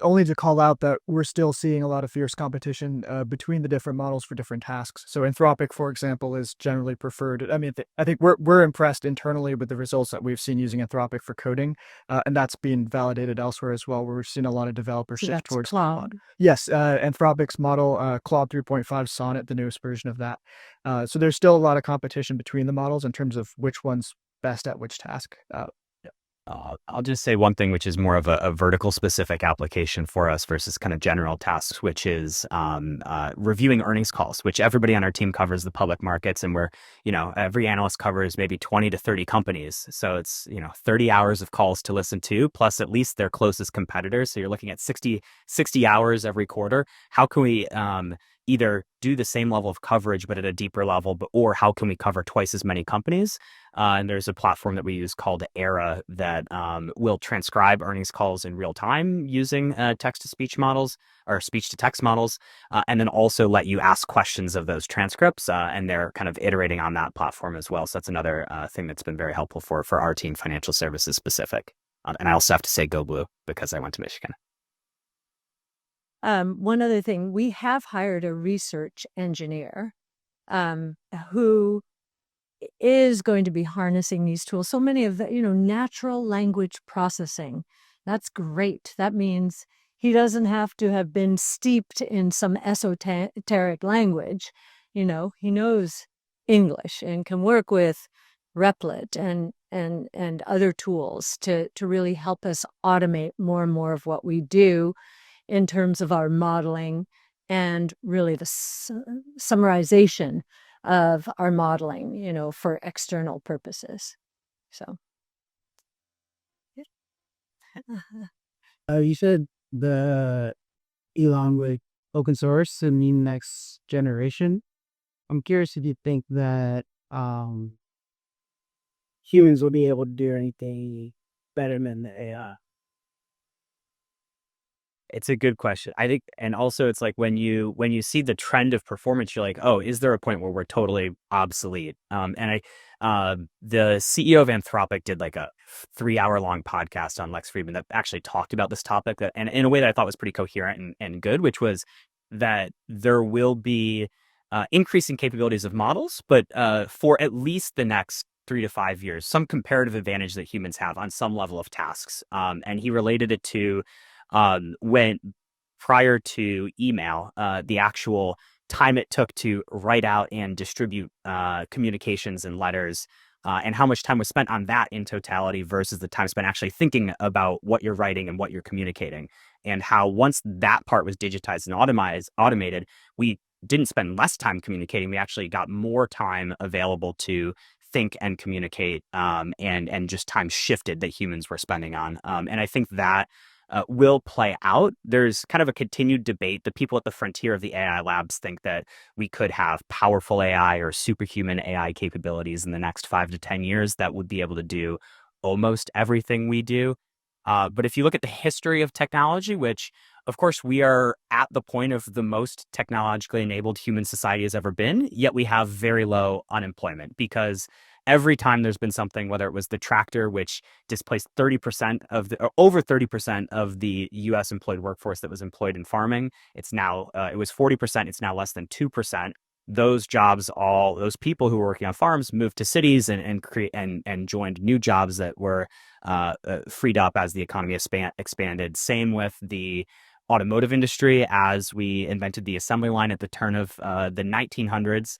Only to call out that we're still seeing a lot of fierce competition between the different models for different tasks. So Anthropic, for example, is generally preferred. I mean, I think we're impressed internally with the results that we've seen using Anthropic for coding, and that's been validated elsewhere as well, where we're seeing a lot of developers shift towards Claude. Yes, Anthropic's model, Claude 3.5 Sonnet, the newest version of that. So there's still a lot of competition between the models in terms of which one's best at which task. I'll just say one thing, which is more of a vertical specific application for us versus kind of general tasks, which is reviewing earnings calls, which everybody on our team covers the public markets. And every analyst covers maybe 20 to 30 companies. So it's, 30 hours of calls to listen to, plus at least their closest competitors. So you're looking at 60 hours every quarter. How can we either do the same level of coverage, but at a deeper level, or how can we cover twice as many companies? And there's a platform that we use called Era that will transcribe earnings calls in real time using text-to-speech models or speech-to-text models, and then also let you ask questions of those transcripts, and they're kind of iterating on that platform as well. So that's another thing that's been very helpful for our team, financial services specific. And I also have to say go blue because I went to Michigan. One other thing, we have hired a research engineer who is going to be harnessing these tools. So many of the, natural language processing. That's great. That means he doesn't have to have been steeped in some esoteric language. He knows English and can work with Replit and other tools to really help us automate more and more of what we do in terms of our modeling and really the summarization of our modeling, for external purposes. So, you said the Elon with open source and the next generation. I'm curious if you think that humans will be able to do anything better than the AI. It's a good question. I think, and also it's like when you see the trend of performance, you're like, oh, is there a point where we're totally obsolete? The CEO of Anthropic did like a 3-hour long podcast on Lex Fridman that actually talked about this topic, and in a way that I thought was pretty coherent and good, which was that there will be increasing capabilities of models, but for at least the next 3 to 5 years, some comparative advantage that humans have on some level of tasks. And he related it to when prior to email, the actual time it took to write out and distribute communications and letters, and how much time was spent on that in totality versus the time spent actually thinking about what you're writing and what you're communicating, and how once that part was digitized and automated, we didn't spend less time communicating. We actually got more time available to think and communicate, and just time shifted that humans were spending on. And I think that will play out. There's kind of a continued debate. The people at the frontier of the AI labs think that we could have powerful AI or superhuman AI capabilities in the next 5 to 10 years that would be able to do almost everything we do. But if you look at the history of technology, which of course we are at the point of the most technologically enabled human society has ever been, yet we have very low unemployment because every time there's been something, whether it was the tractor, which displaced 30% of the, or over 30% of the U.S. employed workforce that was employed in farming, it's now, it was 40%, it's now less than 2%. Those jobs, all those people who were working on farms moved to cities and joined new jobs that were freed up as the economy expanded. Same with the automotive industry. As we invented the assembly line at the turn of the 1900s,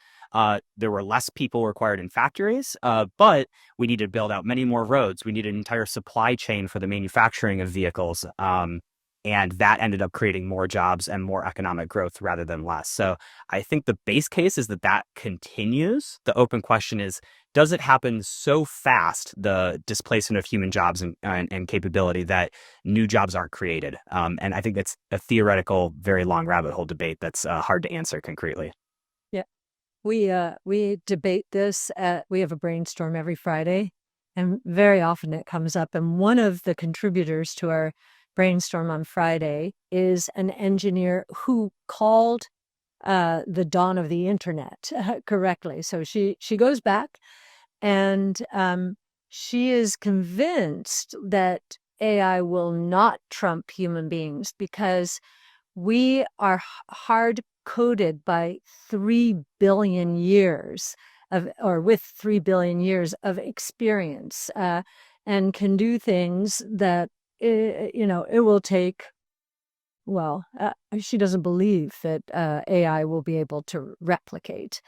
there were less people required in factories, but we needed to build out many more roads. We needed an entire supply chain for the manufacturing of vehicles. And that ended up creating more jobs and more economic growth rather than less. So I think the base case is that that continues. The open question is, does it happen so fast, the displacement of human jobs and capability, that new jobs aren't created? And I think that's a theoretical, very long rabbit hole debate that's hard to answer concretely. Yeah, we debate this. We have a brainstorm every Friday, and very often it comes up. And one of the contributors to our brainstorm on Friday is an engineer who called the dawn of the internet correctly. So she goes back, and she is convinced that AI will not trump human beings because we are hard coded by 3 billion years with 3 billion years of experience, and can do things that it will take. Well, she doesn't believe that AI will be able to replicate.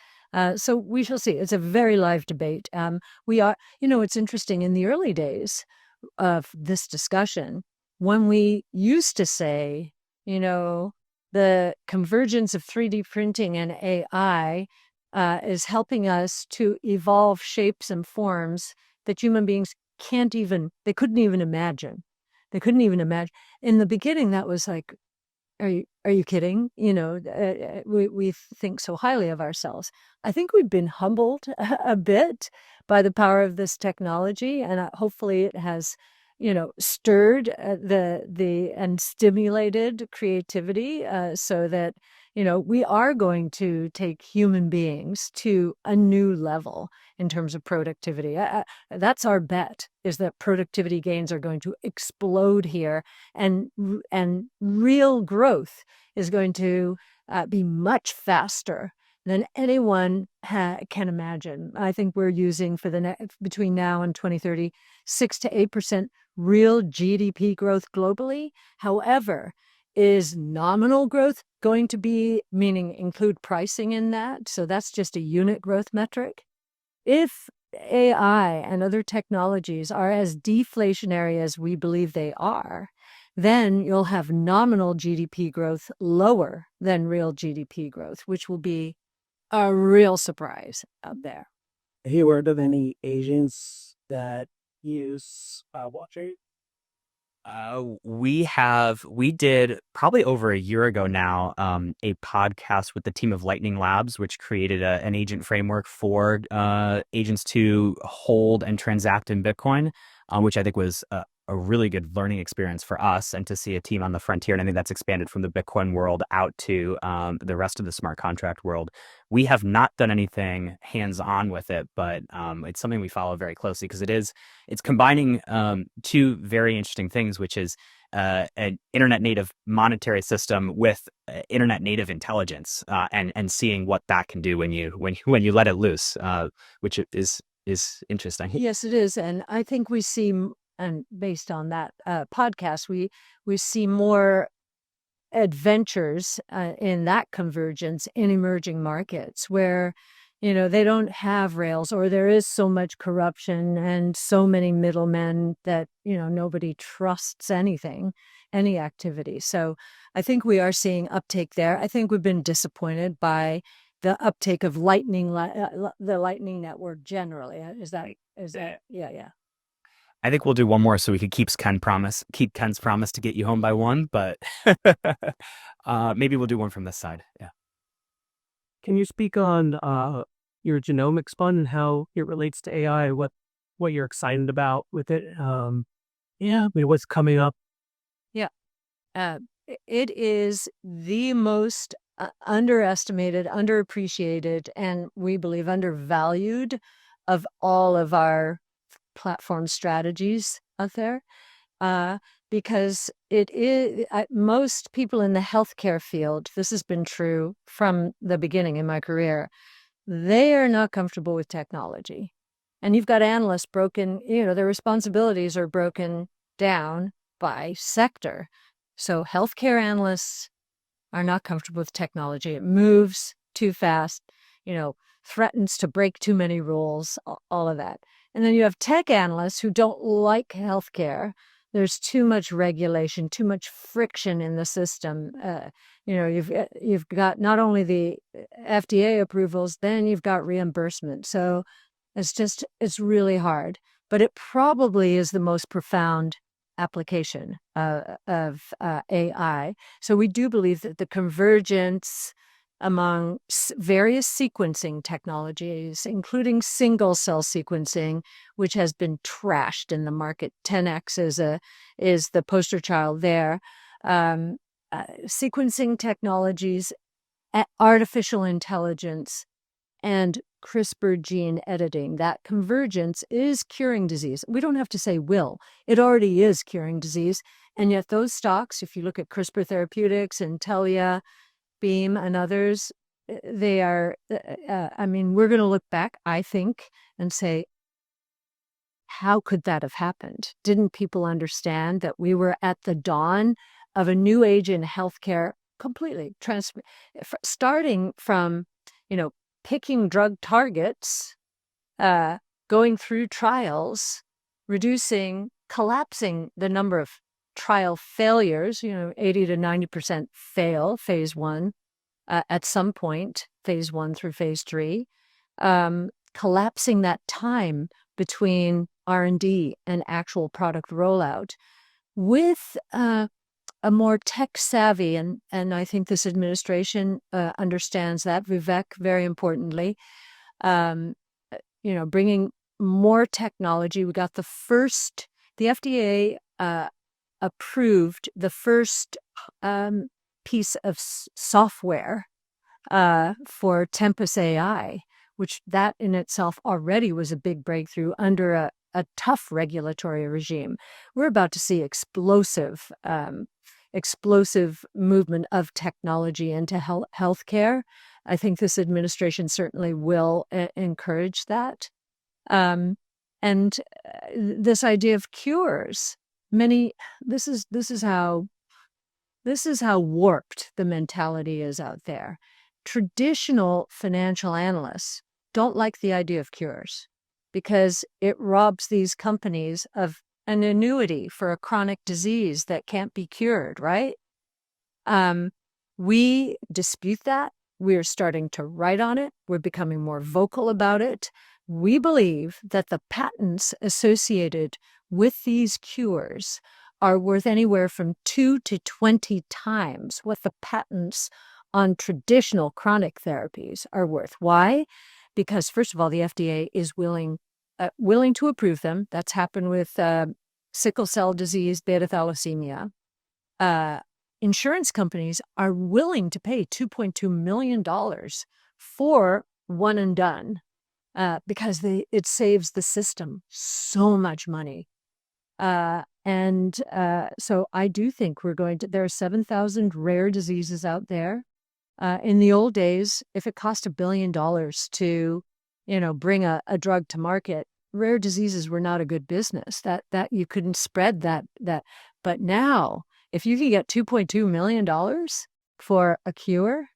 So we shall see. It's a very live debate. It's interesting. In the early days of this discussion, when we used to say, the convergence of 3D printing and AI is helping us to evolve shapes and forms that human beings couldn't even imagine. They couldn't even imagine. In the beginning, that was like, are you kidding? We think so highly of ourselves. I think we've been humbled a bit by the power of this technology, and hopefully it has, stirred and stimulated creativity, so that we are going to take human beings to a new level in terms of productivity. That's our bet, is that productivity gains are going to explode here, and real growth is going to be much faster than anyone can imagine. I think we're using for between now and 2030, 6 to 8% real GDP growth globally. However, is nominal growth going to be, meaning include pricing in that? So that's just a unit growth metric. If AI and other technologies are as deflationary as we believe they are, then you'll have nominal GDP growth lower than real GDP growth, which will be a real surprise out there. Have you heard of any agents that use blockchain? We did probably over a year ago now, a podcast with the team of Lightning Labs, which created an agent framework for agents to hold and transact in Bitcoin, which I think was a really good learning experience for us, and to see a team on the frontier. And I think that's expanded from the Bitcoin world out to the rest of the smart contract world. We have not done anything hands-on with it, but it's something we follow very closely, because it's combining two very interesting things, which is an internet native monetary system with internet native intelligence, and seeing what that can do when you let it loose, which is interesting. Yes, it is. And I think we see, and based on that podcast, we see more adventures in that convergence in emerging markets where, they don't have rails, or there is so much corruption and so many middlemen that, nobody trusts any activity. So I think we are seeing uptake there. I think we've been disappointed by the uptake of the Lightning Network generally. Is that, yeah. I think we'll do one more so we could keep Ken's promise to get you home by 1, but maybe we'll do one from this side. Yeah. Can you speak on your genomics fund and how it relates to AI? What you're excited about with it? What's coming up? Yeah. It is the most underestimated, underappreciated, and we believe undervalued of all of our platform strategies out there. Because it is most people in the healthcare field, this has been true from the beginning in my career, they are not comfortable with technology. And you've got analysts broken, their responsibilities are broken down by sector. So healthcare analysts are not comfortable with technology. It moves too fast, threatens to break too many rules, all of that. And then you have tech analysts who don't like healthcare. There's too much regulation, too much friction in the system. You've got not only the FDA approvals, then you've got reimbursement. So it's really hard. But it probably is the most profound application of AI. So we do believe that the convergence among various sequencing technologies, including single-cell sequencing, which has been trashed in the market. 10x is the poster child there. Sequencing technologies, artificial intelligence, and CRISPR gene editing. That convergence is curing disease. We don't have to say will. It already is curing disease. And yet those stocks, if you look at CRISPR Therapeutics, Intellia, Beam, and others, they are, we're going to look back, I think, and say, how could that have happened? Didn't people understand that we were at the dawn of a new age in healthcare, completely starting from, picking drug targets, going through trials, collapsing the number of trial failures, 80 to 90% fail, phase 1, at some point, phase 1 through phase 3, collapsing that time between R&D and actual product rollout with a more tech savvy, and I think this administration understands that, Vivek, very importantly, bringing more technology. We got the FDA approved the first piece of software for Tempus AI, which that in itself already was a big breakthrough under a tough regulatory regime. We're about to see explosive movement of technology into healthcare. I think this administration certainly will encourage that. And this idea of cures, this is how warped the mentality is out there. Traditional financial analysts don't like the idea of cures because it robs these companies of an annuity for a chronic disease that can't be cured, right? We dispute that. We're starting to write on it. We're becoming more vocal about it. We believe that the patents associated with these cures are worth anywhere from 2 to 20 times what the patents on traditional chronic therapies are worth. Why? Because, first of all, the FDA is willing to approve them. That's happened with sickle cell disease, beta thalassemia. Insurance companies are willing to pay $2.2 million for one and done because it saves the system so much money. So I do think there are 7,000 rare diseases out there. In the old days, if it cost $1 billion to, bring a drug to market, rare diseases were not a good business. That you couldn't spread that. But now, if you can get $2.2 million for a cure,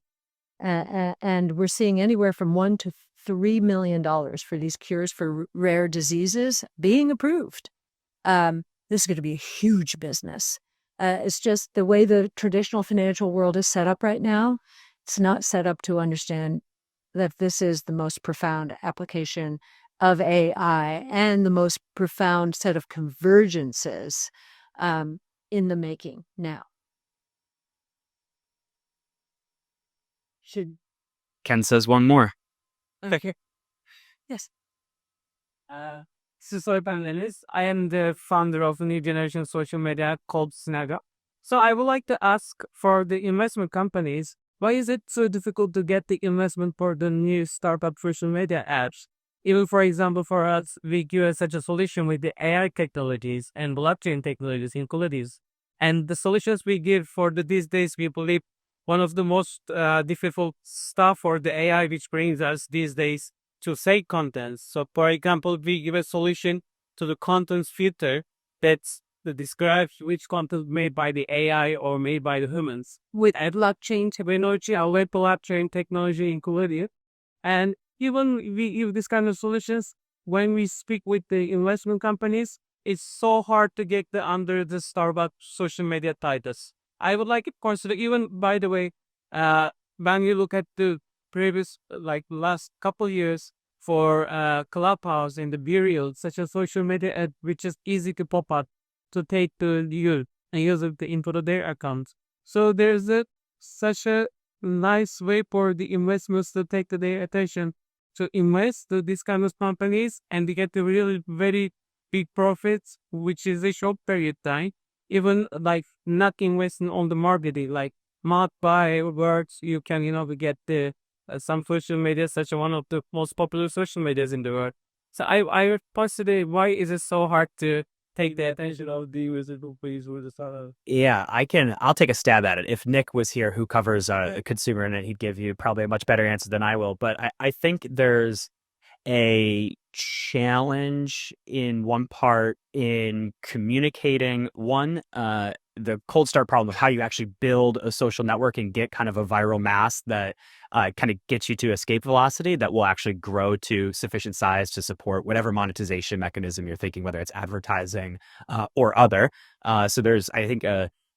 and we're seeing anywhere from $1 to $3 million for these cures for rare diseases being approved, this is going to be a huge business. It's just the way the traditional financial world is set up right now. It's not set up to understand that this is the most profound application of AI and the most profound set of convergences in the making now. Ken says one more. Okay. Yes. Soy Panelis. I am the founder of a new generation social media called Snaga. So I would like to ask for the investment companies, why is it so difficult to get the investment for the new startup social media apps? Even for example, for us, we give such a solution with the AI technologies and blockchain technologies included. And the solutions we give for these days, we believe one of the most difficult stuff for the AI, which brings us these days to say contents. So, for example, we give a solution to the contents filter that's that describes which content made by the AI or made by the humans with a blockchain technology, a web blockchain technology included. And even we use this kind of solutions when we speak with the investment companies, it's so hard to get under the Starbucks social media titles. I would like to consider, even by the way, when you look at the previous, like last couple years for Clubhouse and the burial, such a social media ad, which is easy to pop up to take to you and use the info to their accounts. So there's such a nice way for the investors to take their attention to invest to these kind of companies and to get the really very big profits, which is a short period time. Even like not investing on the marketing, like not buy words, you can we get the some social media, such a one of the most popular social medias in the world. So I consider why is it so hard to take the attention of the residual fees with the startup? Yeah, I'll take a stab at it. If Nick was here, who covers consumer internet, he'd give you probably a much better answer than I will. But I think there's a challenge in one part in communicating the cold start problem of how you actually build a social network and get kind of a viral mass that kind of gets you to escape velocity that will actually grow to sufficient size to support whatever monetization mechanism you're thinking, whether it's advertising or other. So there's, I think,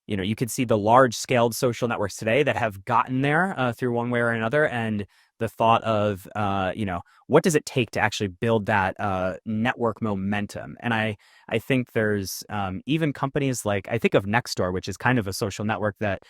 you can see the large scaled social networks today that have gotten there through one way or another. And the thought of, what does it take to actually build that network momentum? And I think there's even companies like, I think of Nextdoor, which is kind of a social network that,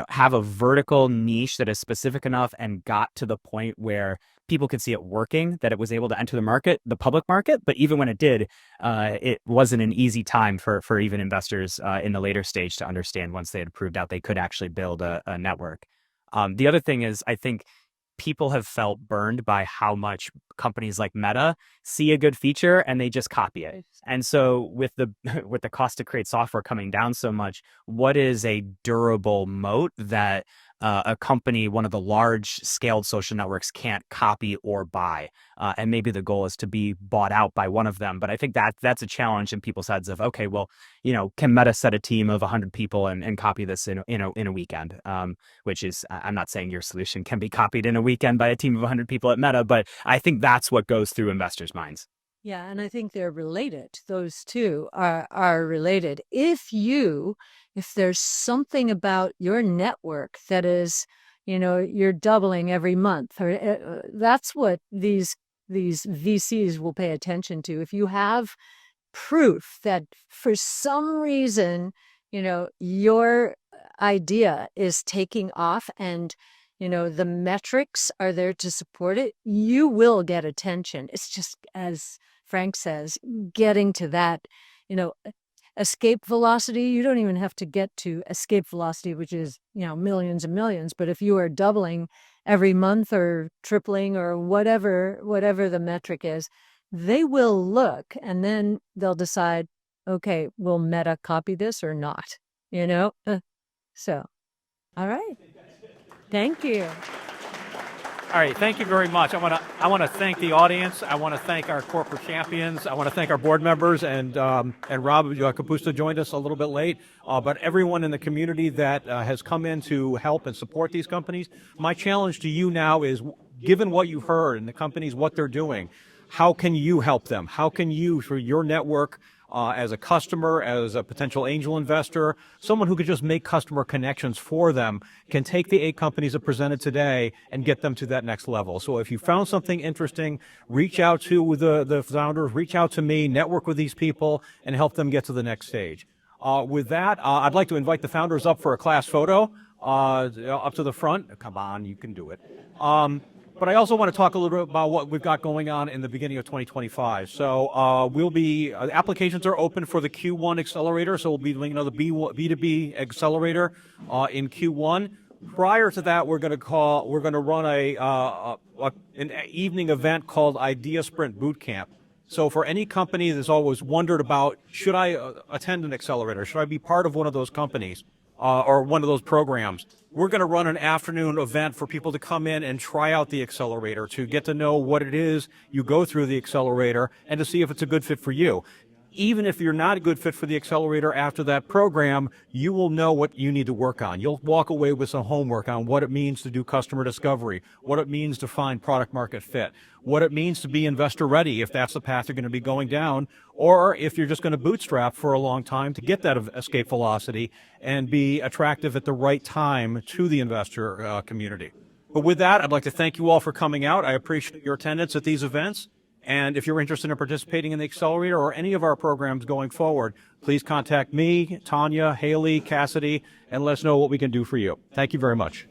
have a vertical niche that is specific enough and got to the point where people could see it working, that it was able to enter the public market. But even when it did, it wasn't an easy time for even investors in the later stage to understand once they had proved out they could actually build a network. The other thing is, I think people have felt burned by how much companies like Meta see a good feature and they just copy it. And so with the cost to create software coming down so much, what is a durable moat that a company, one of the large scaled social networks, can't copy or buy? And maybe the goal is to be bought out by one of them. But I think that's a challenge in people's heads of, okay, well, can Meta set a team of 100 people and copy this in a weekend? Which is, I'm not saying your solution can be copied in a weekend by a team of 100 people at Meta, but I think that's what goes through investors' minds. Yeah, and I think they're related. Those two are related. If there's something about your network that is, you're doubling every month, or that's what these VCs will pay attention to. If you have proof that for some reason, your idea is taking off and the metrics are there to support it, you will get attention. It's just, as Frank says, getting to that, escape velocity. You don't even have to get to escape velocity, which is, millions and millions. But if you are doubling every month or tripling or whatever the metric is, they will look and then they'll decide, okay, will Meta copy this or not? So, all right. Thank you. All right, thank you very much. I want to thank the audience. I want to thank our corporate champions. I want to thank our board members and Rob Kapusta joined us a little bit late, but everyone in the community that has come in to help and support these companies. My challenge to you now is, given what you've heard and the companies, what they're doing, how can you help them? How can you, through your network, as a customer, as a potential angel investor, someone who could just make customer connections for them, can take the 8 companies that presented today and get them to that next level. So if you found something interesting, reach out to the founders, reach out to me, network with these people, and help them get to the next stage. With that, I'd like to invite the founders up for a class photo, up to the front. Come on, you can do it. But I also want to talk a little bit about what we've got going on in the beginning of 2025. So applications are open for the Q1 Accelerator. So we'll be doing another B2B Accelerator in Q1. Prior to that, we're going to run an evening event called Idea Sprint Bootcamp. So for any company that's always wondered about, should I attend an accelerator? Should I be part of one of those companies or one of those programs? We're going to run an afternoon event for people to come in and try out the accelerator, to get to know what it is you go through the accelerator and to see if it's a good fit for you. Even if you're not a good fit for the accelerator after that program, you will know what you need to work on. You'll walk away with some homework on what it means to do customer discovery, what it means to find product market fit, what it means to be investor ready if that's the path you're going to be going down, or if you're just going to bootstrap for a long time to get that escape velocity and be attractive at the right time to the investor community. But with that, I'd like to thank you all for coming out. I appreciate your attendance at these events. And if you're interested in participating in the Accelerator or any of our programs going forward, please contact me, Tonya, Haley, Cassidy, and let us know what we can do for you. Thank you very much.